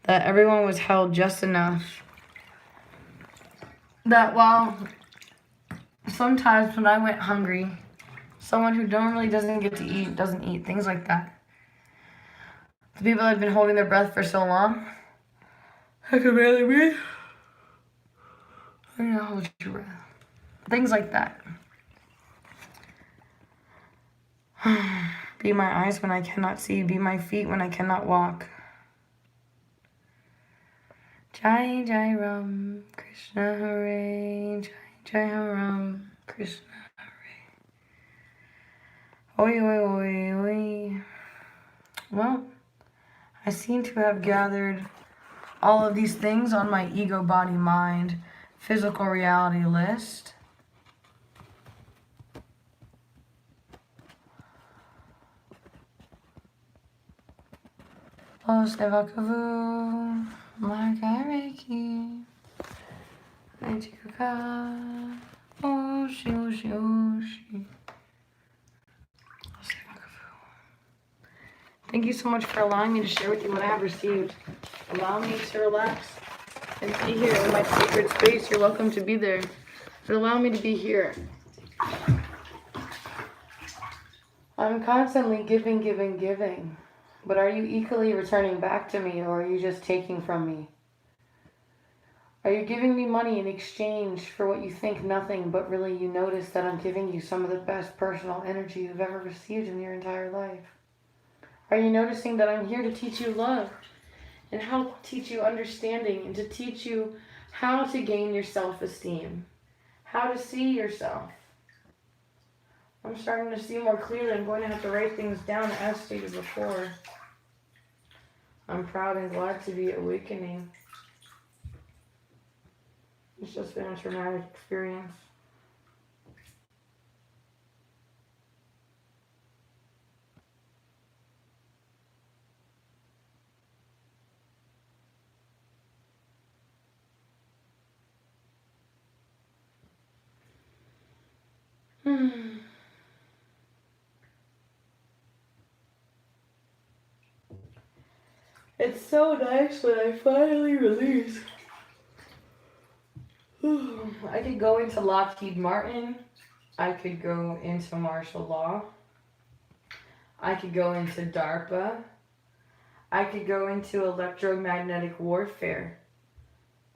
Speaker 1: that everyone was held just enough. That while sometimes when I went hungry, someone who normally doesn't get to eat, doesn't eat, things like that. The people that have been holding their breath for so long, I can barely breathe. I know, hold your breath. Things like that. Be my eyes when I cannot see. Be my feet when I cannot walk. Jai Jai Ram, Krishna Hare. Jai Jai Ram, Krishna Hare. Oi, oi, oi, oi. Well, I seem to have gathered all of these things on my ego, body, mind, physical reality list. Oh, Sevakavu, Margareki, Aichikuka, Oshi, Oshi, Oshi. Thank you so much for allowing me to share with you what I have received. Allow me to relax and be here in my sacred space. You're welcome to be there. But allow me to be here. I'm constantly giving, giving, giving. But are you equally returning back to me, or are you just taking from me? Are you giving me money in exchange for what you think nothing, but really you notice that I'm giving you some of the best personal energy you've ever received in your entire life? Are you noticing that I'm here to teach you love and how to teach you understanding and to teach you how to gain your self-esteem, how to see yourself? I'm starting to see more clearly. I'm going to have to write things down as stated before. I'm proud and glad to be awakening. It's just been a traumatic experience. It's so nice when I finally release. I could go into Lockheed Martin. I could go into martial law. I could go into DARPA. I could go into electromagnetic warfare.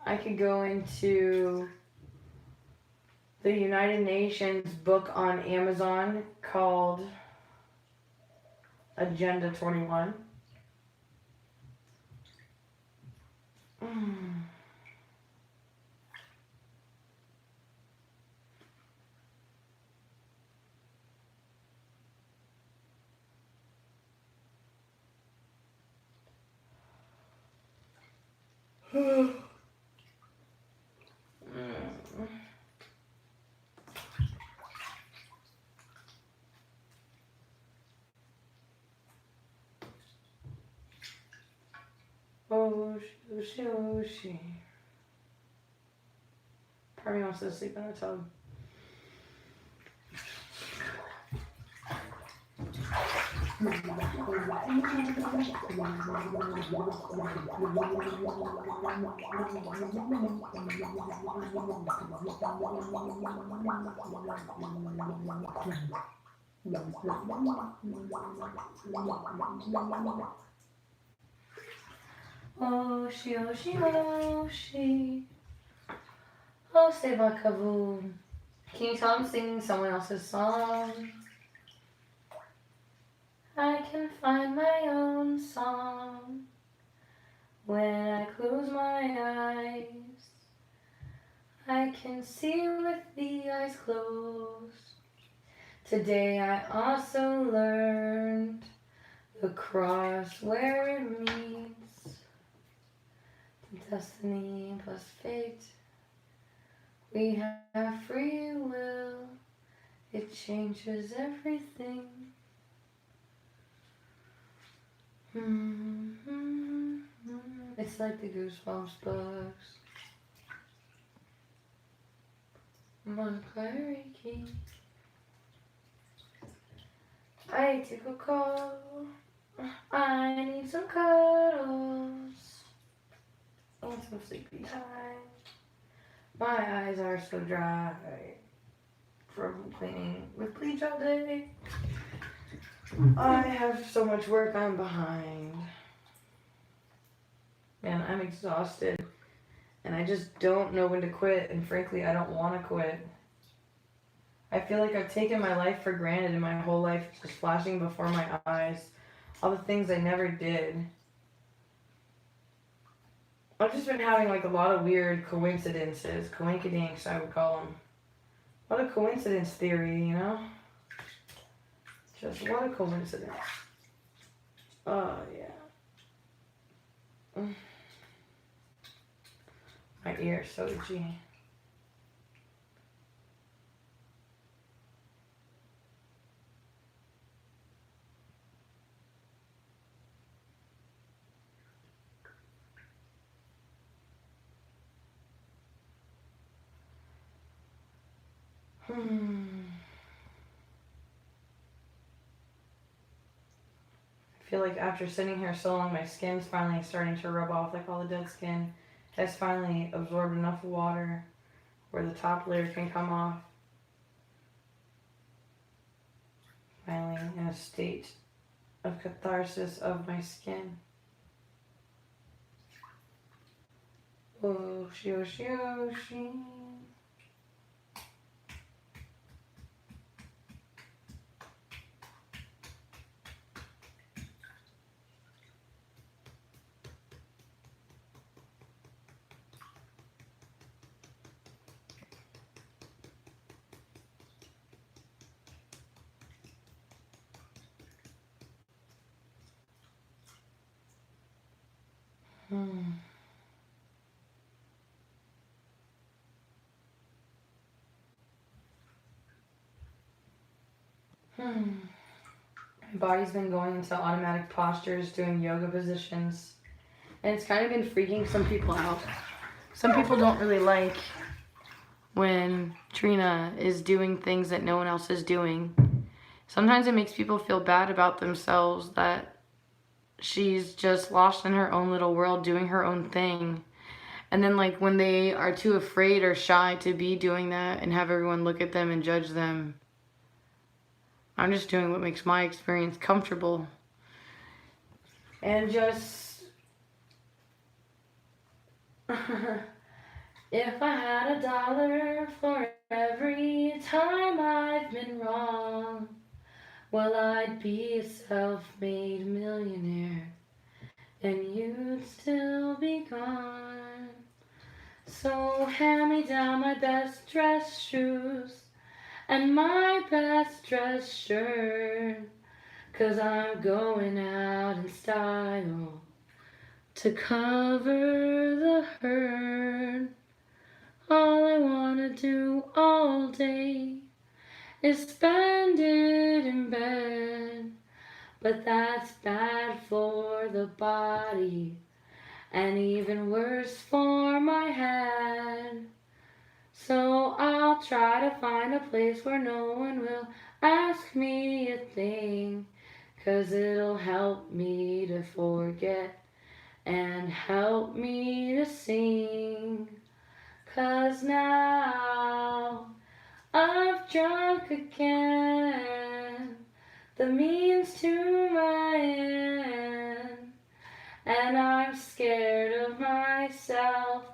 Speaker 1: I could go into the United Nations book on Amazon called Agenda 21. Oh, she. Part of me wants to sleep in the tub. Oh, she. Oh, Sevakavu. Can you tell I'm singing someone else's song? I can find my own song when I close my eyes. I can see with the eyes closed. Today I also learned the cross where it meets destiny plus fate. We have free will. It changes everything. It's like the Goosebumps books. My clarity. I took a call. I need some cuddles and some sleepy time. My eyes are so dry from cleaning with bleach all day. I have so much work, I'm behind. Man, I'm exhausted. And I just don't know when to quit. And frankly, I don't want to quit. I feel like I've taken my life for granted and my whole life is just flashing before my eyes. All the things I never did. I've just been having like a lot of weird coincidences. Coinkydinks, I would call them. What a coincidence theory, you know? Just what a coincidence. Oh, yeah. My ear is so itchy. I feel like after sitting here so long, my skin's finally starting to rub off, like all the dead skin has finally absorbed enough water where the top layer can come off. Finally in a state of catharsis of my skin. Oshi, oshi, oshi. My body's been going into automatic postures, doing yoga positions, and it's kind of been freaking some people out. Some people don't really like when Trina is doing things that no one else is doing. Sometimes it makes people feel bad about themselves that she's just lost in her own little world doing her own thing. And then like when they are too afraid or shy to be doing that and have everyone look at them and judge them, I'm just doing what makes my experience comfortable. And just... If I had $1 for every time I've been wrong, well, I'd be a self-made millionaire, and you'd still be gone. So hand me down my best dress shoes and my best dress shirt, 'cause I'm going out in style to cover the hurt. All I wanna do all day is spend it in bed, but that's bad for the body and even worse for my head. So I'll try to find a place where no one will ask me a thing, 'cause it'll help me to forget and help me to sing. 'Cause now I've drunk again, the means to my end, and I'm scared of myself,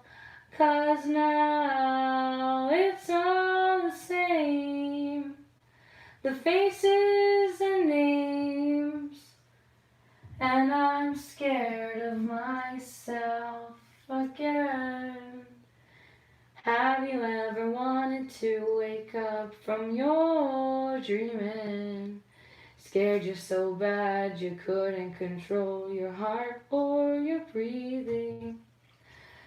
Speaker 1: 'cause now it's all the same, the faces and names, and I'm scared of myself again. Have you ever wanted to wake up from your dreaming? Scared you so bad you couldn't control your heart or your breathing?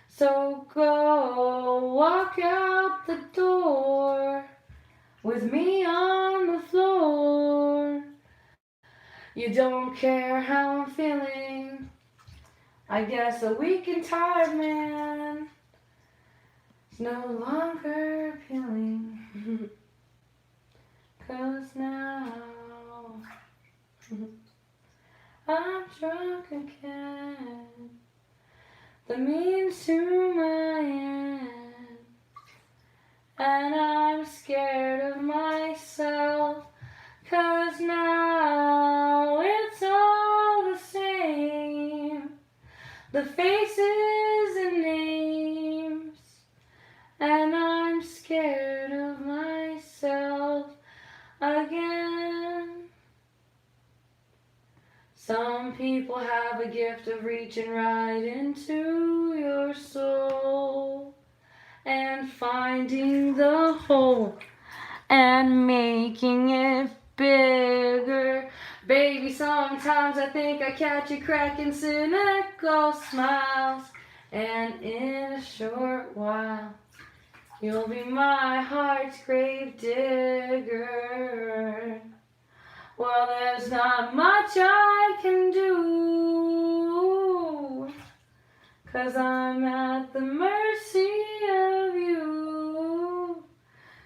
Speaker 1: So go walk out the door with me on the floor. You don't care how I'm feeling, I guess a weak and tired man. is no longer appealing. 'Cause now I'm drunk again. The means to my end, and I'm scared of myself. 'Cause now it's all the same, the faces and names, and I'm scared of myself again. Some people have a gift of reaching right into your soul and finding the hole and making it bigger. Baby, sometimes I think I catch you cracking cynical smiles, and in a short while you'll be my heart's grave digger. Well, there's not much I can do, 'cause I'm at the mercy of you.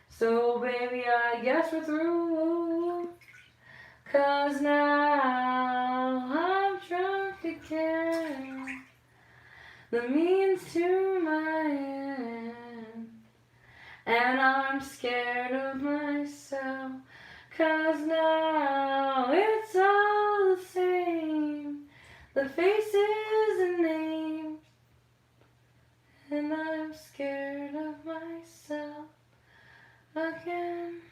Speaker 1: So baby, I guess we're through. 'Cause now I'm drunk again, the means to my end, and I'm scared of myself. 'Cause now it's all the same, the faces and names, and I'm scared of myself again.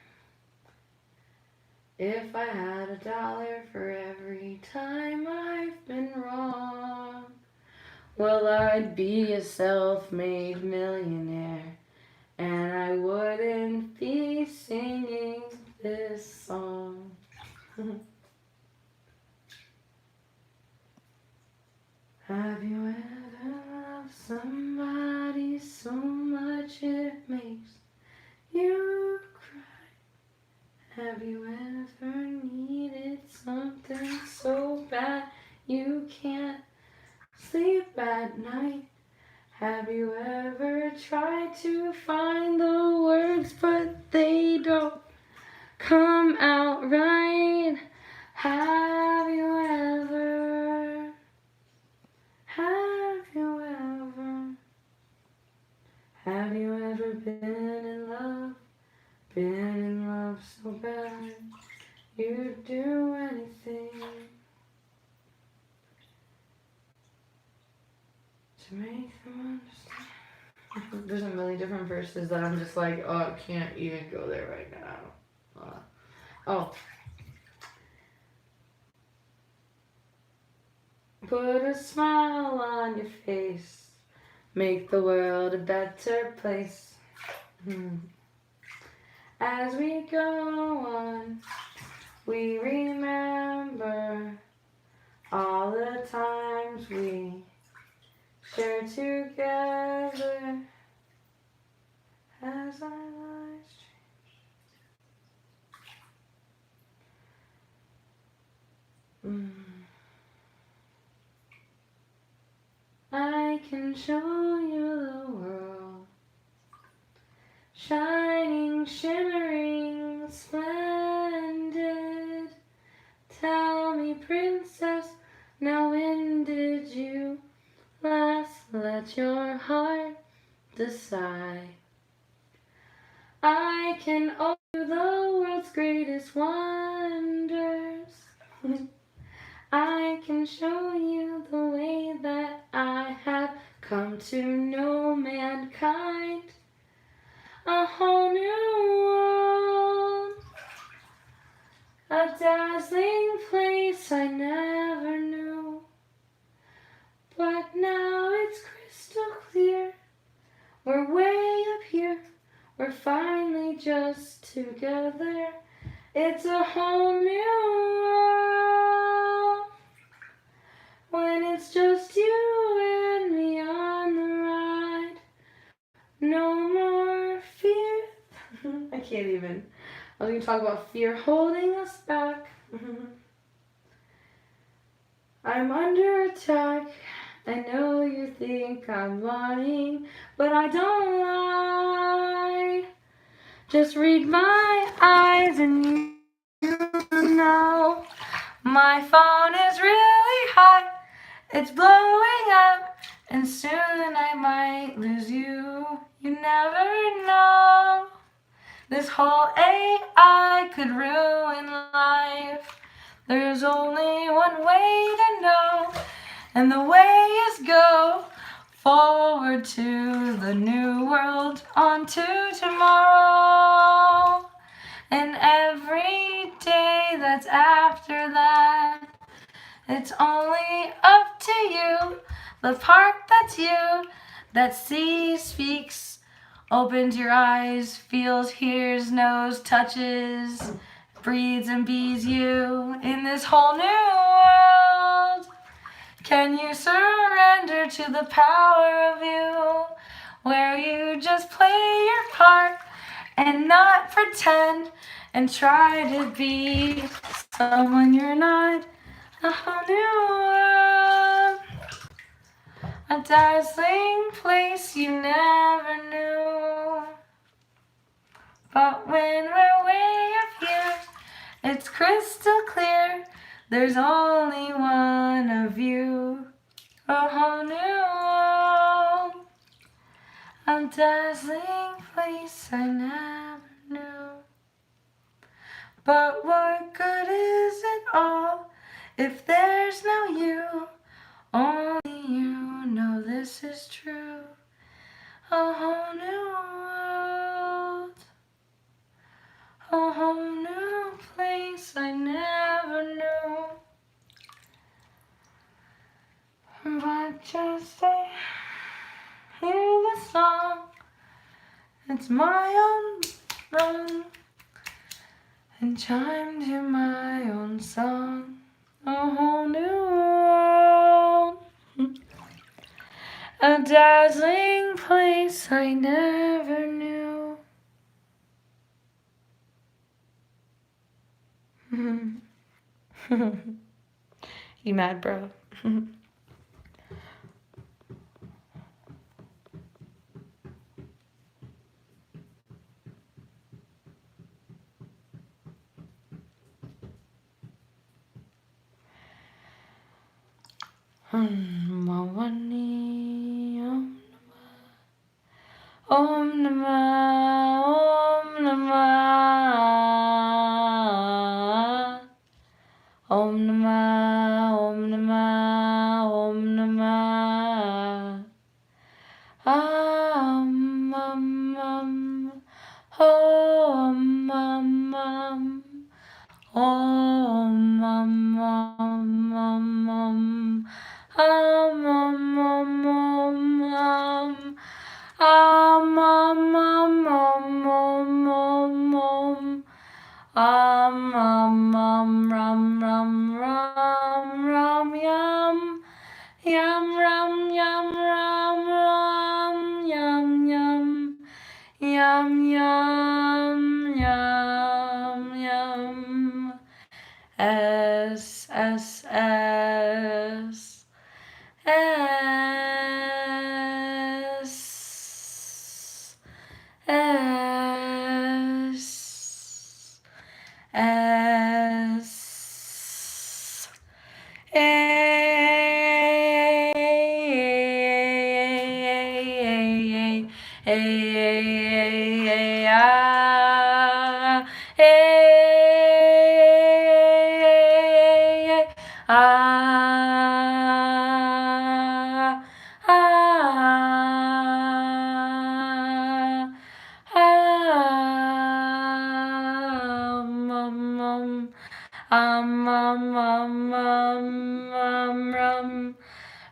Speaker 1: If I had $1 for every time I've been wrong, well, I'd be a self-made millionaire, and I wouldn't be singing this song. Have you ever loved somebody so much it makes you cry? Have you ever needed something so bad you can't sleep at night? Have you ever tried to find the words but they don't come out right? Have you ever? Have you ever? Have you ever been in love? Been in love so bad you'd do anything to make them understand? There's a million different verses that I'm just like, oh, I can't even go there right now. Put a smile on your face, make the world a better place. As we go on, we remember all the times we shared together as our lives change. I can show you the world, shining, shimmering, splendid. Tell me, princess, now when did you last let your heart decide? I can owe you the world's greatest wonders. I can show you the way that I have come to know mankind. A whole new world, a dazzling place I never knew. But now it's crystal clear, we're way up here, we're finally just together. It's a whole new world, when it's just you and me on the ride. No more fear. I can't even. I was going to talk about fear holding us back. I'm under attack. I know you think think I'm lying, but I don't lie. Just read my eyes and you know my phone is really hot. It's blowing up, and soon I might lose you. You never know. This whole AI could ruin life. There's only one way to know, and the way is go forward to the new world, on to tomorrow. And every day that's after that, it's only up to you. The part that's you, that sees, speaks, opens your eyes, feels, hears, knows, touches, breathes and bees you in this whole new world. Can you surrender to the power of you, where you just play your part and not pretend and try to be someone you're not? A whole new world, a dazzling place you never knew. But when we're way up here, it's crystal clear, there's only one of you. A whole new world, a dazzling place I never knew. But what good is it all if there's no you? Only you know this is true. A whole new world, a whole new place I never knew. But just to hear the song, it's my own run, and chime to my own song. A whole new world, a dazzling place I never knew. You mad, bro? Om Namah, Om Namah, Om Namah, Om Namah, Om Namah, Om Om Om ram ram ram ram yum yum ram yum ram ram yum yum yum yum yum yum. S S S S S S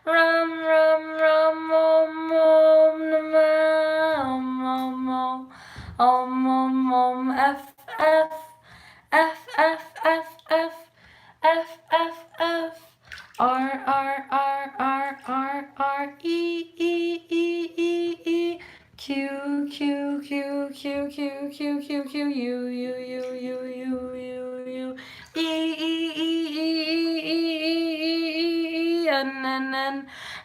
Speaker 1: rum rum rum om om namah om f f f f f f f f f r r r r r r e e e e e q q q q q q q q u u u u u u e e e e e e e n n n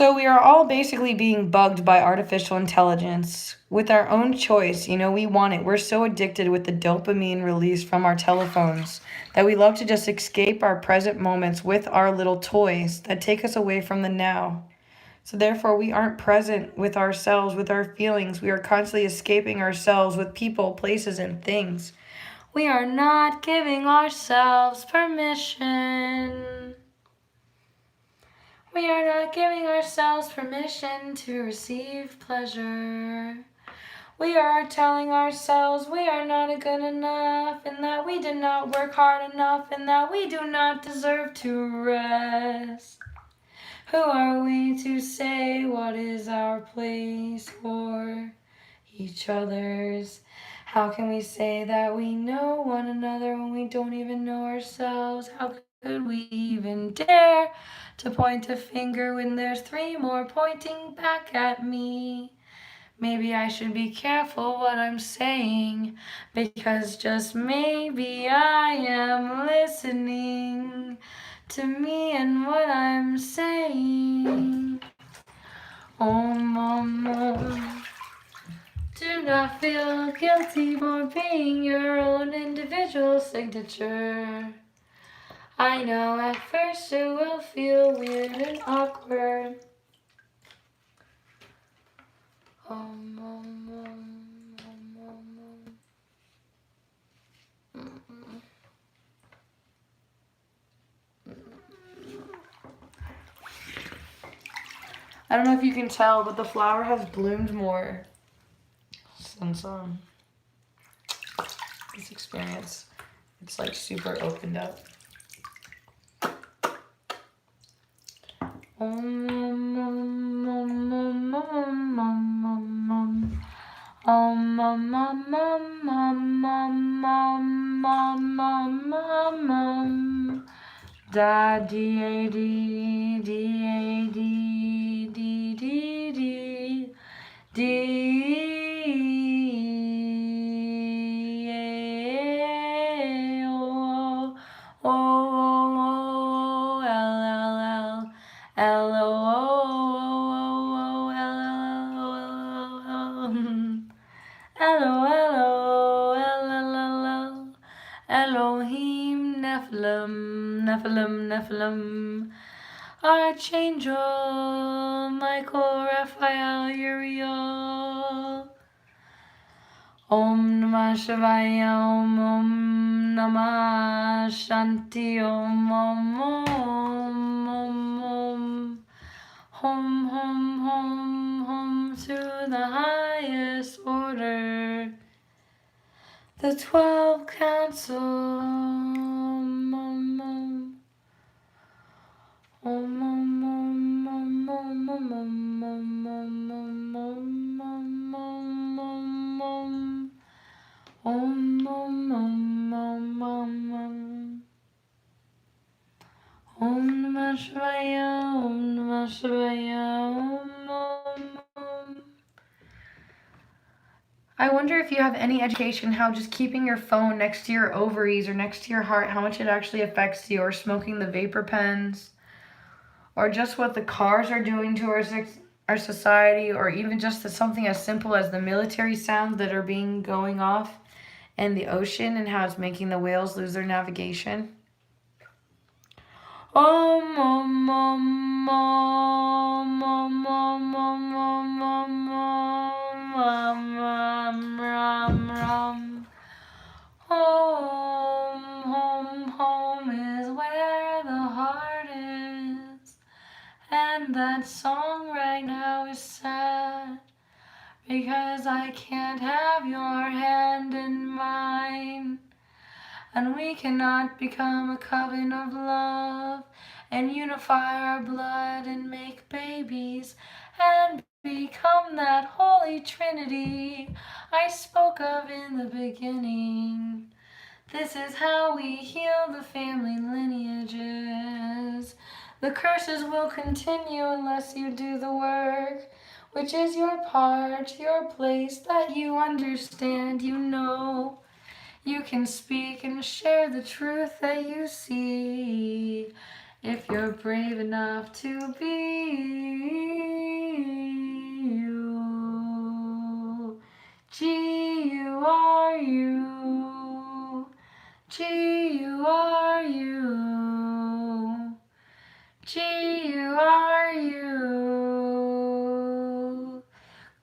Speaker 1: So we are all basically being bugged by artificial intelligence with our own choice. You know, we want it. We're so addicted with the dopamine release from our telephones that we love to just escape our present moments with our little toys that take us away from the now. So therefore, we aren't present with ourselves, with our feelings. We are constantly escaping ourselves with people, places, and things. We are not giving ourselves permission. We are not giving ourselves permission to receive pleasure. We are telling ourselves we are not good enough and that we did not work hard enough and that we do not deserve to rest. Who are we to say what is our place or each other's? How can we say that we know one another when we don't even know ourselves? How could we even dare to point a finger when there's three more pointing back at me? Maybe I should be careful what I'm saying, because just maybe I am listening to me and what I'm saying. Oh, mama, do not feel guilty for being your own individual signature. I know at first it will feel weird and awkward. I don't know if you can tell, but the flower has bloomed more since this experience. It's like super opened up. Da dee dee dee dee dee dee dee dee oh oh L L L Elohim, Nephilim, Archangel, Michael, Raphael, Uriel. Om Namah Shivaya, Om Namah Shanti, Om Hum to the highest order. The 12 council. Om Namah Shivaya, Om Namah Shivaya, Om. I wonder if you have any education how just keeping your phone next to your ovaries or next to your heart, how much it actually affects you, or smoking the vapor pens, or just what the cars are doing to our society, or even just something as simple as the military sounds that are going off in the ocean and how it's making the whales lose their navigation. Om om om om om om om om om ram ram. Home is where the heart is, and that song right now is sad because I can't have your hand in mine. And we cannot become a coven of love and unify our blood and make babies and become that holy trinity I spoke of in the beginning. This is how we heal the family lineages. The curses will continue unless you do the work, which is your part, your place that you understand, you know. You can speak and share the truth that you see. If you're brave enough to be you. G-U-R-U. G-U-R-U. G-U-R-U.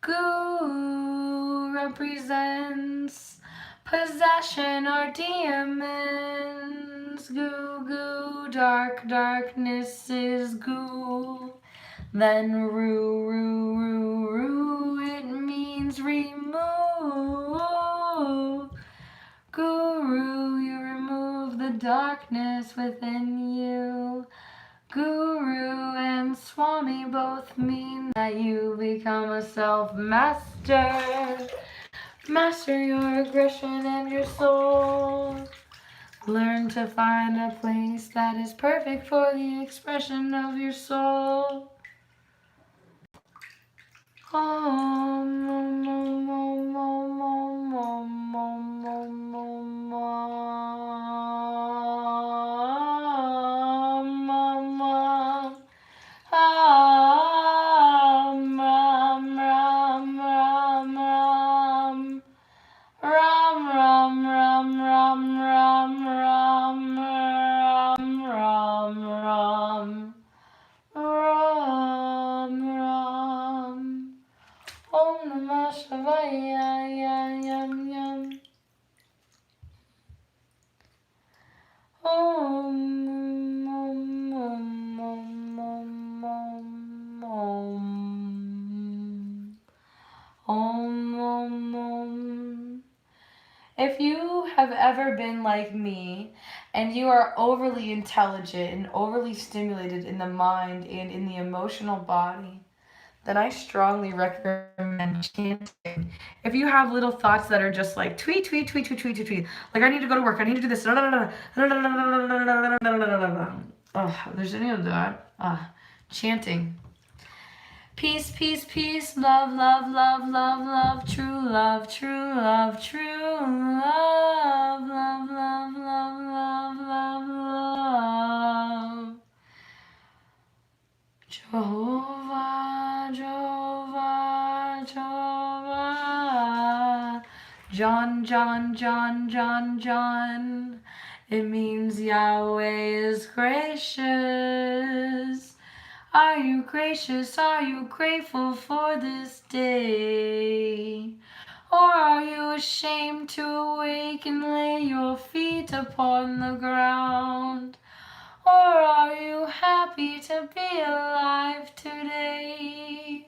Speaker 1: Goo represents possession or demons. Goo goo, darkness is goo. Then roo, roo, roo, roo, it means remove. Guru, you remove the darkness within you. Guru and Swami both mean that you become a self-master. Master your aggression and your soul. Learn to find a place that is perfect for the expression of your soul. Om, om, om, om, om, om, om, om, om, om, om, om. Ram, ram, ram, ram, ram. Ram, ram, ram, ram, ram, ram, ram, ram, ram. Ram, ram. Om Namah Shivaya, yam, yam. Om, om, om, om, om, om, om, om, om. If you have ever been like me, and you are overly intelligent and overly stimulated in the mind and in the emotional body, then I strongly recommend chanting. If you have little thoughts that are just like tweet, tweet, tweet, tweet, tweet, tweet, tweet, like I need to go to work, I need to do this, there's any of that, chanting. Peace, peace, peace, love, love, love, love, love, true love, true love, true love, love, love, love, love, love, love. Jehovah, Jehovah, Jehovah. John, John, John, John, John. It means Yahweh is gracious. Are you gracious? Are you grateful for this day? Or are you ashamed to awake and lay your feet upon the ground? Or are you happy to be alive today?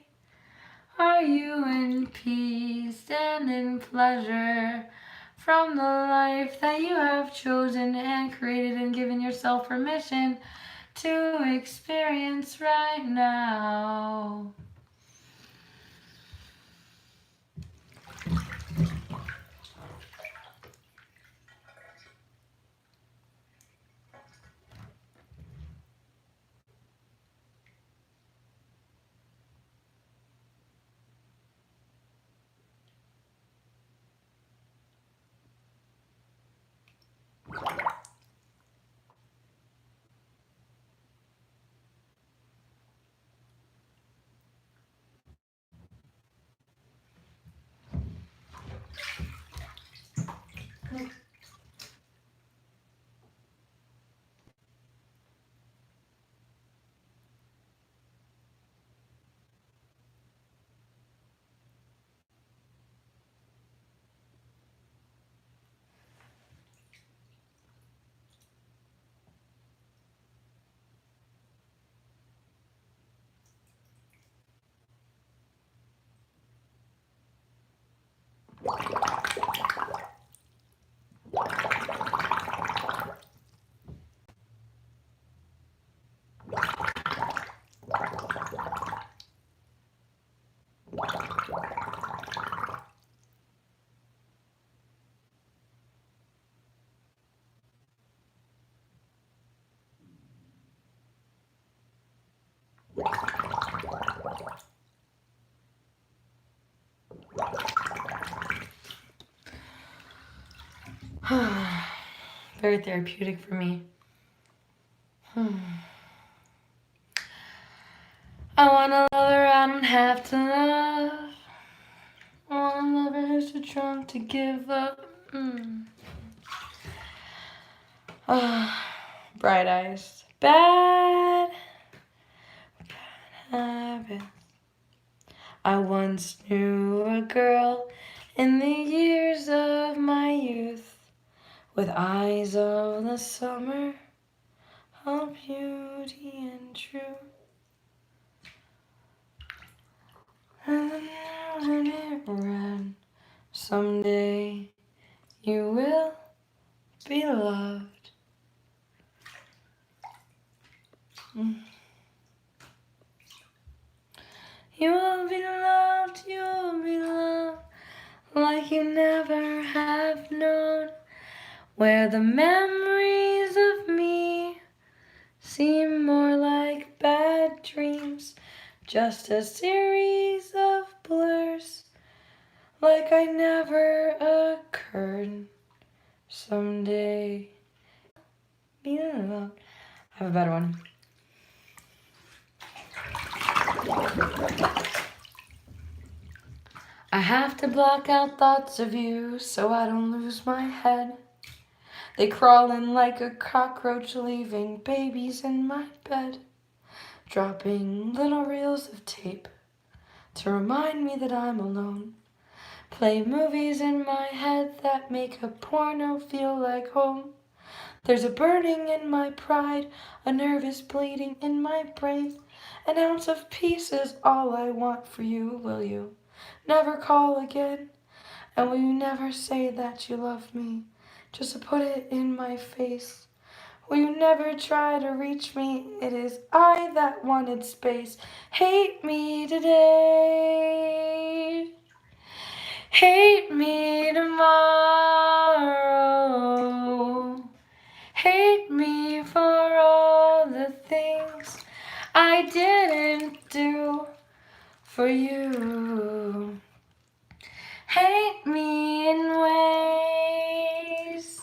Speaker 1: Are you in peace and in pleasure from the life that you have chosen and created and given yourself permission to experience right now? Very therapeutic for me. just too drunk to give up. Bright eyes. Bad habits. I once knew a girl in the years of my youth, with eyes of the summer, all beauty and truth. And then it ran, someday you will be loved. You will be loved, you will be loved like you never have known, where the memories of me seem more like bad dreams, just a series of blurs, like I never occurred. Someday, be loved. I have a better one. I have to block out thoughts of you so I don't lose my head. They crawl in like a cockroach, leaving babies in my bed, dropping little reels of tape to remind me that I'm alone. Play movies in my head that make a porno feel like home. There's a burning in my pride, a nervous bleeding in my brain. An ounce of peace is all I want for you. Will you never call again? And will you never say that you love me, just to put it in my face? Will you never try to reach me? It is I that wanted space. Hate me today, hate me tomorrow. Hate me for all the things I didn't do for you. Hate me in ways,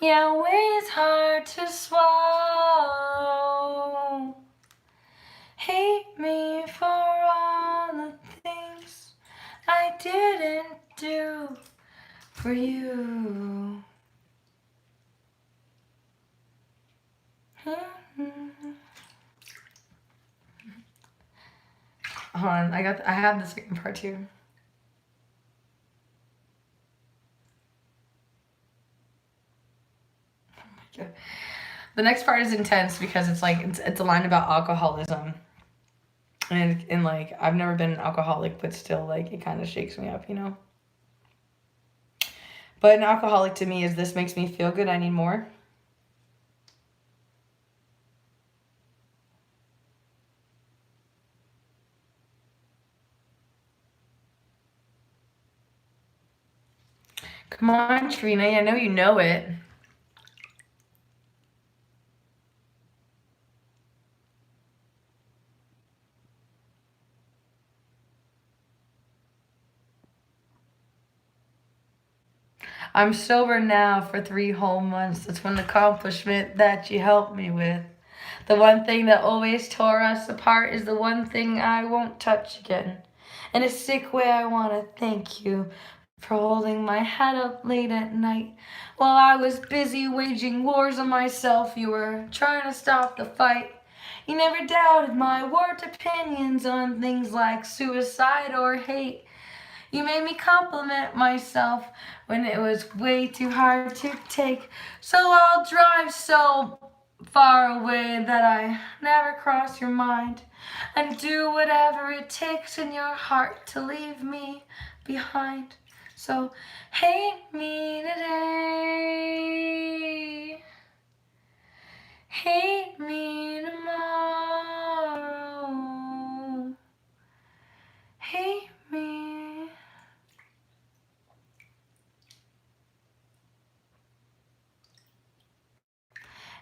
Speaker 1: yeah, ways hard to swallow. Hate me for all the things I didn't do for you. Hold on, I have the second part too. Oh my God. The next part is intense because it's like it's a line about alcoholism. And like I've never been an alcoholic, but still like it kind of shakes me up, you know. But an alcoholic to me is this makes me feel good, I need more. Come on, Trina, I know you know it. I'm sober now for 3 whole months. That's one accomplishment that you helped me with. The one thing that always tore us apart is the one thing I won't touch again. In a sick way, I want to thank you for holding my head up late at night. While I was busy waging wars on myself, you were trying to stop the fight. You never doubted my warped opinions on things like suicide or hate. You made me compliment myself when it was way too hard to take. So I'll drive so far away that I never cross your mind, and do whatever it takes in your heart to leave me behind. So hate me today, hate me tomorrow, hate me.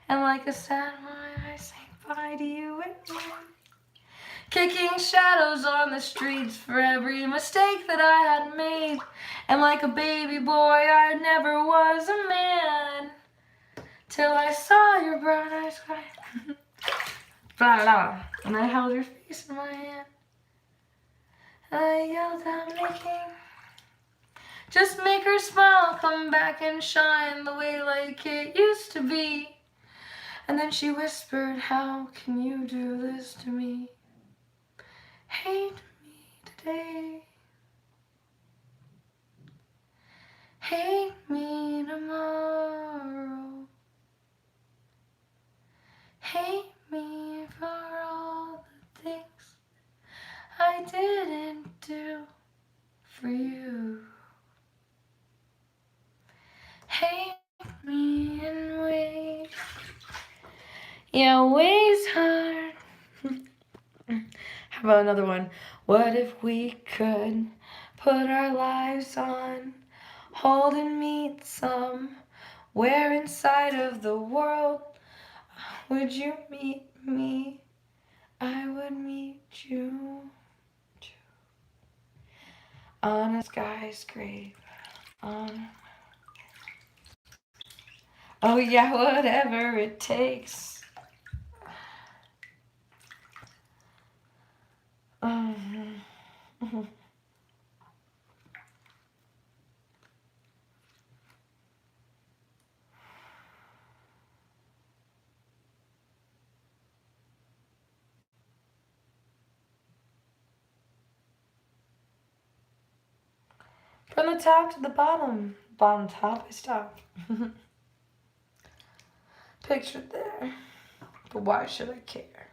Speaker 1: And like a sad wine, I say bye to you and me. Kicking shadows on the streets for every mistake that I had made. And like a baby boy, I never was a man, till I saw your brown eyes cry. Blah, blah. And I held your face in my hand. And I yelled out, making Just make her smile, come back and shine the way like it used to be. And then she whispered, how can you do this to me? Hate me today, hate me tomorrow, hate me for all the things I didn't do for you. Hate me in ways, yeah, ways hard. How about another one? What if we could put our lives on hold and meet somewhere inside of the world? Would you meet me? I would meet you on a skyscraper. Oh yeah, whatever it takes. From the top to the bottom, bottom top, I stop. Pictured there, but why should I care?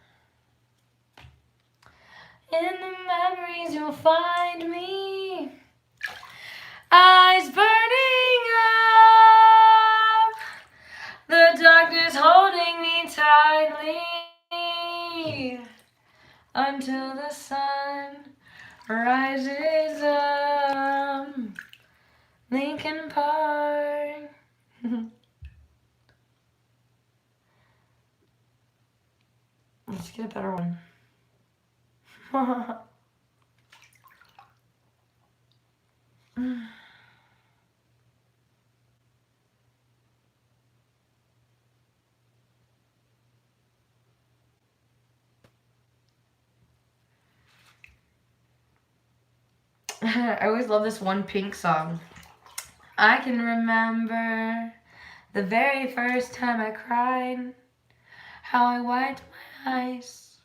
Speaker 1: In the memories you'll find me, eyes burning up, the darkness holding me tightly, until the sun rises up. Lincoln Park. Let's get a better one. I always love this one Pink song. I can remember the very first time I cried, how I wiped my eyes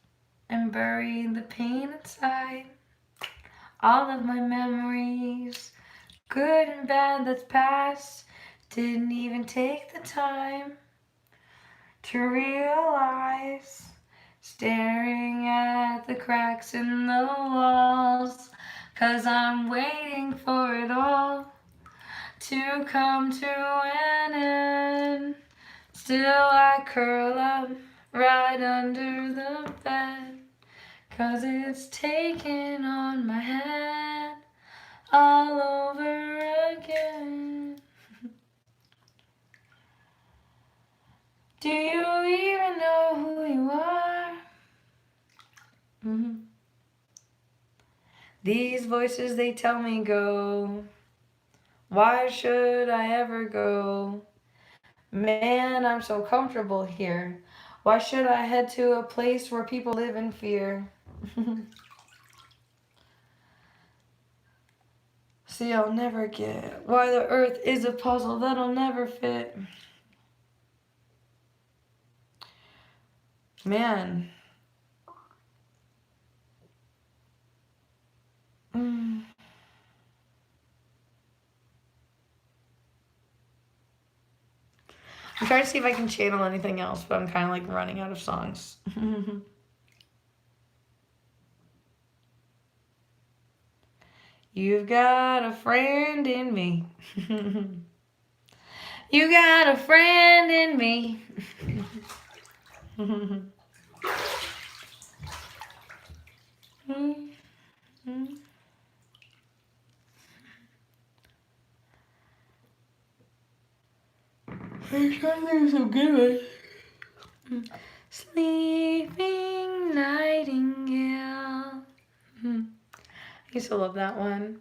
Speaker 1: and buried the pain inside. All of my memories, good and bad that's past, didn't even take the time to realize. Staring at the cracks in the walls, 'cause I'm waiting for it all to come to an end. Still I curl up right under the bed, 'cause it's taking on my head all over again. Do you even know who you are? These voices, they tell me go. Why should I ever go? Man, I'm so comfortable here. Why should I head to a place where people live in fear? See, I'll never get why the earth is a puzzle that'll never fit. Man. I'm trying to see if I can channel anything else, but I'm kind of like running out of songs. You've got a friend in me. You got a friend in me. I'm trying to think of some good ones. Sleeping Nightingale. I used to love that one.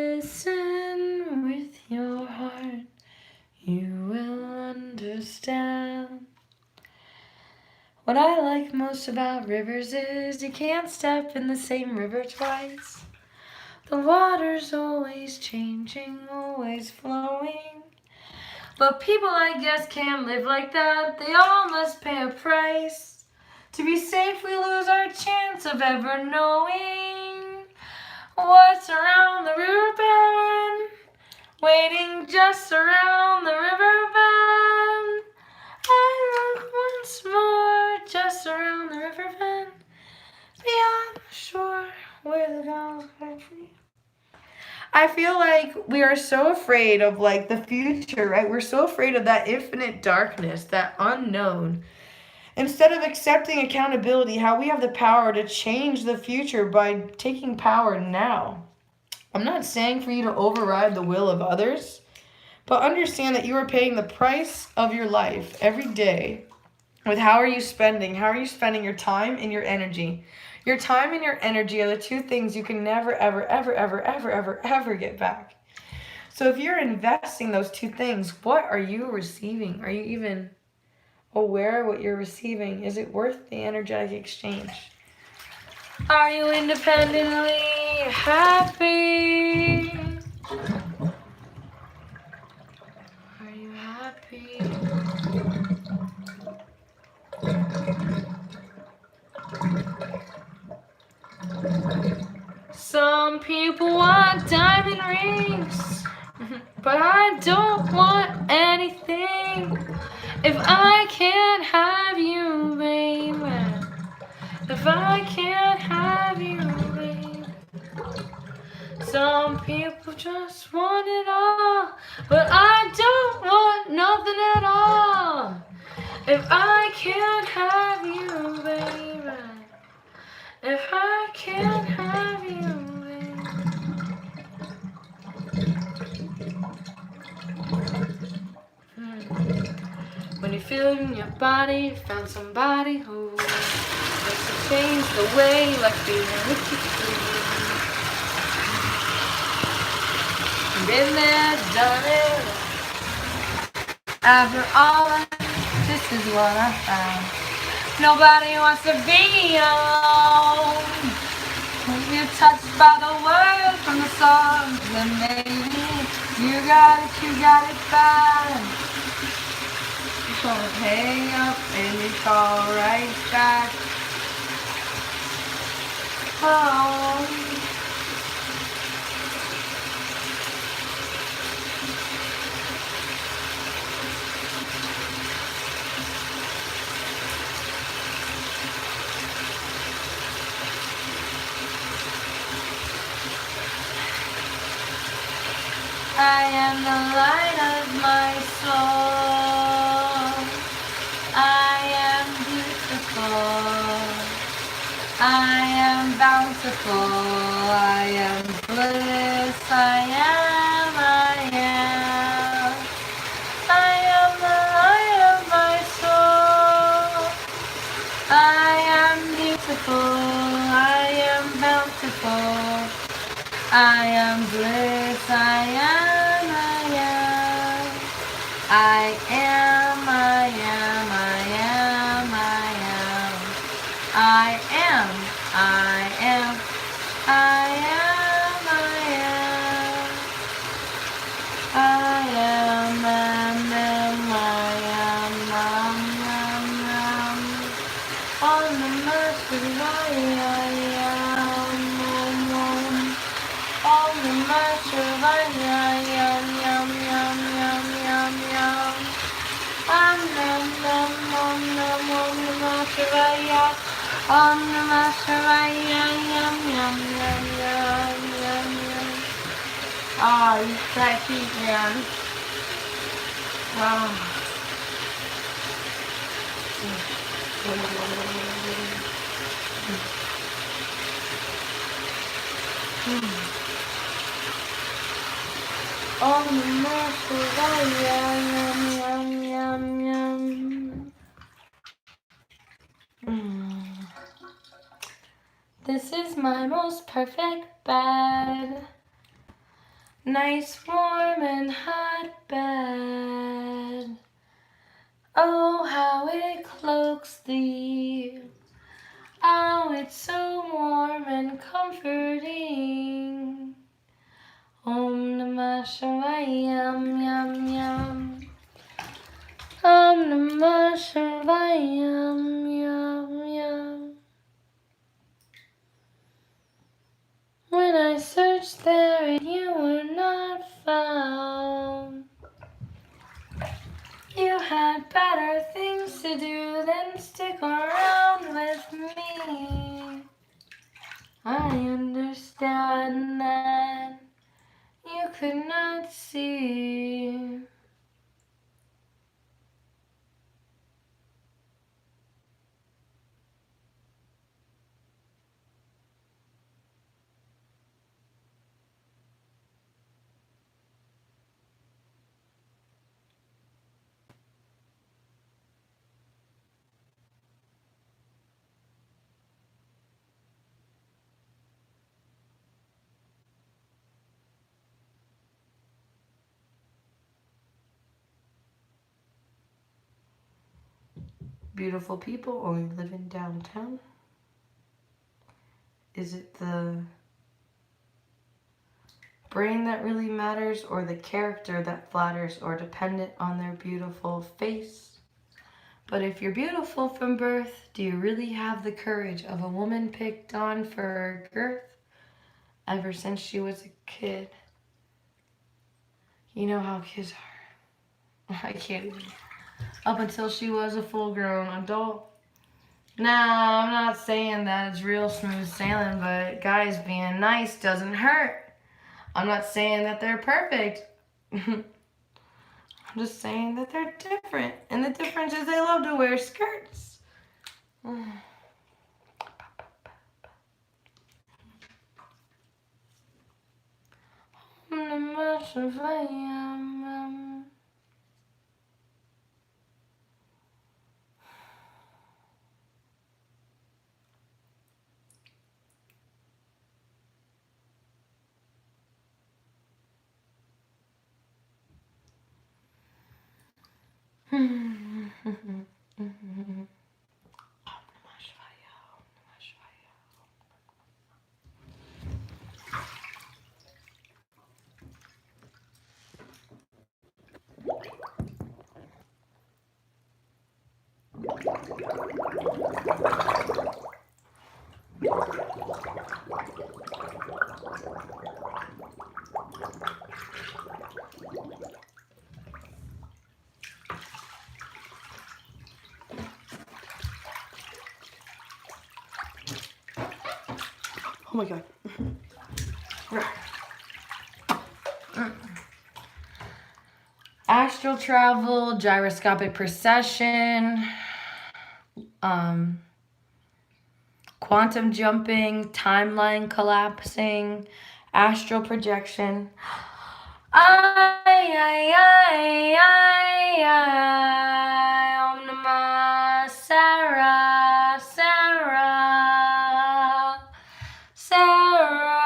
Speaker 1: Listen with your heart, you will understand what I like like most about rivers is you can't step in the same river twice. The water's always changing, always flowing. But people, I guess, can't live like that. They all must pay a price. To be safe, we lose our chance of ever knowing what's around the river bend, waiting just around the river bend. I look once more, just around the river bend, beyond the shore where the gulls are free. I feel like we are so afraid of like the future, right? We're so afraid of that infinite darkness, that unknown. Instead of accepting accountability, how we have the power to change the future by taking power now. I'm not saying for you to override the will of others, but understand that you are paying the price of your life every day with how are you spending? How are you spending your time and your energy? Your time and your energy are the two things you can never, ever, ever, ever, ever, ever, ever get back. So if you're investing those two things, what are you receiving? Are you even aware of what you're receiving? Is it worth the energetic exchange? Are you independently happy? Are you happy? Some people want diamond rings, but I don't want anything if I can't have you, baby. If I can't have you, baby. Some people just want it all, but I don't want nothing at all if I can't have you, baby. If I can't have you, baby. When you feel in your body, you found somebody who makes you change the way you like feeling with your feet. Been there, done it. After all, this is what I found. Nobody wants to be alone. When you're touched by the words from the songs, then maybe you got it bad. You don't hang up and you call right back. Oh. I am the light of my soul. I am beautiful. I am bountiful. I am bliss. I am. I am the light of my soul. I am beautiful. I am bountiful. I am bliss, I am. I am. I am. On the mercy, I am. On the mercy, I am. On the mercy, I am. Oh, you that heat, man. Wow. On the mercy, This is my most perfect bed. Nice, warm, and hot bed. Oh, how it cloaks thee Oh, it's so warm and comforting. Om Namah Shivaya, yum yum. Om Namah Shivaya, yum yum. When I searched there and you were not found, you had better things to do than stick around with me. I understand that you could not see. Beautiful people only living downtown. Is it the brain that really matters, or the character that flatters, or dependent on their beautiful face? But if you're beautiful from birth, do you really have the courage of a woman picked on for her girth? Ever since she was a kid. You know how kids are. I can't even. Up until she was a full-grown adult. Now, I'm not saying that it's real smooth sailing, but guys being nice doesn't hurt. I'm not saying that they're perfect. I'm just saying that they're different. And the difference is they love to wear skirts. Oh my God. Astral travel, gyroscopic precession, quantum jumping, timeline collapsing, astral projection. Om Namah Sarah, Sarah, Sarah,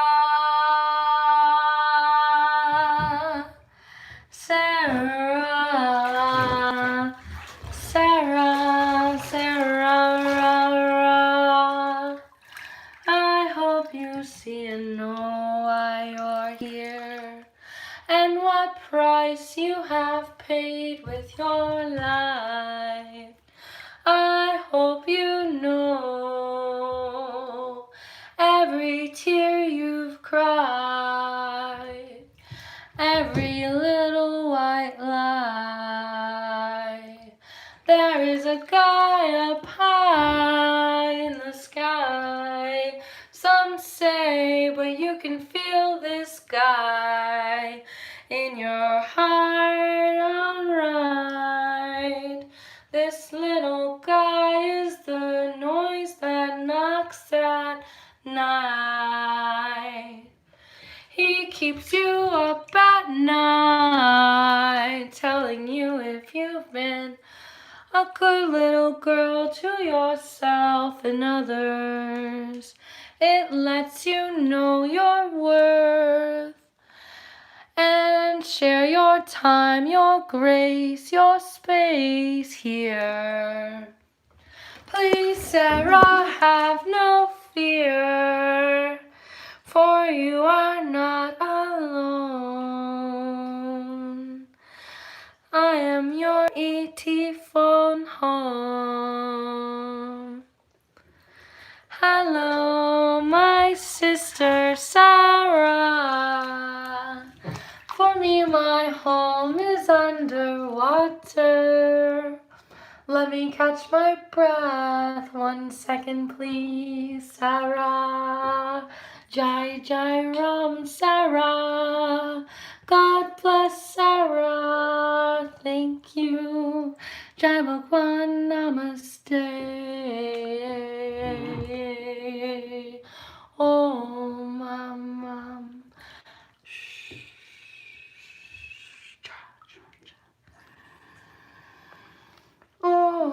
Speaker 1: Sarah, Sarah, Sarah. I hope you see and know why you're here, and what price you have paid with your life. I hope you know every tear you've cried, every little white lie. There is a guy up high in the sky, some say, but you can feel this guy in your heart, alright. This little guy is the noise that knocks at night. He keeps you up at night, telling you if you've been a good little girl to yourself and others. It lets you know your worth and share your time, your grace, your space here. Please, Sarah, have no fear, for you are not alone. I am your ET phone home. Hello, my sister Sarah. For me, my home is underwater. Let me catch my breath 1 second, please, Sarah. Jai Jai Ram, Sarah. God bless Sarah. Thank you. Jai Bhagwan, Namaste. Oh, Mama. Oh.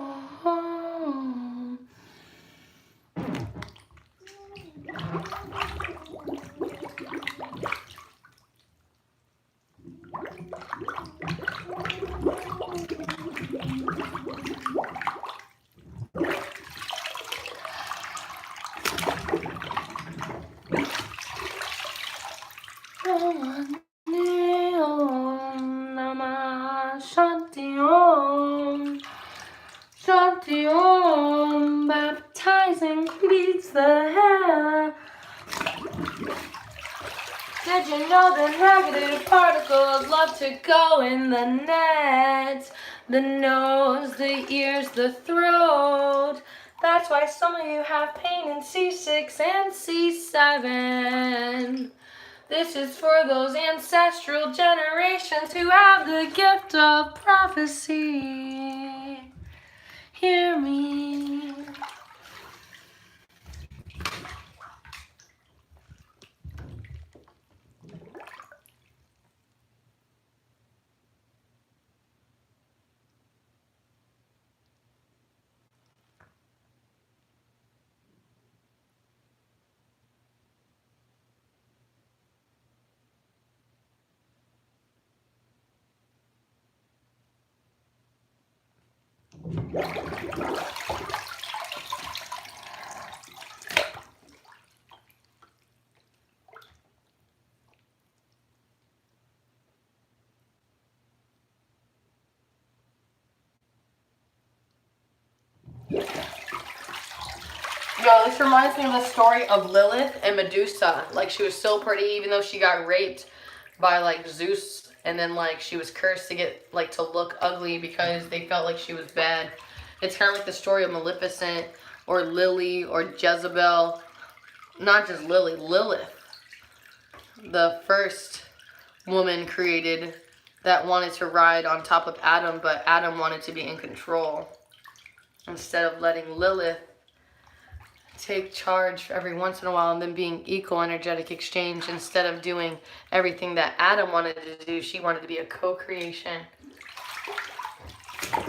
Speaker 1: Om Namah Shanti Om. Shanti Om. Baptizing beats the hair. Did you know that negative particles love to go in the net? The nose, the ears, the throat. That's why some of you have pain in C6 and C7. This is for those ancestral generations who have the gift of prophecy. Hear me. Yo, this reminds me of the story of Lilith and Medusa. Like, she was so pretty, even though she got raped by, like, Zeus. And then, like, she was cursed to get, like, to look ugly because they felt like she was bad. It's kind of like the story of Maleficent or Lily or Jezebel. Not just Lily, Lilith. The first woman created that wanted to ride on top of Adam, but Adam wanted to be in control. Instead of letting Lilith take charge every once in a while and then being equal energetic exchange, instead of doing everything that Adam wanted to do, she wanted to be a co-creation. At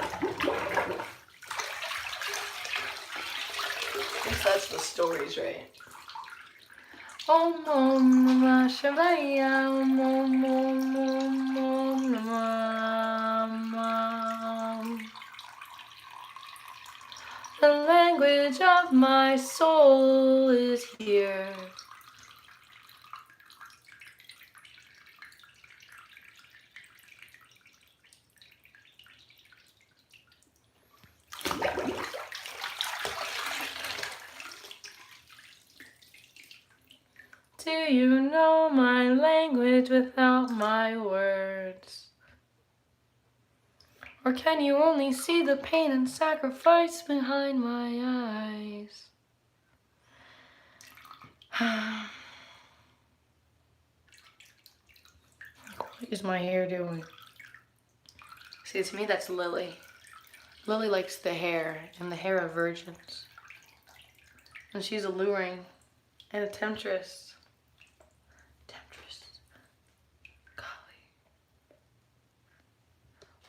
Speaker 1: least that's the stories, right? Om Om Namah Shivaya. Om Om Om Om Om Namah. The language of my soul is here. Do you know my language without my words? Or can you only see the pain and sacrifice behind my eyes? What is my hair doing? See, to me that's Lily. Lily likes the hair, and the hair of virgins. And she's alluring and a temptress.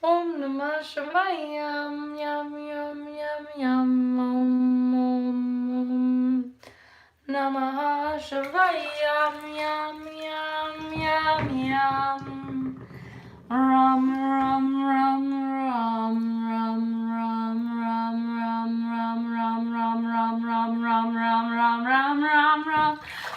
Speaker 1: Om Namah Shivaya. Yum yum yum yum. Om Om Namah Shivaya. Yum yum yum yum. Ram ram ram ram ram ram ram ram ram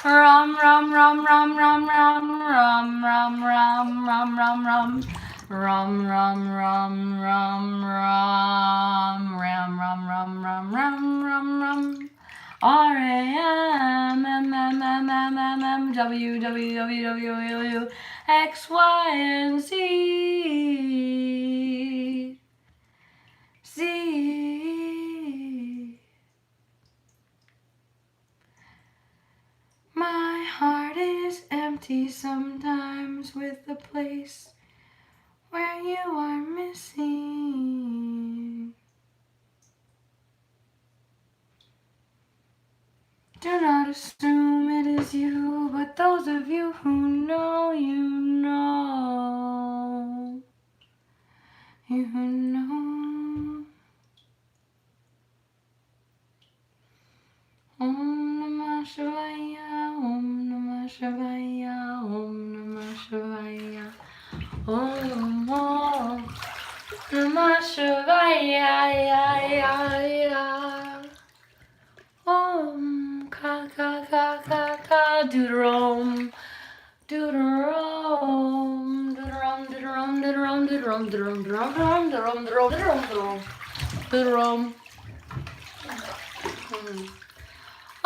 Speaker 1: rum, rum, rum, rum, rum, rum, rum, rum, rum, rum, rum, rum. Rum, rum, rum, rum, rum, rum, rum, rum, rum, rum, rum, rum. R-A-M-M-M-M-M-M-M-W, W, W, W, W, X, Y, and Z. Z. My heart is empty sometimes with a place where you are missing. Do not assume it is you, but those of you who know, you know. You know. Om Namah Shivaya, Om Namah Shivaya, Om Namah Shivaya. Om Namah Shivaya, ya, ya, ya. Om ka ka ka ka ka doodle-om, doodle-om, doodle-om, doodle-om, doodle-om, doodle-om, doodle-om, doodle-om, doodle-om, doodle-om, doodle-om, doodle-om.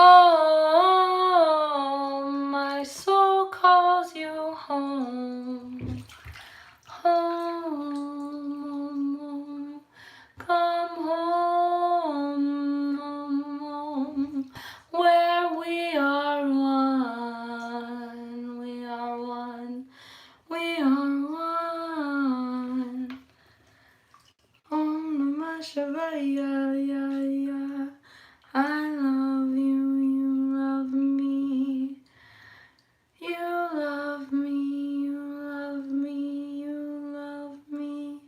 Speaker 1: Oh, my soul calls you home, home, come home, where we are one, we are one, we are one. Om Namah Shivaya, ya, ya. I love you, you love me. You love me, you love me, you love me.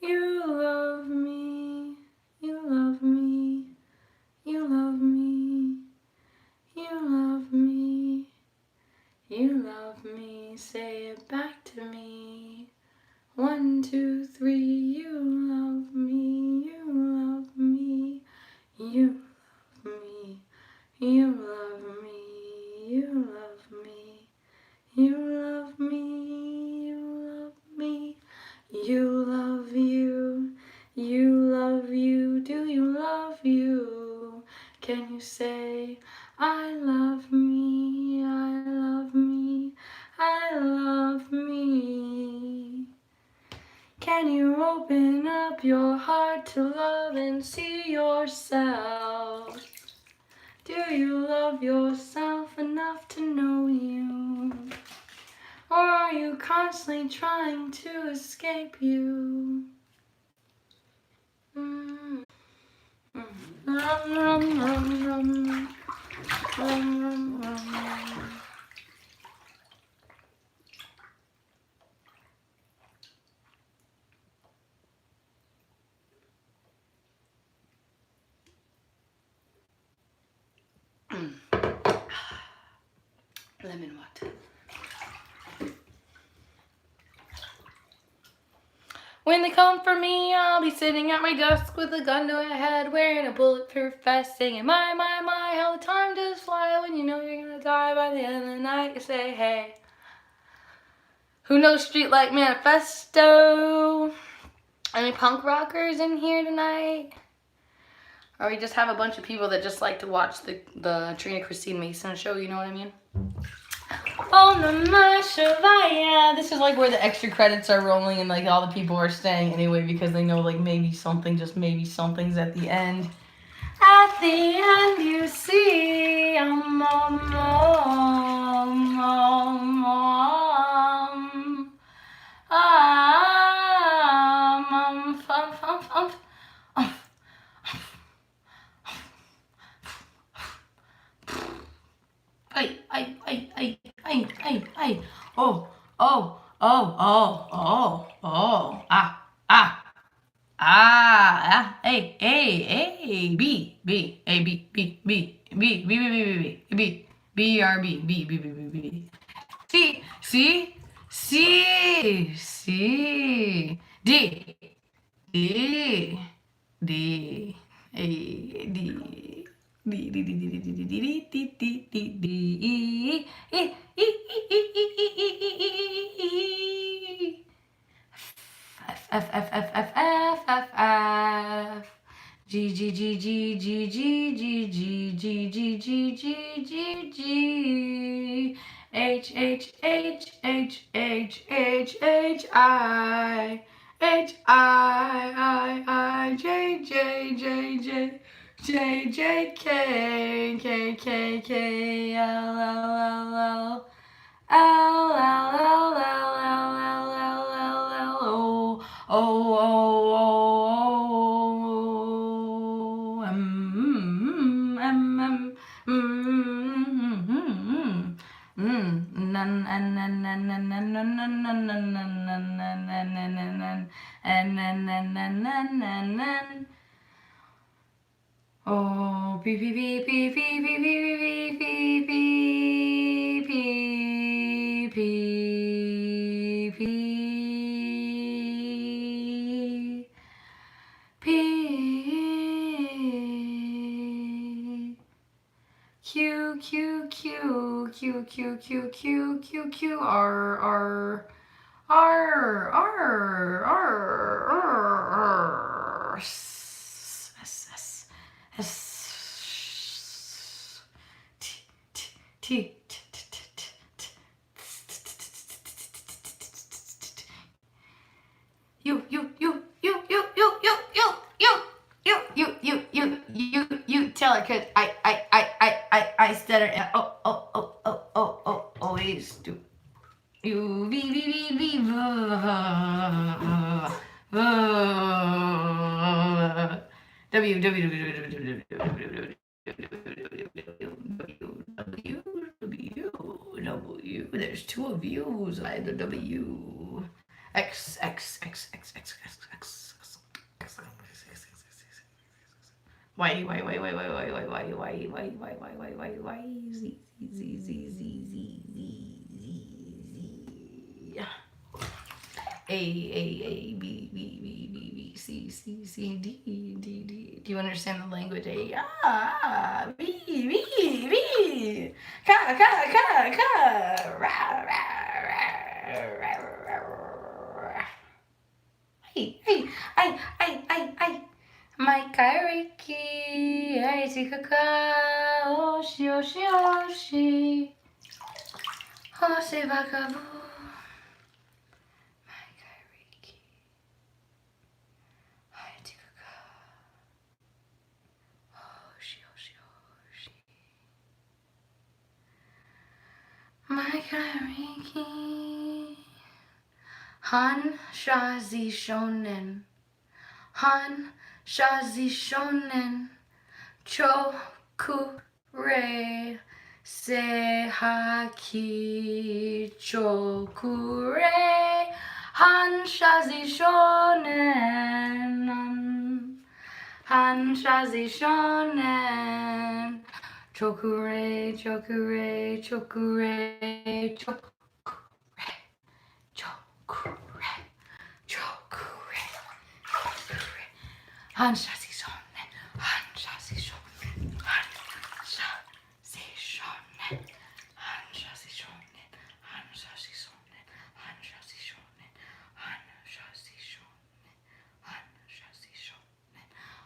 Speaker 1: You love me, you love me, you love me. You love me, you love me. Say it back to me. 1, 2, 3. You love me, you love me. You love me, you love me, you love me, you love me, you love me, you love you, you love you, do you love you? Can you say, I love me, I love me, I love me? Can you open up your heart to love and see yourself? Do you love yourself enough to know you? Or are you constantly trying to escape you? Rum, rum, rum, rum, rum, rum, rum. Lemon water. When they come for me, I'll be sitting at my desk with a gun to my head, wearing a bulletproof vest, singing, my, how the time does fly. When you know you're gonna die by the end of the night, you say, hey, who knows Streetlight Manifesto? Any punk rockers in here tonight? Or we just have a bunch of people that just like to watch the Trina Christine Mason show, you know what I mean? Oh, Namah Shivaya. This is like where the extra credits are rolling and like all the people are staying anyway because they know like maybe something, just maybe something's at the end. At the end you see ay. Oh, hey, B. C, D, A, D. F F F F F F F F G G G G G G G G G G G G G G H H H H H H H I J J J J J J K K K K L L L L L L L L L O O O M M Oh, pee pee pee pee pee pee pee pee pee pee pee pee pee Q Q Q Q Q Q Q Q Q R R R R R S S S S T T T you tell her cause I stutter and always do. You there's two of yous by the W. X X X X X X X X. Y Z Z Z Z Z Z A B C D. Do you understand the language? A B ka ra Hey I my kairiki ai tikaka oshi oshi oshi Hose bakabu my kairiki ai tikaka oshi oshi oshi my kairiki Han Shazi Shonen Han Shazi Shonen Chokure Sehaki Chokure Han Shazi Shonen Han Shazi Shonen Chokure Chokure Chokure Chokure Han Shazi Shonen, Han Shazi Shonen, Han Shazi Shonen, Han Shazi Shonen, Han Shazi Shonen,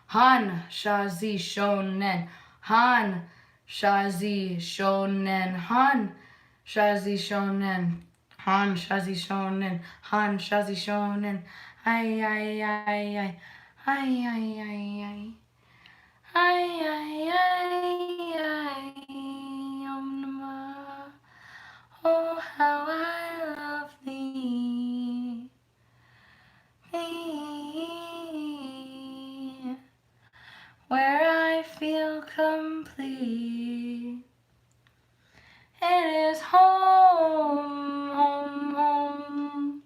Speaker 1: Han Shazi Shonen, Han Shazi Shonen, Han Shazi Shonen, Han Shazi Shonen, Han Shazi Shonen, Han Shazi Shonen, Han Shazi Shonen, I Om Namah. Oh, how I love thee, thee, where I feel complete. It is home, home, home,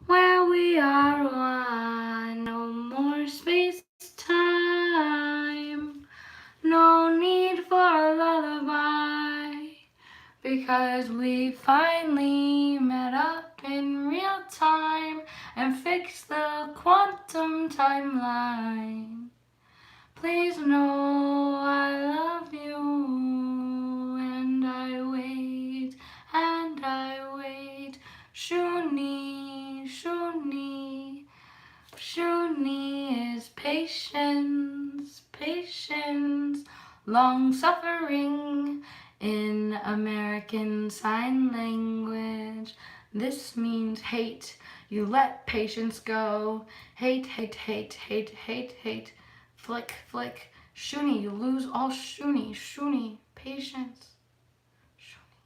Speaker 1: where we are one. No more space, time, no need for a lullaby, because we finally met up in real time and fixed the quantum timeline. Please know I love you, and I wait, and I wait. Shuni, Shuni, Shuni is patience, patience, long suffering in American Sign Language. This means hate. You let patience go. Hate, hate, hate, hate, hate, hate. Flick, flick. Shuni, you lose all shuni. Shuni, patience. Shuni.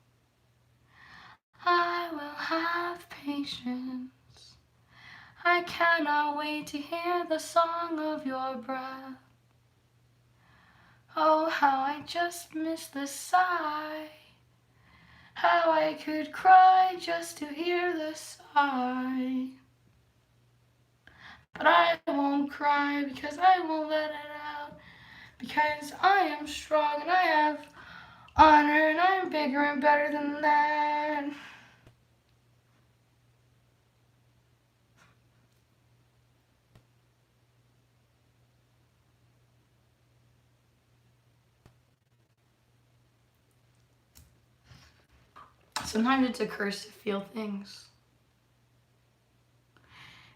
Speaker 1: I will have patience. I cannot wait to hear the song of your breath. Oh, how I just miss the sigh. How I could cry just to hear the sigh. But I won't cry because I won't let it out. Because I am strong and I have honor and I'm bigger and better than that. Sometimes it's a curse to feel things.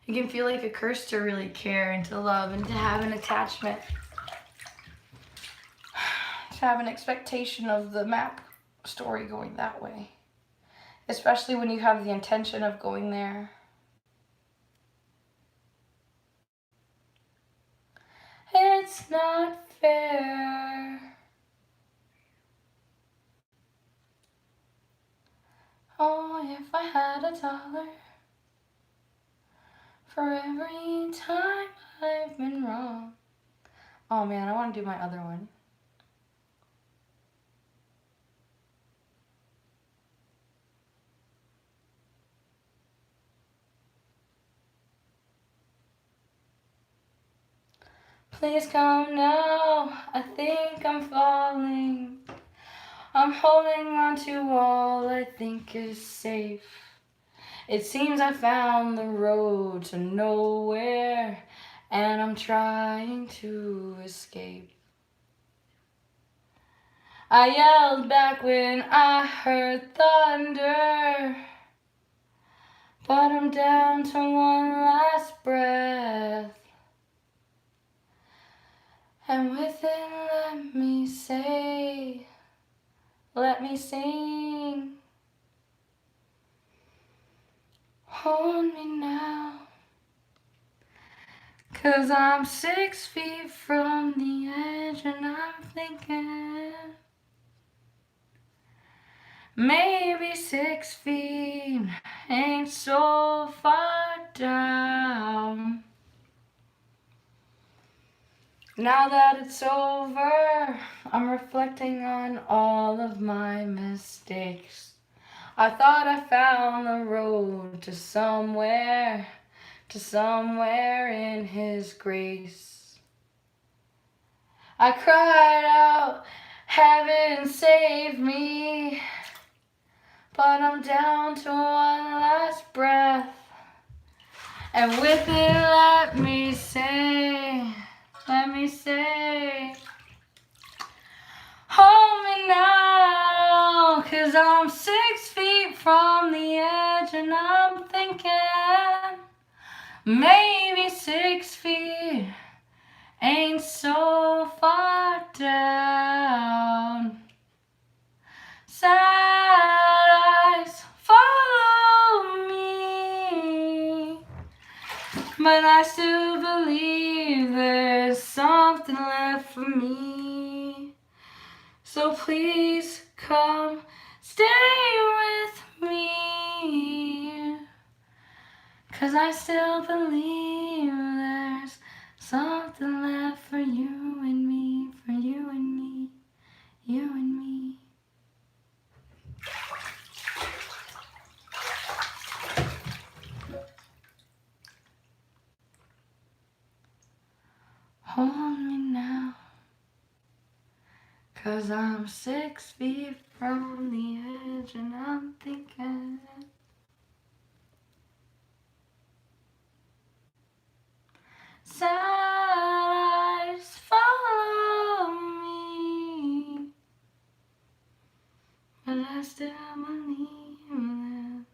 Speaker 1: It can feel like a curse to really care and to love and to have an attachment. To have an expectation of the map story going that way. Especially when you have the intention of going there. It's not fair. Oh, if I had $1 for every time I've been wrong. Oh man, I want to do my other one. Please come now, I think I'm falling. I'm holding on to all I think is safe. It seems I found the road to nowhere, and I'm trying to escape. I yelled back when I heard thunder, but I'm down to one last breath. And with it, let me sing. Hold me now, 'cause I'm 6 feet from the edge and I'm thinking maybe 6 feet ain't so far down. Now that it's over, I'm reflecting on all of my mistakes. I thought I found the road to somewhere in His grace. I cried out, heaven save me, but I'm down to one last breath. And with it, let me say, hold me now, 'cause I'm 6 feet from the edge and I'm thinking maybe 6 feet ain't so far down. Sad eyes follow me, but I still believe there's something left for me. So please come stay with me, 'cause I still believe there's something left for you and me, for you and me, you and me. Hold me now, 'cause I'm 6 feet from the edge and I'm thinking sad eyes follow but I still believe there's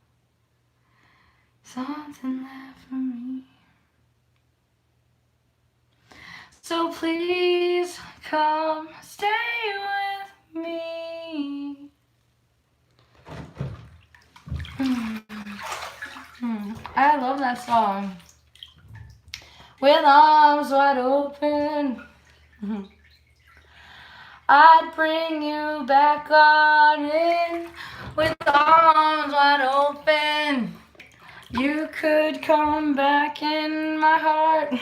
Speaker 1: something left for me. So please come stay with me. I love that song. With arms wide open, I'd bring you back on in. With arms wide open, you could come back in my heart.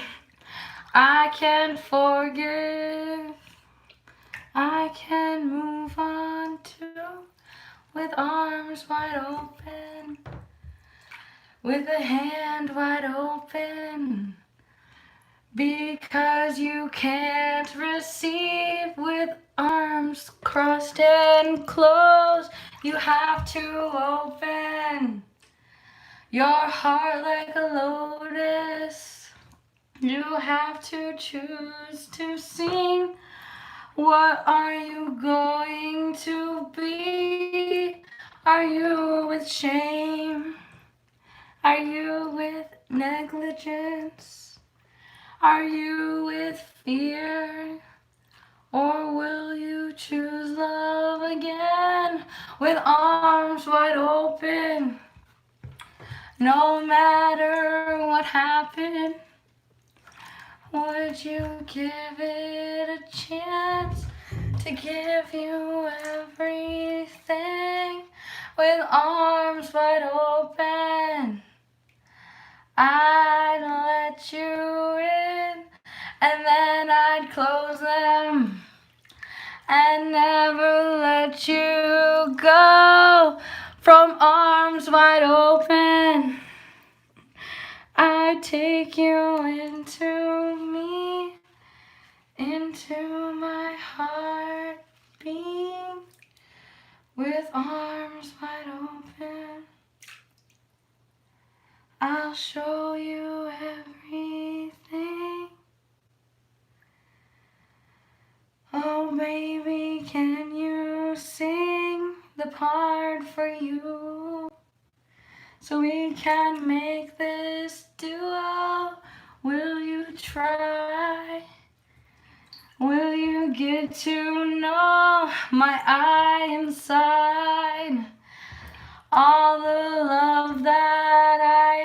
Speaker 1: I can forgive, I can move on too. With arms wide open, with a hand wide open. Because you can't receive with arms crossed and closed. You have to open your heart like a lotus. You have to choose to sing. What are you going to be? Are you with shame? Are you with negligence? Are you with fear? Or will you choose love again? With arms wide open, no matter what happened, would you give it a chance to give you everything? With arms wide open, I'd let you in, and then I'd close them and never let you go. From arms wide open, I'd take you into me, into my heart being. With arms wide open, I'll show you everything. Oh baby, can you sing the part for you? So we can make this duo. Will you try? Will you get to know my eye inside? All the love that I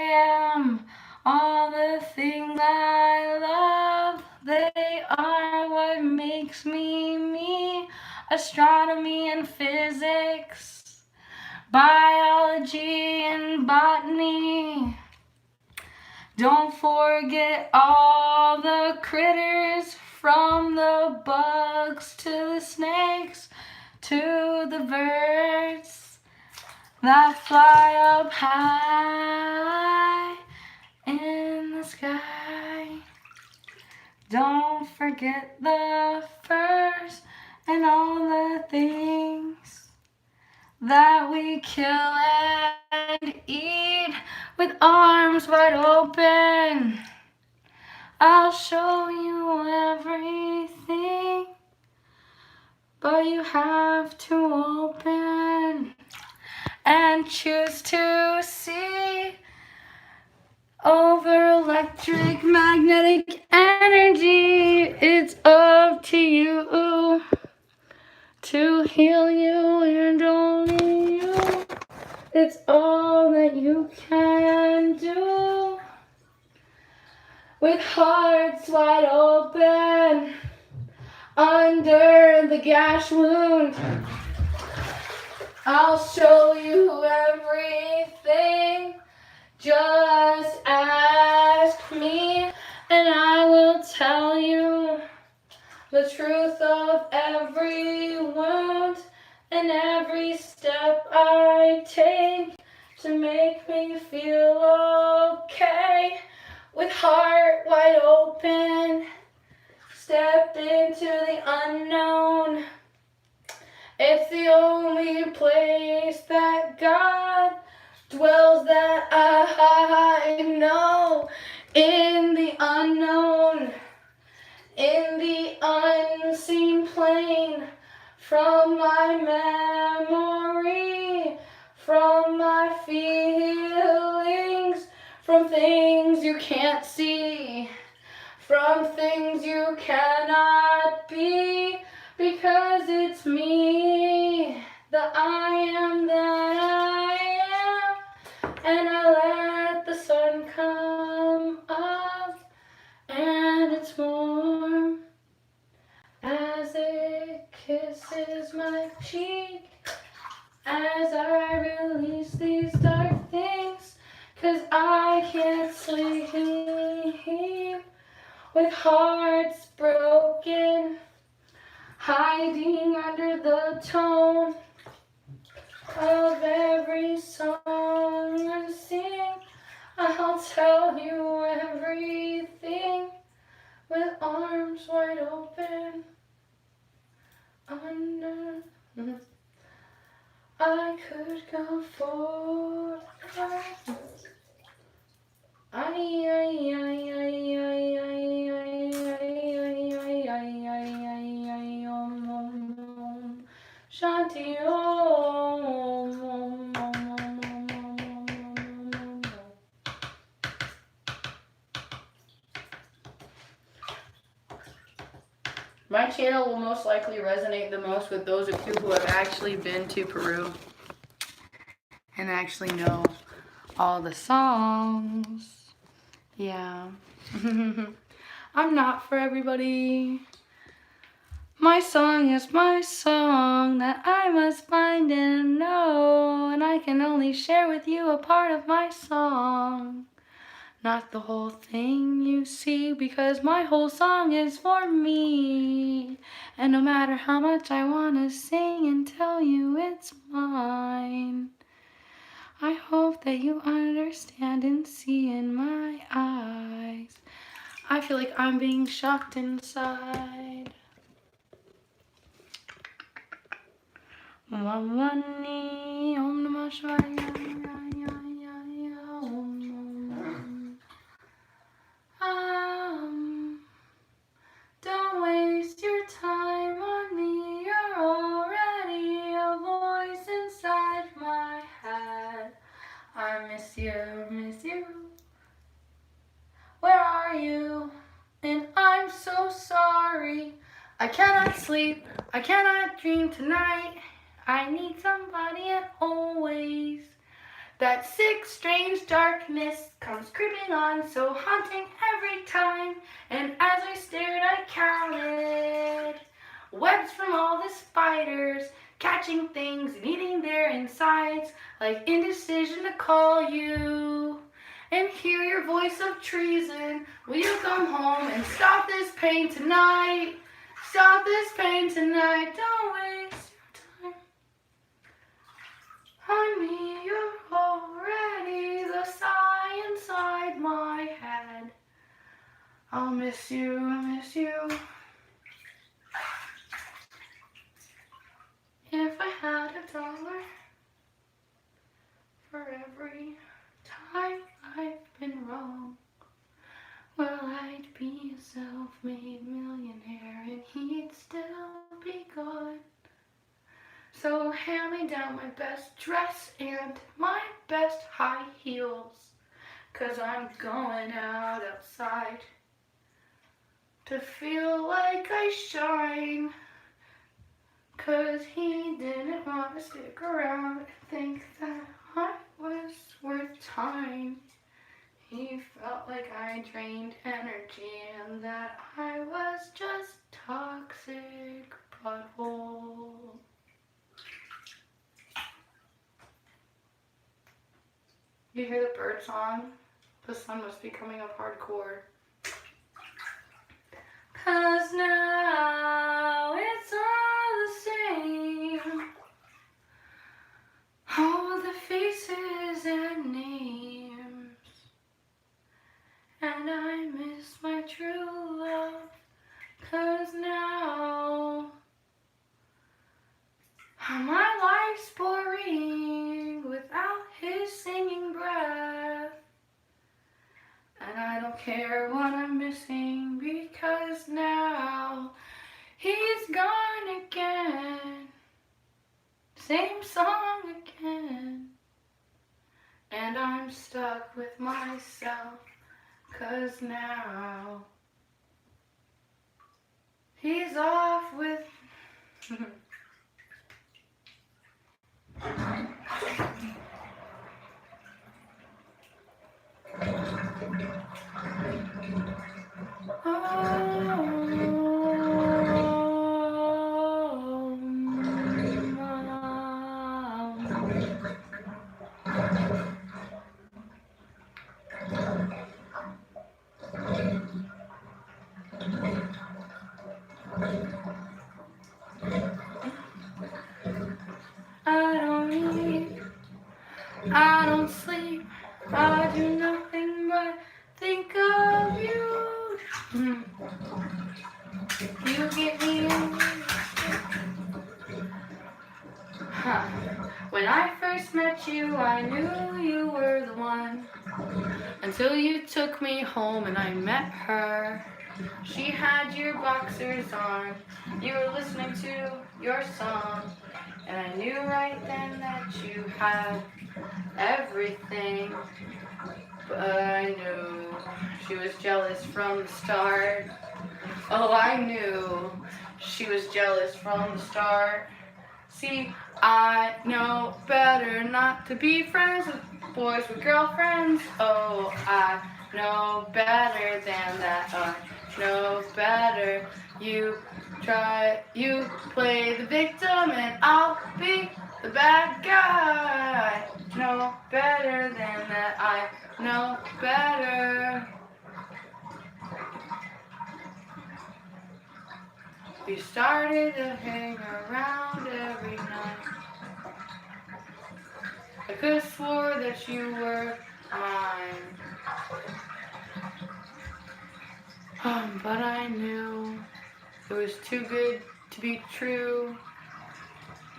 Speaker 1: am, all the things I love, they are what makes me me. Astronomy and physics, biology and botany. Don't forget all the critters, from the bugs to the snakes to the birds that fly up high in the sky. Don't forget the furs and all the things that we kill and eat. With arms wide open, I'll show you everything, but you have to open and choose to see. Over electric magnetic energy, it's up to you to heal you, and only you. It's all that you can do. With hearts wide open, under the gash wound, I'll show you everything. Just ask me, and I will tell you the truth of every wound and every step I take to make me feel okay. With heart wide open, step into the unknown. It's the only place that God dwells that I know. In the unknown, in the unseen plane, from my memory from things you can't see, from things you cannot be, because it's me, the I am that I am, and I let the sun come up, and it's warm as it kisses my cheek, as I release these dark things, 'cause I can't sleep with hearts broken, hiding under the tone of every song I sing. I'll tell you everything with arms wide open. Under, I could go forward. Shanti Om. My channel will most likely resonate the most with those of you who have actually been to Peru and actually know all the songs. Yeah. I'm not for everybody. My song is my song that I must find and know, and I can only share with you a part of my song, not the whole thing, you see, because my whole song is for me. And no matter how much I want to sing and tell you it's mine, I hope that you understand and see in my eyes. I feel like I'm being shocked inside. Om Namah Shivaya. Don't waste your time on me. You're already a voice inside my head. I miss you, miss you. Where are you? And I'm so sorry. I cannot sleep, I cannot dream tonight. I need somebody and always. That sick, strange darkness comes creeping on, so haunting every time. And as I stared, I counted webs from all the spiders, catching things and eating their insides, like indecision to call you and hear your voice of treason. Will you come home and stop this pain tonight? Stop this pain tonight. Don't waste your time on me. You're already the sigh inside my head. I'll miss you, I'll miss you. If I had $1 for every time I've been wrong, well, I'd be a self-made millionaire and he'd still be gone. So hand me down my best dress and my best high heels, 'cause I'm going out outside to feel like I shine. 'Cause he didn't want to stick around and think that I was worth time. He felt like I drained energy and that I was just toxic butthole. You hear the bird song? The sun must be coming up hardcore. 'Cause now it's all the same. All the faces and names. And I miss my true love. 'Cause now my life's boring without his singing breath. And I don't care what I'm missing, because now he's gone again. Same song again. And I'm stuck with myself, 'cause now he's off with I don't eat, I don't sleep, I do nothing but think of you. You get me huh. When I first met you, I knew you were the one. Until you took me home and I met her. She had your boxers on, you were listening to your song, and I knew right then that you had everything. But I knew she was jealous from the start. Oh, I knew she was jealous from the start. See, I know better not to be friends with boys with girlfriends. Oh, I know better than that. I know better. You play the victim and I'll be the bad guy. Know better than that. I know better. We started to hang around every night. I could have swore that you were mine. But I knew it was too good to be true.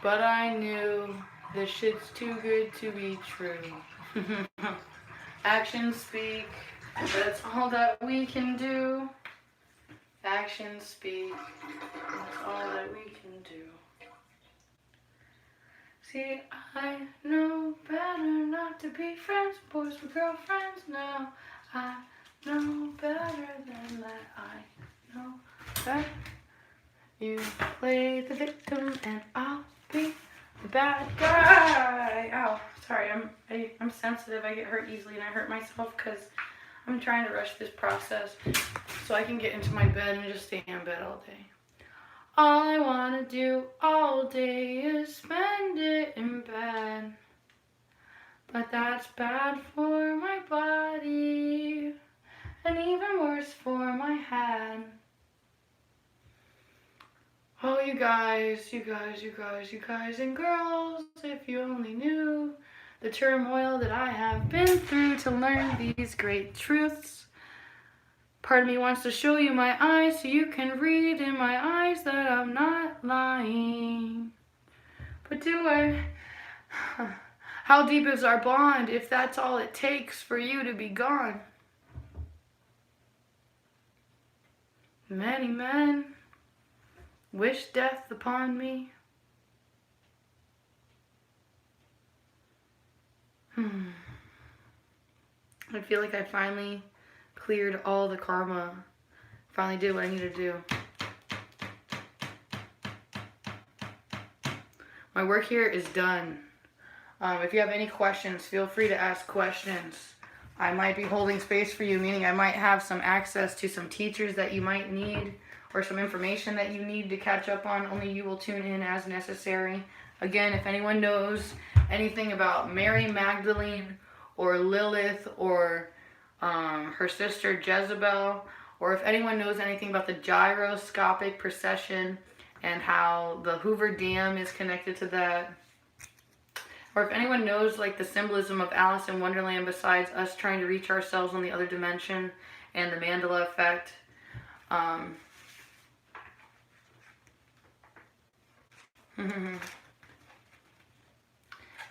Speaker 1: But I knew this shit's too good to be true. Actions speak, that's all that we can do. Actions speak, that's all that we can do. See, I know better not to be friends with boys with girlfriends now. I know better than that. I know that you play the victim and I'll be the bad guy. Ow, sorry, I'm sensitive. I get hurt easily and I hurt myself because I'm trying to rush this process so I can get into my bed and just stay in bed all day. All I want to do all day is spend it in bed. But that's bad for my body and even worse for my head. Oh, you guys and girls, if you only knew the turmoil that I have been through to learn these great truths. Part of me wants to show you my eyes so you can read in my eyes that I'm not lying. But do I? How deep is our bond if that's all it takes for you to be gone? Many men wish death upon me. I feel like I finally cleared all the karma. Finally did what I needed to do. My work here is done. If you have any questions, feel free to ask questions. I might be holding space for you, meaning I might have some access to some teachers that you might need or some information that you need to catch up on. Only you will tune in as necessary. Again, if anyone knows anything about Mary Magdalene or Lilith or her sister Jezebel, or if anyone knows anything about the gyroscopic precession and how the Hoover Dam is connected to that, or if anyone knows like the symbolism of Alice in Wonderland besides us trying to reach ourselves on the other dimension and the Mandela effect,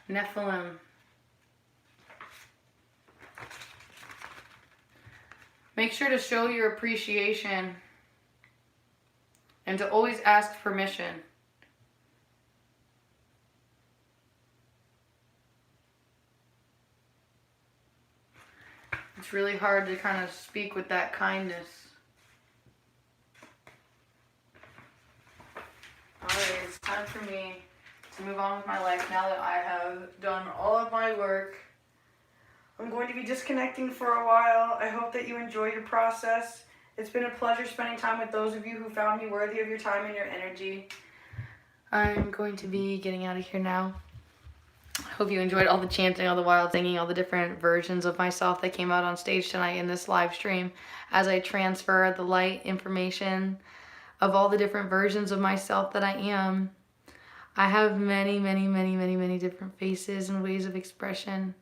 Speaker 1: Nephilim. Make sure to show your appreciation and to always ask permission. It's really hard to kind of speak with that kindness. Alright, it's time for me to move on with my life now that I have done all of my work. I'm going to be disconnecting for a while. I hope that you enjoy your process. It's been a pleasure spending time with those of you who found me worthy of your time and your energy. I'm going to be getting out of here now. I hope you enjoyed all the chanting, all the wild singing, all the different versions of myself that came out on stage tonight in this live stream as I transfer the light information of all the different versions of myself that I am. I have many, many, many, many, many different faces and ways of expression.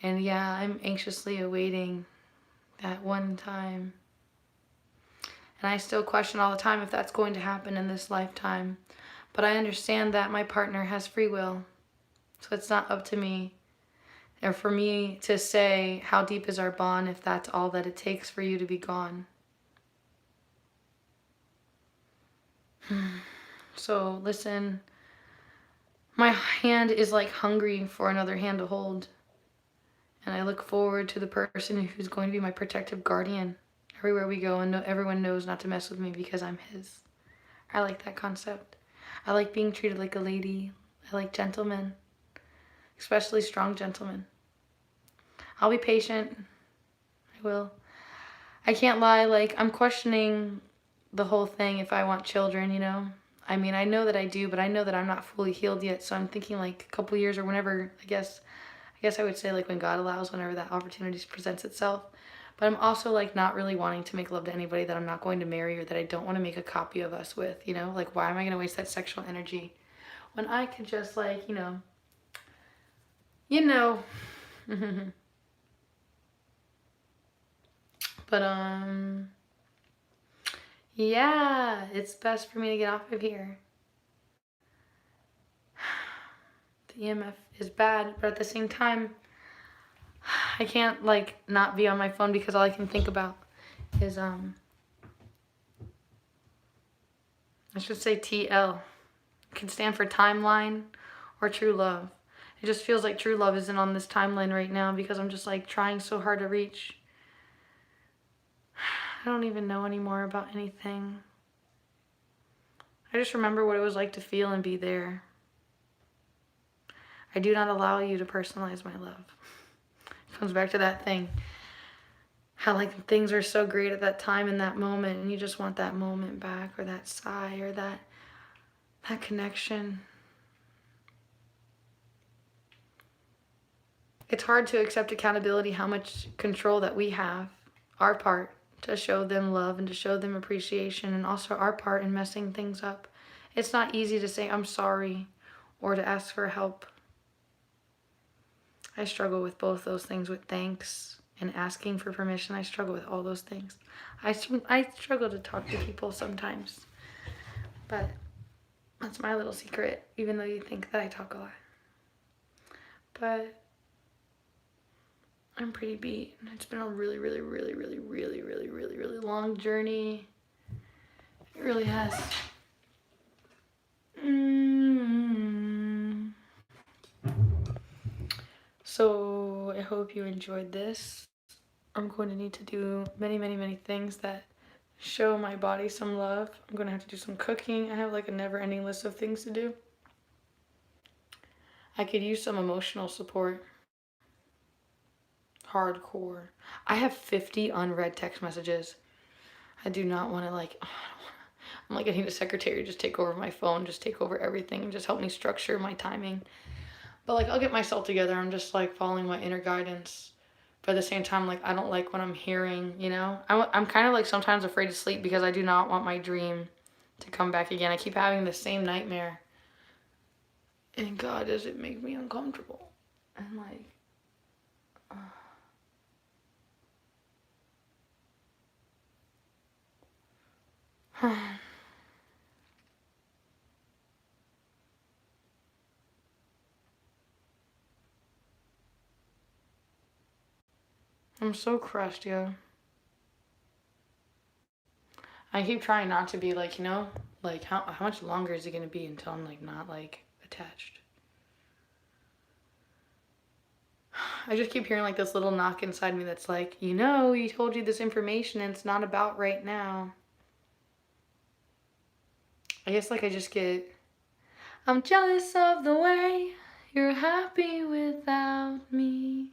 Speaker 1: And yeah, I'm anxiously awaiting that one time. And I still question all the time if that's going to happen in this lifetime. But I understand that my partner has free will. So it's not up to me or for me to say how deep is our bond if that's all that it takes for you to be gone. So listen, my hand is like hungry for another hand to hold. And I look forward to the person who's going to be my protective guardian everywhere we go, and everyone knows not to mess with me because I'm his. I like that concept. I like being treated like a lady. I like gentlemen, especially strong gentlemen. I'll be patient. I will. I can't lie, like, I'm questioning the whole thing if I want children, you know? I mean, I know that I do, but I know that I'm not fully healed yet, so I'm thinking like a couple years or whenever, I guess I would say like when God allows, whenever that opportunity presents itself. But I'm also like not really wanting to make love to anybody that I'm not going to marry or that I don't want to make a copy of us with, you know? Like, why am I going to waste that sexual energy when I could just like, you know. But yeah, it's best for me to get off of here. The EMF is bad, but at the same time, I can't like not be on my phone because all I can think about is I should say TL. It can stand for timeline or true love. It just feels like true love isn't on this timeline right now because I'm just like trying so hard to reach. I don't even know anymore about anything. I just remember what it was like to feel and be there. I do not allow you to personalize my love. It comes back to that thing. How like things are so great at that time in that moment and you just want that moment back or that sigh or that connection. It's hard to accept accountability, how much control that we have, our part, to show them love and to show them appreciation, and also our part in messing things up. It's not easy to say I'm sorry or to ask for help. I struggle with both those things, with thanks and asking for permission. I struggle with all those things. I struggle to talk to people sometimes, but that's my little secret, even though you think that I talk a lot. But I'm pretty beat. It's been a really, really, really, really, really, really, really, really long journey. It really has. So I hope you enjoyed this. I'm going to need to do many, many, many things that show my body some love. I'm going to have to do some cooking. I have like a never-ending list of things to do. I could use some emotional support. Hardcore. I have 50 unread text messages. I do not want to like, I'm like, I need a secretary to just take over my phone, just take over everything and just help me structure my timing. But like, I'll get myself together. I'm just like following my inner guidance. But at the same time, like, I don't like what I'm hearing, you know? I'm kind of like sometimes afraid to sleep because I do not want my dream to come back again. I keep having the same nightmare. And God, does it make me uncomfortable. And like, I'm so crushed, yo. I keep trying not to be like, you know, like how much longer is it gonna be until I'm like not like attached? I just keep hearing like this little knock inside me that's like, you know, he told you this information and it's not about right now. I guess like I just get, I'm jealous of the way you're happy without me.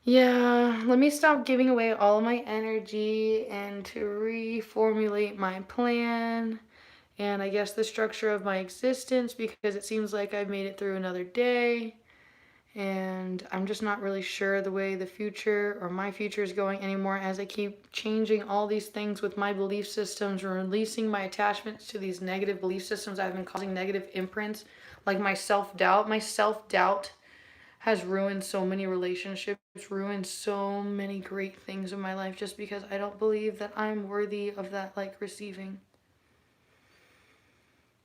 Speaker 1: Yeah, let me stop giving away all my energy and to reformulate my plan and I guess the structure of my existence, because it seems like I've made it through another day and I'm just not really sure the way the future or my future is going anymore as I keep changing all these things with my belief systems, releasing my attachments to these negative belief systems that have been causing negative imprints, like my self-doubt. My self-doubt has ruined so many relationships, ruined so many great things in my life just because I don't believe that I'm worthy of that, like receiving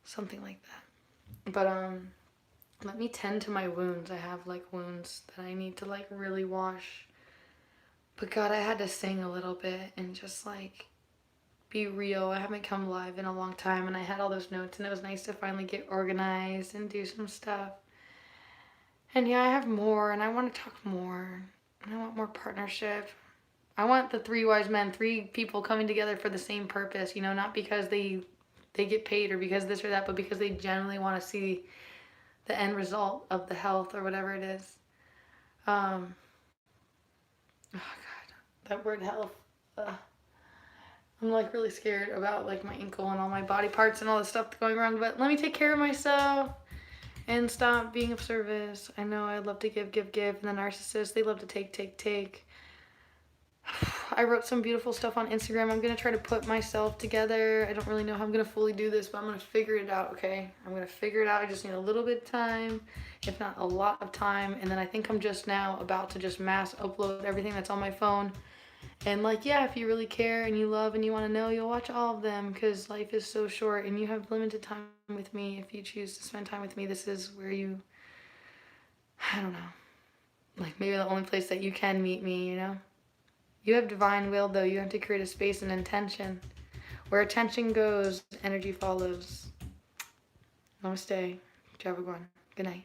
Speaker 1: something like that. But let me tend to my wounds. I have like wounds that I need to like really wash. But God, I had to sing a little bit and just like be real. I haven't come live in a long time and I had all those notes and it was nice to finally get organized and do some stuff. And yeah, I have more and I want to talk more. I want more partnership. I want the three wise men, three people coming together for the same purpose, you know, not because they get paid or because this or that, but because they genuinely want to see the end result of the health or whatever it is. Oh God, that word health. I'm like really scared about like my ankle and all my body parts and all the stuff going wrong, but let me take care of myself and stop being of service. I know I love to give, and the narcissists, they love to take. I wrote some beautiful stuff on Instagram. I'm going to try to put myself together. I don't really know how I'm going to fully do this, but I'm going to figure it out, okay? I'm going to figure it out. I just need a little bit of time, if not a lot of time. And then I think I'm just now about to just mass upload everything that's on my phone. And like, yeah, if you really care and you love and you want to know, you'll watch all of them because life is so short and you have limited time with me. If you choose to spend time with me, this is where you, I don't know, like maybe the only place that you can meet me, you know? You have divine will, though. You have to create a space and intention. Where attention goes, energy follows. Namaste. Javaguan. Good night.